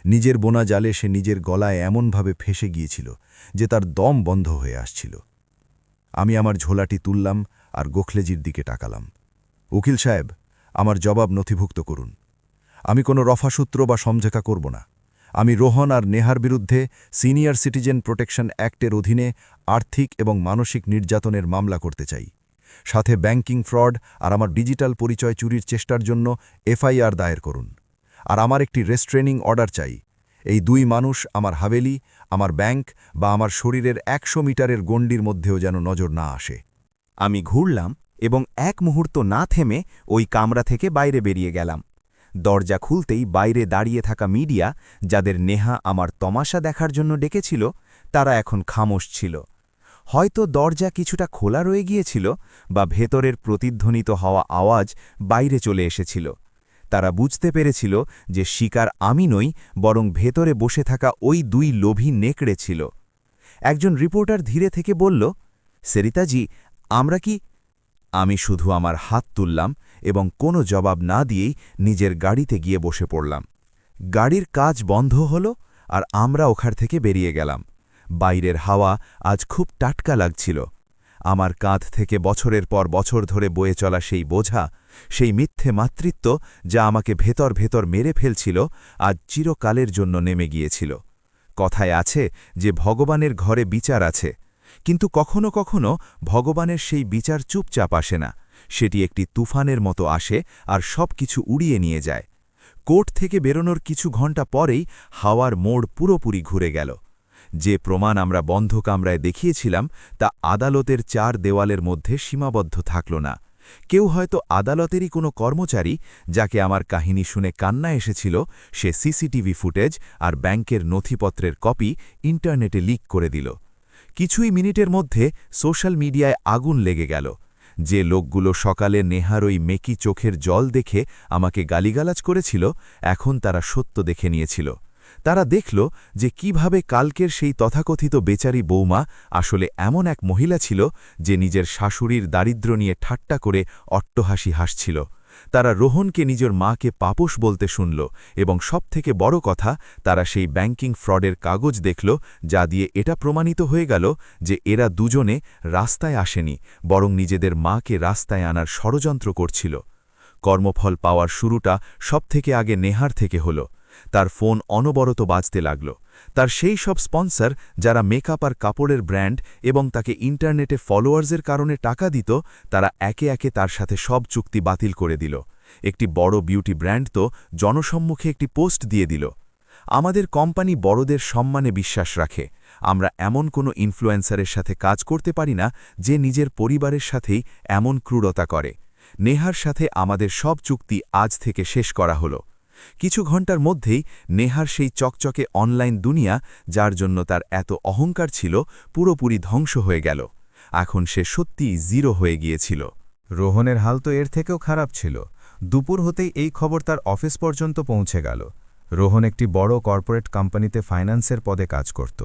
নিজের বোনা জালে সে নিজের গলায় এমনভাবে ফেঁসে গিয়েছিল যে তার দম বন্ধ হয়ে আসছিল। আমি আমার ঝোলাটি তুললাম আর গোখলেজির দিকে তাকালাম। উকিল সাহেব, আমার জবাব নথিভুক্ত করুন। আমি কোনো রফাসূত্র বা সমঝোতা করব না। আমি রোহন আর নেহার বিরুদ্ধে সিনিয়র সিটিজেন প্রোটেকশন অ্যাক্টের অধীনে আর্থিক এবং মানসিক নির্যাতনের মামলা করতে চাই। সাথে ব্যাংকিং ফ্রড আর আমার ডিজিটাল পরিচয় চুরির চেষ্টার জন্য এফআইআর দায়ের করুন। আর আমার একটি রেস্ট্রেনিং অর্ডার চাই। এই দুই মানুষ আমার হাভেলি, আমার ব্যাংক বা আমার শরীরের ১০০ মিটারের গণ্ডির মধ্যেও যেন নজর না আসে। আমি ঘুরলাম এবং এক মুহূর্ত না থেমে ওই কামরা থেকে বাইরে বেরিয়ে গেলাম। দরজা খুলতেই বাইরে দাঁড়িয়ে থাকা মিডিয়া, যাদের নেহা আমার তমাশা দেখার জন্য ডেকেছিল, তারা এখন খামোশ ছিল। হয়তো দরজা কিছুটা খোলা রয়ে গিয়েছিল বা ভেতরের প্রতিধ্বনিত হওয়া আওয়াজ বাইরে চলে এসেছিল। তারা বুঝতে পেরেছিল যে শিকার আমি নই, বরং ভেতরে বসে থাকা ওই দুই লোভী নেকড়ে ছিল। একজন রিপোর্টার ধীরে থেকে বলল, সেরিতাজি, আমরা কি? আমি শুধু আমার হাত তুললাম এবং কোনো জবাব না দিয়েই নিজের গাড়িতে গিয়ে বসে পড়লাম। গাড়ির কাজ বন্ধ হল আর আমরা ওখান থেকে বেরিয়ে গেলাম। বাইরের হাওয়া আজ খুব টাটকা লাগছিল। আমার কাঁধ থেকে বছরের পর বছর ধরে বয়ে চলা সেই বোঝা, সেই মিথ্যে মাতৃত্ব যা আমাকে ভেতর ভেতর মেরে ফেলছিল, আজ চিরকালের জন্য নেমে গিয়েছিল। কথায় আছে যে ভগবানের ঘরে বিচার আছে, কিন্তু কখনো কখনো ভগবানের সেই বিচার চুপচাপ আসে না। সেটি একটি তুফানের মতো আসে আর সব কিছু উড়িয়ে নিয়ে যায়। কোর্ট থেকে বেরোনোর কিছু ঘণ্টা পরেই হাওয়ার মোড় পুরোপুরি ঘুরে গেল। যে প্রমাণ আমরা বন্ধ কামরায় দেখিয়েছিলাম তা আদালতের ৪ দেওয়ালের মধ্যে সীমাবদ্ধ থাকল না। কেউ হয়তো আদালতেরই কোনো কর্মচারী, যাকে আমার কাহিনী শুনে কান্না এসেছিল, সে সিসিটিভি ফুটেজ আর ব্যাংকের নথিপত্রের কপি ইন্টারনেটে লিক করে দিল। কিছুই মিনিটের মধ্যে সোশ্যাল মিডিয়ায় আগুন লেগে গেল। যে লোকগুলো সকালে নেহার ওই মেকি চোখের জল দেখে আমাকে গালিগালাজ করেছিল, এখন তারা সত্য দেখে নিয়েছিল। তারা দেখল যে কিভাবে কালকের সেই তথাকথিত বেচারি বৌমা আসলে এমন এক মহিলা ছিল যে নিজের শাশুড়ির দারিদ্র্য নিয়ে ঠাট্টা করে অট্টহাসি হাসছিল। তারা রোহনকে নিজের মাকে পাপোশ বলতে শুনল এবং সবথেকে বড় কথা, তারা সেই ব্যাংকিং ফ্রডের কাগজ দেখল, যা দিয়ে এটা প্রমাণিত হয়ে গেল যে এরা দুজনে রাস্তায় আসেনি, বরং নিজেদের মাকে রাস্তায় আনার ষড়যন্ত্র করছিল। কর্মফল পাওয়ার শুরুটা সবথেকে আগে নেহার থেকে হল। তার ফোন অনবরত বাজতে লাগল। তার সেই সব স্পন্সর, যারা মেকআপ আর কাপড়ের ব্র্যান্ড এবং তাকে ইন্টারনেটে ফলোয়ার্সের কারণে টাকা দিত, তারা একে একে তার সাথে সব চুক্তি বাতিল করে দিল। একটি বড় বিউটি ব্র্যান্ড তো জনসম্মুখে একটি পোস্ট দিয়ে দিল, আমাদের কোম্পানি বড়দের সম্মানে বিশ্বাস রাখে। আমরা এমন কোনো ইনফ্লুয়েন্সারের সাথে কাজ করতে পারি না যে নিজের পরিবারের সাথেই এমন ক্রূরতা করে। নেহার সাথে আমাদের সব চুক্তি আজ থেকে শেষ করা হলো। কিছু ঘন্টার মধ্যেই নেহার সেই চকচকে অনলাইন দুনিয়া, যার জন্য তার এত অহংকার ছিল, পুরোপুরি ধ্বংস হয়ে গেল। এখন সে সত্যিই জিরো হয়ে গিয়েছিল। রোহনের হাল তো এর থেকেও খারাপ ছিল। দুপুর হতেই এই খবর তার অফিস পর্যন্ত পৌঁছে গেল। রোহন একটি বড় কর্পোরেট কোম্পানিতে ফাইন্যান্সের পদে কাজ করত।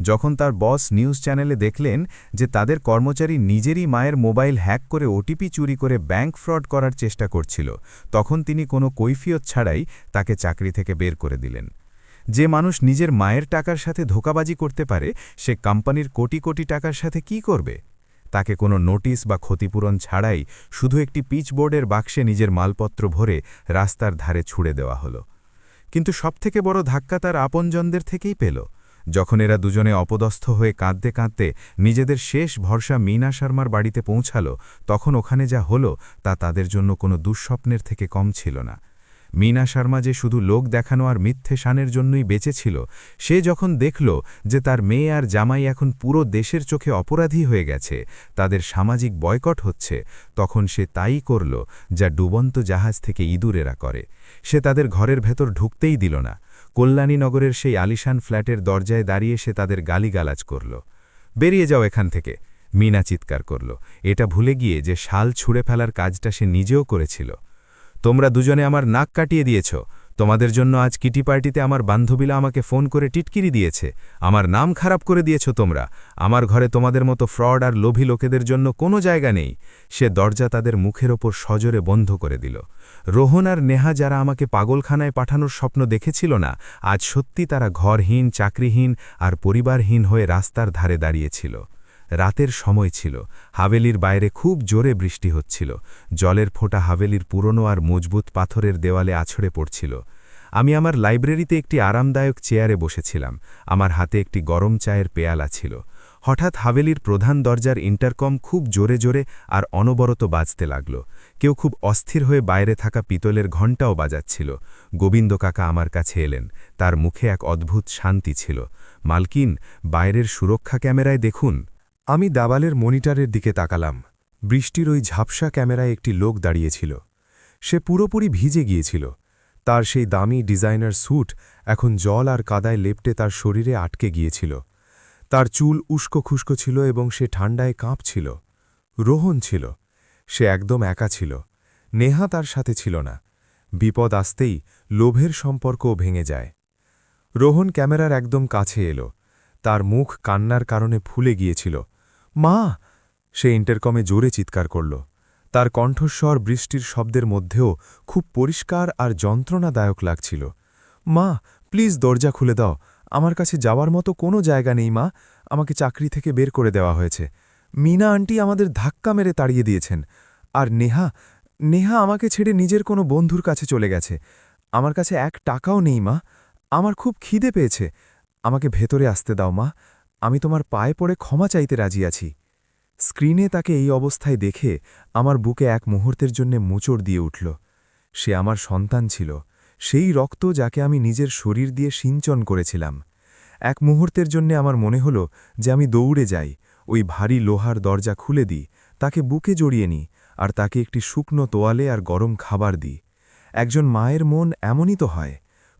যখন তার বস নিউজ চ্যানেলে দেখলেন যে তাদের কর্মচারী নিজেরই মায়ের মোবাইল হ্যাক করে ওটিপি চুরি করে ব্যাংক ফ্রড করার চেষ্টা করছিল, তখন তিনি কোনো কৈফিয়ত ছাড়াই তাকে চাকরি থেকে বের করে দিলেন। যে মানুষ নিজের মায়ের টাকার সাথে ধোঁকাবাজি করতে পারে, সে কোম্পানির কোটি কোটি টাকার সাথে কি করবে? তাকে কোনো নোটিশ বা ক্ষতিপূরণ ছাড়াই শুধু একটি পিচবোর্ডের বাক্সে নিজের মালপত্র ভরে রাস্তার ধারে ছুড়ে দেওয়া হলো। কিন্তু সবথেকে বড় ধাক্কা তার আপনজনদের থেকেই পেল। যখন এরা দুজনে অপদস্থ হয়ে কাঁদতে কাঁদতে নিজেদের শেষ ভরসা মীনা শর্মার বাড়িতে পৌঁছাল, তখন ওখানে যা হলো তা তাদের জন্য কোনো দুঃস্বপ্নের থেকে কম ছিল না। মীনা শর্মা যে শুধু লোক দেখানো আর মিথ্যে শানের জন্যই বেঁচে ছিল, সে যখন দেখল যে তার মেয়ে আর জামাই এখন পুরো দেশের চোখে অপরাধী হয়ে গেছে, তাদের সামাজিক বয়কট হচ্ছে, তখন সে তাই করল যা ডুবন্ত জাহাজ থেকে ইঁদুরেরা করে। সে তাদের ঘরের ভেতর ঢুকতেই দিল না। কল্যাণীনগরের সেই আলিশান ফ্ল্যাটের দরজায় দাঁড়িয়ে সে তাদের গালিগালাজ করল। বেরিয়ে যাও এখান থেকে, মিনা চিৎকার করল, এটা ভুলে গিয়ে যে শাল ছুঁড়ে ফেলার কাজটা সে নিজেও করেছিল। তোমরা দুজনে আমার নাক কাটিয়ে দিয়েছ। তোমাদের জন্য আজ কিটি পার্টিতে আমার বান্ধবীরা আমাকে ফোন করে টিটকিরি দিয়েছে। আমার নাম খারাপ করে দিয়েছ তোমরা। আমার ঘরে তোমাদের মতো ফ্রড আর লোভী লোকেদের জন্য কোনো জায়গা নেই। সে দরজা তাদের মুখের ওপর সজোরে বন্ধ করে দিল। রোহন আর নেহা যারা আমাকে পাগলখানায় পাঠানোর স্বপ্ন দেখেছিল না, আজ সত্যি তারা ঘরহীন, চাকরিহীন আর পরিবারহীন হয়ে রাস্তার ধারে দাঁড়িয়েছিল। রাতের সময় ছিল, হাভেলির বাইরে খুব জোরে বৃষ্টি হচ্ছিল। জলের ফোঁটা হাভেলির পুরনো আর মজবুত পাথরের দেওয়ালে আছড়ে পড়ছিল। আমি আমার লাইব্রেরিতে একটি আরামদায়ক চেয়ারে বসেছিলাম। আমার হাতে একটি গরম চায়ের পেয়ালা ছিল। হঠাৎ হাভেলির প্রধান দরজার ইন্টারকম খুব জোরে জোরে আর অনবরত বাজতে লাগল। কেউ খুব অস্থির হয়ে বাইরে থাকা পিতলের ঘণ্টাও বাজাচ্ছিল। গোবিন্দ কাকা আমার কাছে এলেন। তার মুখে এক অদ্ভুত শান্তি ছিল। মালকিন, বাইরের সুরক্ষা ক্যামেরায় দেখুন। আমি দাবালের মনিটরের দিকে তাকালাম। বৃষ্টির ওই ঝাপসা ক্যামেরায় একটি লোক দাঁড়িয়েছিল। সে পুরোপুরি ভিজে গিয়েছিল। তার সেই দামি ডিজাইনার স্যুট এখন জল আর কাদায় লেপ্টে তার শরীরে আটকে গিয়েছিল। তার চুল উস্কো খুস্কো ছিল এবং সে ঠান্ডায় কাঁপছিল। রোহন ছিল। সে একদম একা ছিল। নেহা তার সাথে ছিল না। বিপদ আসতেই লোভের সম্পর্কও ভেঙে যায়। রোহন ক্যামেরার একদম কাছে এলো। তার মুখ কান্নার কারণে ফুলে গিয়েছিল। মা! সে ইন্টারকমে জোরে চিৎকার করল। তার কণ্ঠস্বর বৃষ্টির শব্দের মধ্যেও খুব পরিষ্কার আর যন্ত্রণাদায়ক লাগছিল। মা, প্লিজ দরজা খুলে দাও। আমার কাছে যাওয়ার মতো কোনো জায়গা নেই মা। আমাকে চাকরি থেকে বের করে দেওয়া হয়েছে। মিনা আন্টি আমাদের ধাক্কা মেরে তাড়িয়ে দিয়েছেন। আর নেহা আমাকে ছেড়ে নিজের কোনো বন্ধুর কাছে চলে গেছে। আমার কাছে 1 টাকাও নেই মা। আমার খুব খিদে পেয়েছে। আমাকে ভেতরে আসতে দাও মা। আমি তোমার পায়ে পড়ে ক্ষমা চাইতে রাজি আছি। স্ক্রিনে তাকে এই অবস্থায় দেখে আমার বুকে এক মুহূর্তের জন্য মোচড় দিয়ে উঠল। সে আমার সন্তান ছিল, সেই রক্ত যাকে আমি নিজের শরীর দিয়ে সিঞ্চন করেছিলাম। এক মুহূর্তের জন্য আমার মনে হল যে আমি দৌড়ে যাই, ওই ভারী লোহার দরজা খুলে দিই, তাকে বুকে জড়িয়ে নিই আর তাকে একটি শুকনো তোয়ালে আর গরম খাবার দিই। একজন মায়ের মন এমনই তো হয়,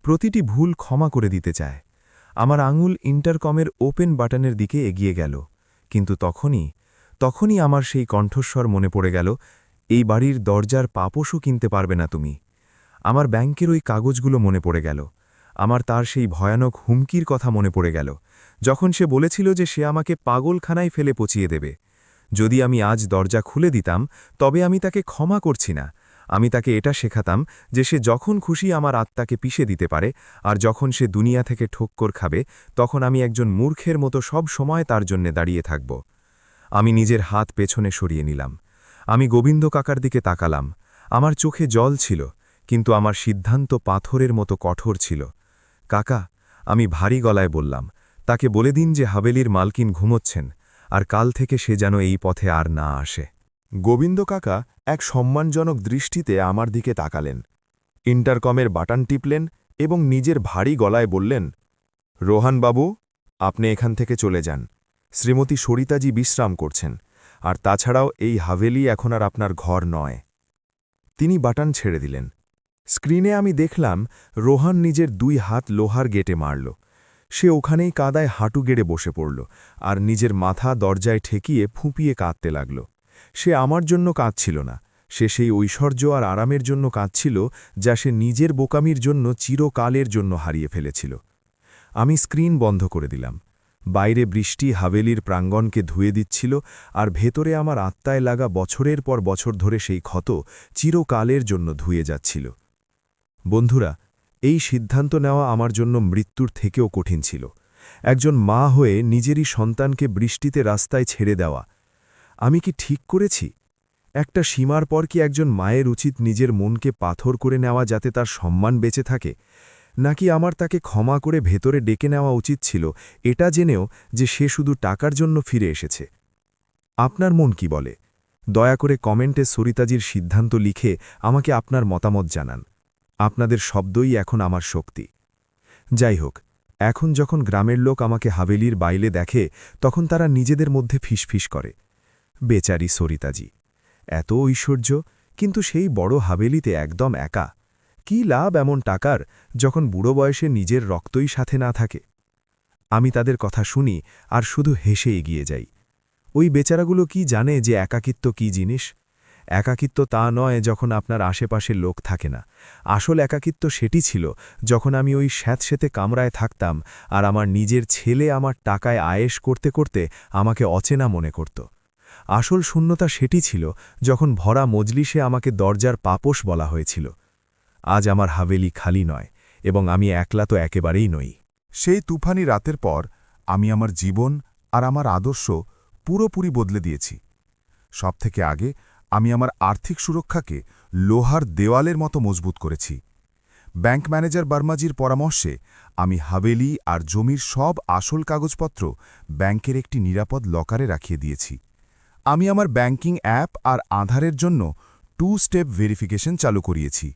প্রতিটি ভুল ক্ষমা করে দিতে চায়। আমার আঙুল ইন্টারকমের ওপেন বাটনের দিকে এগিয়ে গেল, কিন্তু তখনই আমার সেই কণ্ঠস্বর মনে পড়ে গেল, এই বাড়ির দরজার পাপোশও কিনতে পারবে না তুমি। আমার ব্যাংকের ওই কাগজগুলো মনে পড়ে গেল। আমার তার সেই ভয়ানক হুমকির কথা মনে পড়ে গেল, যখন সে বলেছিল যে সে আমাকে পাগলখানায় ফেলে পচিয়ে দেবে। যদি আমি আজ দরজা খুলে দিতাম, তবে আমি তাকে ক্ষমা করছি না। আমি তাকে এটা শেখাতাম যে সে যখন খুশি আমার আত্মাকে পিষে দিতে পারে, আর যখন সে দুনিয়া থেকে ঠোক্কর খাবে, তখন আমি একজন মূর্খের মতো সব সময় তার জন্যে দাঁড়িয়ে থাকব। আমি নিজের হাত পেছনে সরিয়ে নিলাম। আমি গোবিন্দ কাকার দিকে তাকালাম। আমার চোখে জল ছিল, কিন্তু আমার সিদ্ধান্ত পাথরের মতো কঠোর ছিল। কাকা, আমি ভারী গলায় বললাম, তাকে বলে দিন যে হাভেলির মালকিন ঘুমোচ্ছেন, আর কাল থেকে সে যেন এই পথে আর না আসে। গোবিন্দ কাকা এক সম্মানজনক দৃষ্টিতে আমার দিকে তাকালেন, ইন্টারকমের বাটন টিপলেন এবং নিজের ভারী গলায় বললেন, রোহান বাবু, আপনি এখান থেকে চলে যান। শ্রীমতী সরিতাজি বিশ্রাম করছেন, আর তাছাড়াও এই হাভেলি এখন আর আপনার ঘর নয়। তিনি বাটন ছেড়ে দিলেন। স্ক্রিনে আমি দেখলাম রোহান নিজের 2 হাত লোহার গেটে মারল। সে ওখানেই কাদায় হাঁটু গেড়ে বসে পড়ল আর নিজের মাথা দরজায় ঠেকিয়ে ফুঁপিয়ে কাঁদতে লাগল। সে আমার জন্য কাঁদছিল না, সে সেই ঐশ্বর্য আর আরামের জন্য কাঁদছিল যা সে নিজের বোকামির জন্য চিরকালের জন্য হারিয়ে ফেলেছিল। আমি স্ক্রিন বন্ধ করে দিলাম। বাইরে বৃষ্টি হাভেলির প্রাঙ্গণকে ধুয়ে দিচ্ছিল, আর ভেতরে আমার আত্মায় লাগা বছরের পর বছর ধরে সেই ক্ষত চিরকালের জন্য ধুয়ে যাচ্ছিল। বন্ধুরা, এই সিদ্ধান্ত নেওয়া আমার জন্য মৃত্যুর থেকেও কঠিন ছিল। একজন মা হয়ে নিজেরই সন্তানকে বৃষ্টিতে রাস্তায় ছেড়ে দেওয়া। আমি কি ঠিক করেছি? একটা সীমার পর কি একজন মায়ের উচিত নিজের মনকে পাথর করে নেওয়া যাতে তার সম্মান বেঁচে থাকে? নাকি আমার তাকে ক্ষমা করে ভেতরে ডেকে নেওয়া উচিত ছিল, এটা জেনেও যে সে শুধু টাকার জন্য ফিরে এসেছে? আপনার মন কি বলে? দয়া করে কমেন্টে সরিতাজির সিদ্ধান্ত লিখে আমাকে আপনার মতামত জানান। আপনাদের শব্দই এখন আমার শক্তি। যাই হোক, এখন যখন গ্রামের লোক আমাকে হাভেলির বাইরে দেখে, তখন তারা নিজেদের মধ্যে ফিসফিস করে, বেচারি সরিতাজি, এত ঐশ্বর্য, কিন্তু সেই বড় হাভেলিতে একদম একা। কি লাভ এমন টাকার যখন বুড়ো বয়সে নিজের রক্তই সাথে না থাকে? আমি তাদের কথা শুনি আর শুধু হেসে এগিয়ে যাই। ওই বেচারাগুলো কি জানে যে একাকিত্ব কি জিনিস? একাকিত্ব তা নয় যখন আপনার আশেপাশের লোক থাকে না। আসল একাকিত্ব সেটি ছিল যখন আমি ওই স্যাঁতস্যাঁতে কামরায় থাকতাম আর আমার নিজের ছেলে আমার টাকায় আয়েশ করতে করতে আমাকে অচেনা মনে করত। আসল শূন্যতা সেটি ছিল যখন ভরা মজলিসে আমাকে দরজার পাপোশ বলা হয়েছিল। আজ আমার হাভেলি খালি নয়, এবং আমি একলা তো একেবারেই নই। সেই তুফানি রাতের পর আমি আমার জীবন আর আমার আদর্শ পুরোপুরি বদলে দিয়েছি। সবথেকে আগে আমি আমার আর্থিক সুরক্ষাকে লোহার দেওয়ালের মতো মজবুত করেছি। ব্যাংক ম্যানেজার বার্মাজির পরামর্শে আমি হাভেলি আর জমির সব আসল কাগজপত্র ব্যাংকের একটি নিরাপদ লকারে রাখিয়ে দিয়েছি। আমি আমার ব্যাংকিং অ্যাপ আর আধারের জন্য 2 স্টেপ ভেরিফিকেশন চালু করিয়েছি।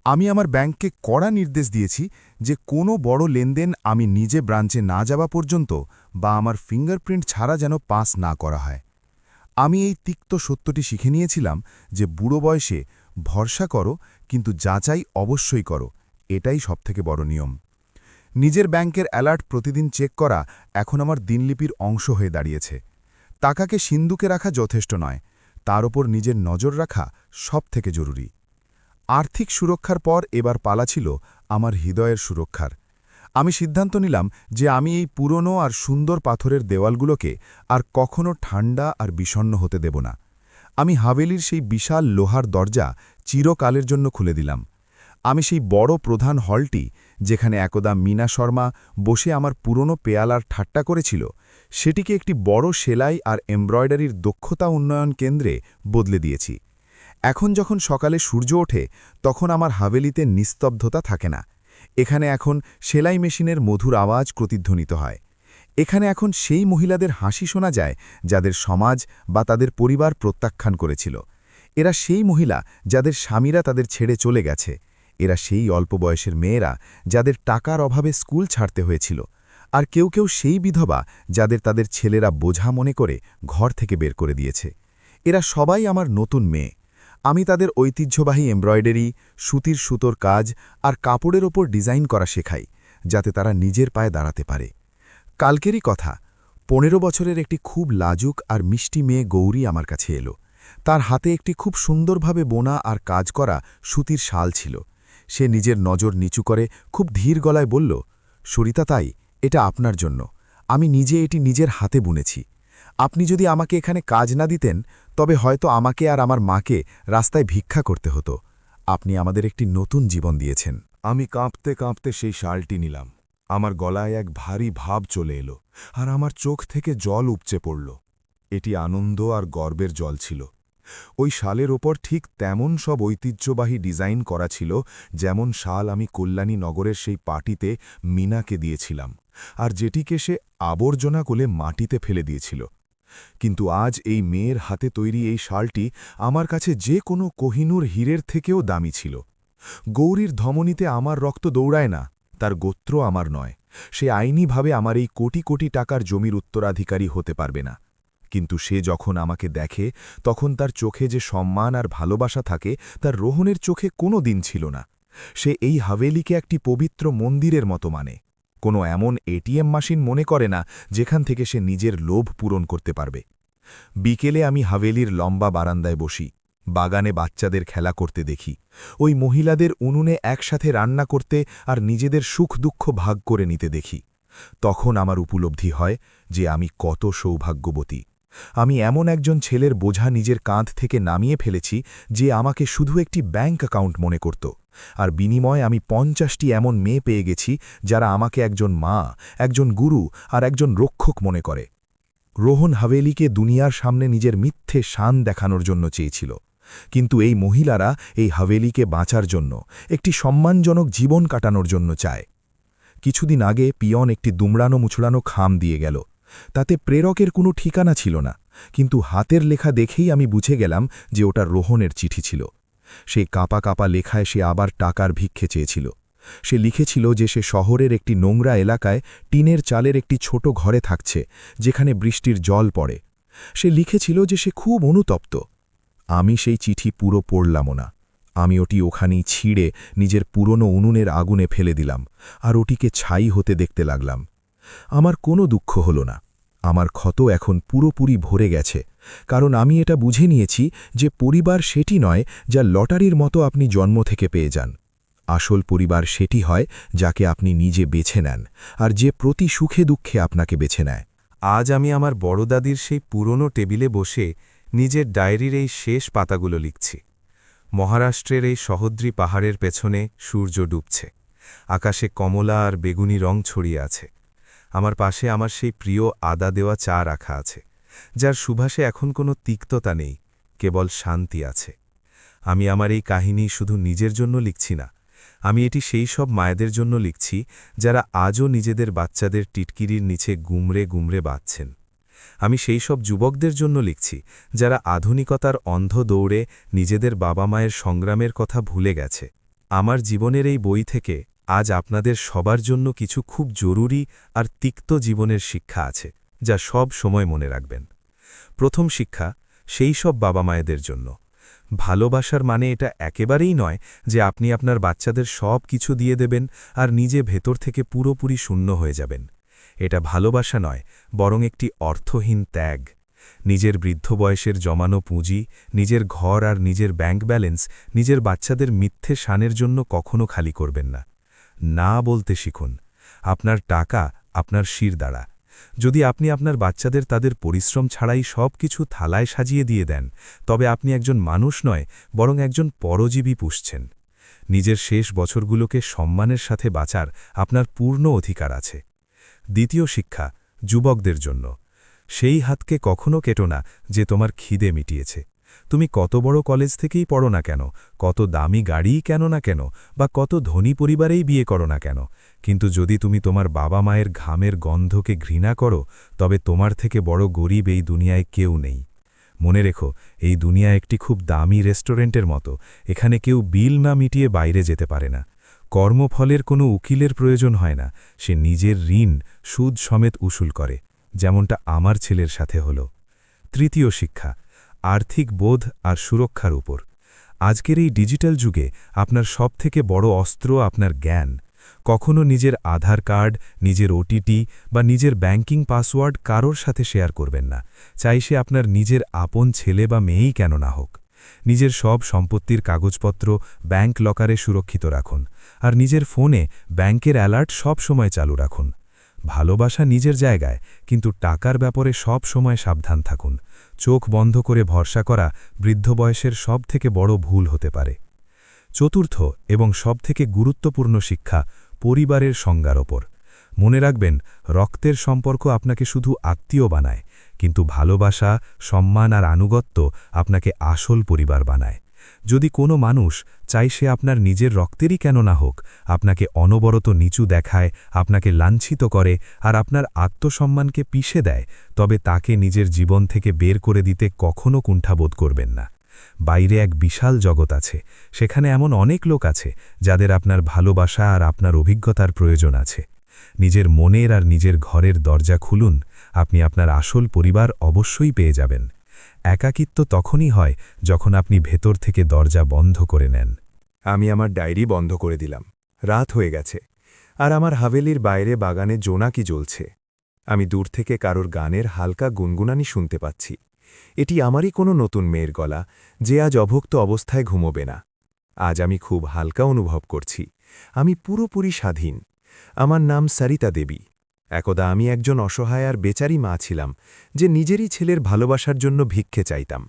আমি আমার ব্যাংককে কড়া নির্দেশ দিয়েছি যে কোনো বড় লেনদেন আমি নিজে ব্রাঞ্চে না যাওয়া পর্যন্ত বা আমার ফিঙ্গারপ্রিন্ট ছাড়া যেন পাস না করা হয়। আমি এই তিক্ত সত্যটি শিখে নিয়েছিলাম যে বুড়ো বয়সে ভরসা করো, কিন্তু যাচাই অবশ্যই করো, এটাই সবথেকে বড় নিয়ম। নিজের ব্যাংকের অ্যালার্ট প্রতিদিন চেক করা এখন আমার দিনলিপির অংশ হয়ে দাঁড়িয়েছে। টাকাকে সিন্দুকে রাখা যথেষ্ট নয়, তার ওপর নিজের নজর রাখা সবথেকে জরুরি। আর্থিক সুরক্ষার পর এবার পালা ছিল আমার হৃদয়ের সুরক্ষার। আমি সিদ্ধান্ত নিলাম যে আমি এই পুরনো আর সুন্দর পাথরের দেওয়ালগুলোকে আর কখনো ঠান্ডা আর বিষণ্ণ হতে দেব না। আমি হাভেলির সেই বিশাল লোহার দরজা চিরকালের জন্য খুলে দিলাম। আমি সেই বড় প্রধান হলটি, যেখানে একদা মীনা শর্মা বসে আমার পুরনো পেয়ালার ঠাট্টা করেছিল, সেটিকে একটি বড় সেলাই আর এমব্রয়ডারির দক্ষতা উন্নয়ন কেন্দ্রে বদলে দিয়েছি। এখন যখন সকালে সূর্য ওঠে তখন আমার হাভেলিতে নিস্তব্ধতা থাকে না। এখানে এখন সেলাই মেশিনের মধুর আওয়াজ প্রতিধ্বনিত হয়। এখানে এখন সেই মহিলাদের হাসি শোনা যায় যাদের সমাজ বা তাদের পরিবার প্রত্যাখ্যান করেছিল। এরা সেই মহিলা যাদের স্বামীরা তাদের ছেড়ে চলে গেছে। এরা সেই অল্প বয়সের মেয়েরা যাদের টাকার অভাবে স্কুল ছাড়তে হয়েছিল। আর কেউ কেউ সেই বিধবা যাদের তাদের ছেলেরা বোঝা মনে করে ঘর থেকে বের করে দিয়েছে। এরা সবাই আমার নতুন মেয়ে। আমি তাদের ঐতিহ্যবাহী এমব্রয়ডারি, সুতির সুতোর কাজ আর কাপড়ের ওপর ডিজাইন করা শেখাই, যাতে তারা নিজের পায়ে দাঁড়াতে পারে। কালকেরই কথা, 15 বছরের একটি খুব লাজুক আর মিষ্টি মেয়ে গৌরী আমার কাছে এলো। তার হাতে একটি খুব সুন্দরভাবে বোনা আর কাজ করা সুতির শাল ছিল। সে নিজের নজর নিচু করে খুব ধীর গলায় বলল, সরিতা তাই, এটা আপনার জন্য। আমি নিজে এটি নিজের হাতে বুনেছি। আপনি যদি আমাকে এখানে কাজ না দিতেন তবে হয়তো আমাকে আর আমার মাকে রাস্তায় ভিক্ষা করতে হতো। আপনি আমাদের একটি নতুন জীবন দিয়েছেন। আমি কাঁপতে কাঁপতে সেই শালটি নিলাম। আমার গলায় এক ভারী ভাব চলে এলো, আর আমার চোখ থেকে জল উপচে পড়ল। এটি আনন্দ আর গর্বের জল ছিল। ওই শালের ওপর ঠিক তেমন সব ঐতিহ্যবাহী ডিজাইন করা ছিল যেমন শাল আমি কল্যাণী নগরের সেই পার্টিতে মিনাকে দিয়েছিলাম, আর যেটিকে সে আবর্জনা কোলে মাটিতে ফেলে দিয়েছিল। কিন্তু আজ এই মেয়ের হাতে তৈরি এই শালটি আমার কাছে যে কোনো কোহিনূর হীরের থেকেও দামি ছিল। গৌরীর ধমনীতে আমার রক্ত দৌড়ায় না, তার গোত্র আমার নয়। সে আইনিভাবে আমার এই কোটি কোটি টাকার জমির উত্তরাধিকারী হতে পারবে না। কিন্তু সে যখন আমাকে দেখে তখন তার চোখে যে সম্মান আর ভালোবাসা থাকে তার রোহনের চোখে কোনো দিন ছিল না। সে এই হাভেলিকে একটি পবিত্র মন্দিরের মতো মানে, কোনো এমন এটিএম মেশিন মনে করে না যেখান থেকে সে নিজের লোভ পূরণ করতে পারবে। বিকেলে আমি হাভেলির লম্বা বারান্দায় বসি, বাগানে বাচ্চাদের খেলা করতে দেখি, ওই মহিলাদের উনুনে একসাথে রান্না করতে আর নিজেদের সুখ দুঃখ ভাগ করে নিতে দেখি। তখন আমার উপলব্ধি হয় যে আমি কত সৌভাগ্যবতী। আমি এমন একজন ছেলের বোঝা নিজের কাঁধ থেকে নামিয়ে ফেলেছি যে আমাকে শুধু একটি ব্যাংক অ্যাকাউন্ট মনে করত, আর বিনিময়ে আমি 50টি এমন মেয়ে পেয়ে গেছি যারা আমাকে একজন মা, একজন গুরু আর একজন রক্ষক মনে করে। রোহন হাভেলিকে দুনিয়ার সামনে নিজের মিথ্যে শান দেখানোর জন্য চেয়েছিল, কিন্তু এই মহিলারা এই হাভেলিকে বাঁচার জন্য, একটি সম্মানজনক জীবন কাটানোর জন্য চায়। কিছুদিন আগে পিয়ন একটি দুমড়ানো মুছড়ানো খাম দিয়ে গেল। তাতে প্রেরকের কোনো ঠিকানা ছিল না, কিন্তু হাতের লেখা দেখেই আমি বুঝে গেলাম যে ওটা রোহনের চিঠি ছিল। সেই কাঁপা কাঁপা লেখায় সে আবার টাকার ভিক্ষে চেয়েছিল। সে লিখেছিল যে সে শহরের একটি নোংরা এলাকায় টিনের চালের একটি ছোট ঘরে থাকছে, যেখানে বৃষ্টির জল পড়ে। সে লিখেছিল যে সে খুব অনুতপ্ত। আমি সেই চিঠি পুরো পড়লামও না। আমি ওটি ওখানেই ছিঁড়ে নিজের পুরনো উনুনের আগুনে ফেলে দিলাম আর ওটিকে ছাই হতে দেখতে লাগলাম। আমার কোনো দুঃখ হল না। আমার ক্ষত এখন পুরোপুরি ভরে গেছে, কারণ আমি এটা বুঝে নিয়েছি যে পরিবার সেটি নয় যা লটারির মতো আপনি জন্ম থেকে পেয়ে যান। আসল পরিবার সেটি হয় যাকে আপনি নিজে বেছে নেন, আর যে প্রতি সুখে দুঃখে আপনাকে বেছে নেয়। আজ আমি আমার বড় দাদির সেই পুরনো টেবিলে বসে নিজের ডায়েরির এই শেষ পাতাগুলো লিখছি। মহারাষ্ট্রের এই সহদ্রি পাহাড়ের পেছনে সূর্য ডুবছে, আকাশে কমলা আর বেগুনি রং ছড়িয়ে আছে। আমার পাশে আমার সেই প্রিয় আদা দেওয়া চা রাখা আছে, যার সুবাসে এখন কোনো তিক্ততা নেই, কেবল শান্তি আছে। আমি আমার এই কাহিনী শুধু নিজের জন্য লিখছি না, আমি এটি সেই সব মায়েদের জন্য লিখছি যারা আজও নিজেদের বাচ্চাদের টিটকিরির নিচে গুমরে গুমরে বাঁচছেন। আমি সেই সব যুবকদের জন্য লিখছি যারা আধুনিকতার অন্ধ দৌড়ে নিজেদের বাবা মায়ের সংগ্রামের কথা ভুলে গেছে। আমার জীবনের এই বই থেকে আজ আপনাদের সবার জন্য কিছু খুব জরুরি আর তিক্ত জীবনের শিক্ষা আছে, যা সব সময় মনে রাখবেন। প্রথম শিক্ষা সেই সব বাবা মায়েদের জন্য। ভালোবাসার মানে এটা একেবারেই নয় যে আপনি আপনার বাচ্চাদের সব কিছু দিয়ে দেবেন আর নিজে ভেতর থেকে পুরোপুরি শূন্য হয়ে যাবেন। এটা ভালোবাসা নয়, বরং একটি অর্থহীন ত্যাগ। নিজের বৃদ্ধ বয়সের জমানো পুঁজি, নিজের ঘর আর নিজের ব্যাংক ব্যালেন্স নিজের বাচ্চাদের মিথ্যে শানের জন্য কখনো খালি করবেন না। না বলতে শিখুন। আপনার টাকা আপনার শিরদাঁড়া। যদি আপনি আপনার বাচ্চাদের তাদের পরিশ্রম ছাড়াই সব কিছু থালায় সাজিয়ে দিয়ে দেন, তবে আপনি একজন মানুষ নয়, বরং একজন পরজীবী পুষছেন। নিজের শেষ বছরগুলোকে সম্মানের সাথে বাঁচার আপনার পূর্ণ অধিকার আছে। দ্বিতীয় শিক্ষা যুবকদের জন্য। সেই হাতকে কখনো কেটো না যে তোমার খিদে মিটিয়েছে। তুমি কত বড় কলেজ থেকেই পড়ো না কেন, কত দামি গাড়িই কেন না কেন, বা কত ধনী পরিবারেই বিয়ে করো না কেন, কিন্তু যদি তুমি তোমার বাবা মায়ের ঘামের গন্ধকে ঘৃণা করো, তবে তোমার থেকে বড় গরিব এই দুনিয়ায় কেউ নেই। মনে রেখো, এই দুনিয়া একটি খুব দামি রেস্টুরেন্টের মতো, এখানে কেউ বিল না মিটিয়ে বাইরে যেতে পারে না। কর্মফলের কোনো উকিলের প্রয়োজন হয় না, সে নিজের ঋণ সুদ সমেত উসুল করে, যেমনটা আমার ছেলের সাথে হল। তৃতীয় শিক্ষা আর্থিক বোধ আর সুরক্ষার উপর। আজকের এই ডিজিটাল যুগে আপনার সবথেকে বড় অস্ত্র আপনার জ্ঞান। কখনো নিজের আধার কার্ড, নিজের ওটিপি বা নিজের ব্যাংকিং পাসওয়ার্ড কারোর সাথে শেয়ার করবেন না, চাই সে আপনার নিজের আপন ছেলে বা মেয়েই কেন না হোক। নিজের সব সম্পত্তির কাগজপত্র ব্যাংক লকারে সুরক্ষিত রাখুন, আর নিজের ফোনে ব্যাংকের অ্যালার্ট সব সময় চালু রাখুন। ভালোবাসা নিজের জায়গায়, কিন্তু টাকার ব্যাপারে সব সময় সাবধান থাকুন। চোখ বন্ধ করে ভরসা করা বৃদ্ধ বয়সের সবথেকে বড় ভুল হতে পারে। চতুর্থ এবং সবথেকে গুরুত্বপূর্ণ শিক্ষা পরিবারের সংজ্ঞার ওপর। মনে রাখবেন, রক্তের সম্পর্ক আপনাকে শুধু আত্মীয় বানায়, কিন্তু ভালোবাসা, সম্মান আর আনুগত্য আপনাকে আসল পরিবার বানায়। যদি কোনো মানুষ, চাই সে আপনার নিজের রক্তেরই কেন না হোক, আপনাকে অনবরত নিচু দেখায়, আপনাকে লাঞ্ছিত করে আর আপনার আত্মসম্মানকে পিষে দেয়, তবে তাকে নিজের জীবন থেকে বের করে দিতে কখনো কুণ্ঠাবোধ করবেন না। বাইরে এক বিশাল জগৎ আছে, সেখানে এমন অনেক লোক আছে যাদের আপনার ভালোবাসা আর আপনার অভিজ্ঞতার প্রয়োজন আছে। নিজের মনের আর নিজের ঘরের দরজা খুলুন, আপনি আপনার আসল পরিবার অবশ্যই পেয়ে যাবেন। একাকিত্ব তখনই হয় যখন আপনি ভেতর থেকে দরজা বন্ধ করে নেন। আমি আমার ডায়েরি বন্ধ করে দিলাম। রাত হয়ে গেছে, আর আমার হাভেলির বাইরে বাগানে জোনাকি জ্বলছে। আমি দূর থেকে কারোর গানের হালকা গুনগুনানি শুনতে পাচ্ছি। এটি আমারই কোনো নতুন মেয়ের গলা, যে আজ অভুক্ত অবস্থায় ঘুমোবে না। আজ আমি খুব হালকা অনুভব করছি। আমি পুরোপুরি স্বাধীন। আমার নাম সরিতা দেবী। একদা আমি একজন অসহায় আর বেচারি মা ছিলাম, যে নিজেরই ছেলের ভালোবাসার জন্য ভিক্ষে চাইতাম।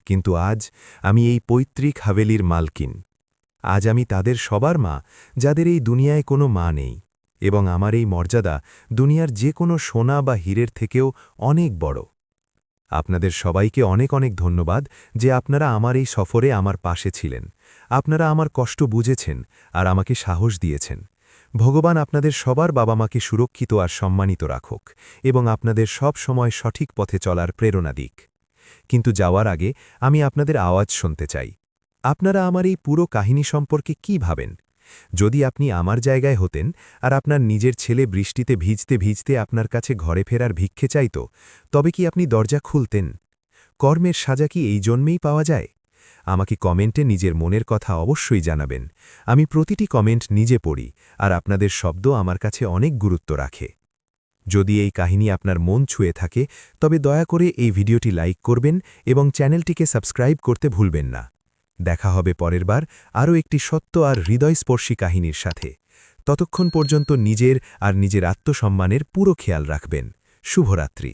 কিন্তু আজ আমি এই পৈতৃক হাভেলির মালকিন। আজ আমি তাদের সবার মা, যাদের এই দুনিয়ায় কোনো মা নেই, এবং আমার এই মর্যাদা দুনিয়ার যে কোনো সোনা বা হীরের থেকেও অনেক বড়। আপনাদের সবাইকে অনেক অনেক ধন্যবাদ যে আপনারা আমার এই সফরে আমার পাশে ছিলেন। আপনারা আমার কষ্ট বুঝেছেন আর আমাকে সাহস দিয়েছেন। ভগবান আপনাদের সবার বাবা মাকে সুরক্ষিত আর সম্মানিত রাখুক, এবং আপনাদের সব সময় সঠিক পথে চলার প্রেরণা দিক। কিন্তু যাওয়ার আগে আমি আপনাদের আওয়াজ শুনতে চাই। আপনারা আমার এই পুরো কাহিনী সম্পর্কে কি ভাবেন? যদি আপনি আমার জায়গায় হতেন আর আপনার নিজের ছেলে বৃষ্টিতে ভিজতে ভিজতে আপনার কাছে ঘরে ফেরার ভিক্ষে চাইত, তবে কি আপনি দরজা খুলতেন? কর্মের সাজা কি এই জন্মেই পাওয়া যায়? আমাকে কমেন্টে নিজের মনের কথা অবশ্যই জানাবেন। আমি প্রতিটি কমেন্ট নিজে পড়ি, আর আপনাদের শব্দ আমার কাছে অনেক গুরুত্ব রাখে। যদি এই কাহিনী আপনার মন ছুঁয়ে থাকে, তবে দয়া করে এই ভিডিওটি লাইক করবেন এবং চ্যানেলটিকে সাবস্ক্রাইব করতে ভুলবেন না। দেখা হবে পরের বার আরও একটি সত্য আর হৃদয়স্পর্শী কাহিনীর সাথে। ততক্ষণ পর্যন্ত নিজের আর নিজের আত্মসম্মানের পুরো খেয়াল রাখবেন। শুভরাত্রি।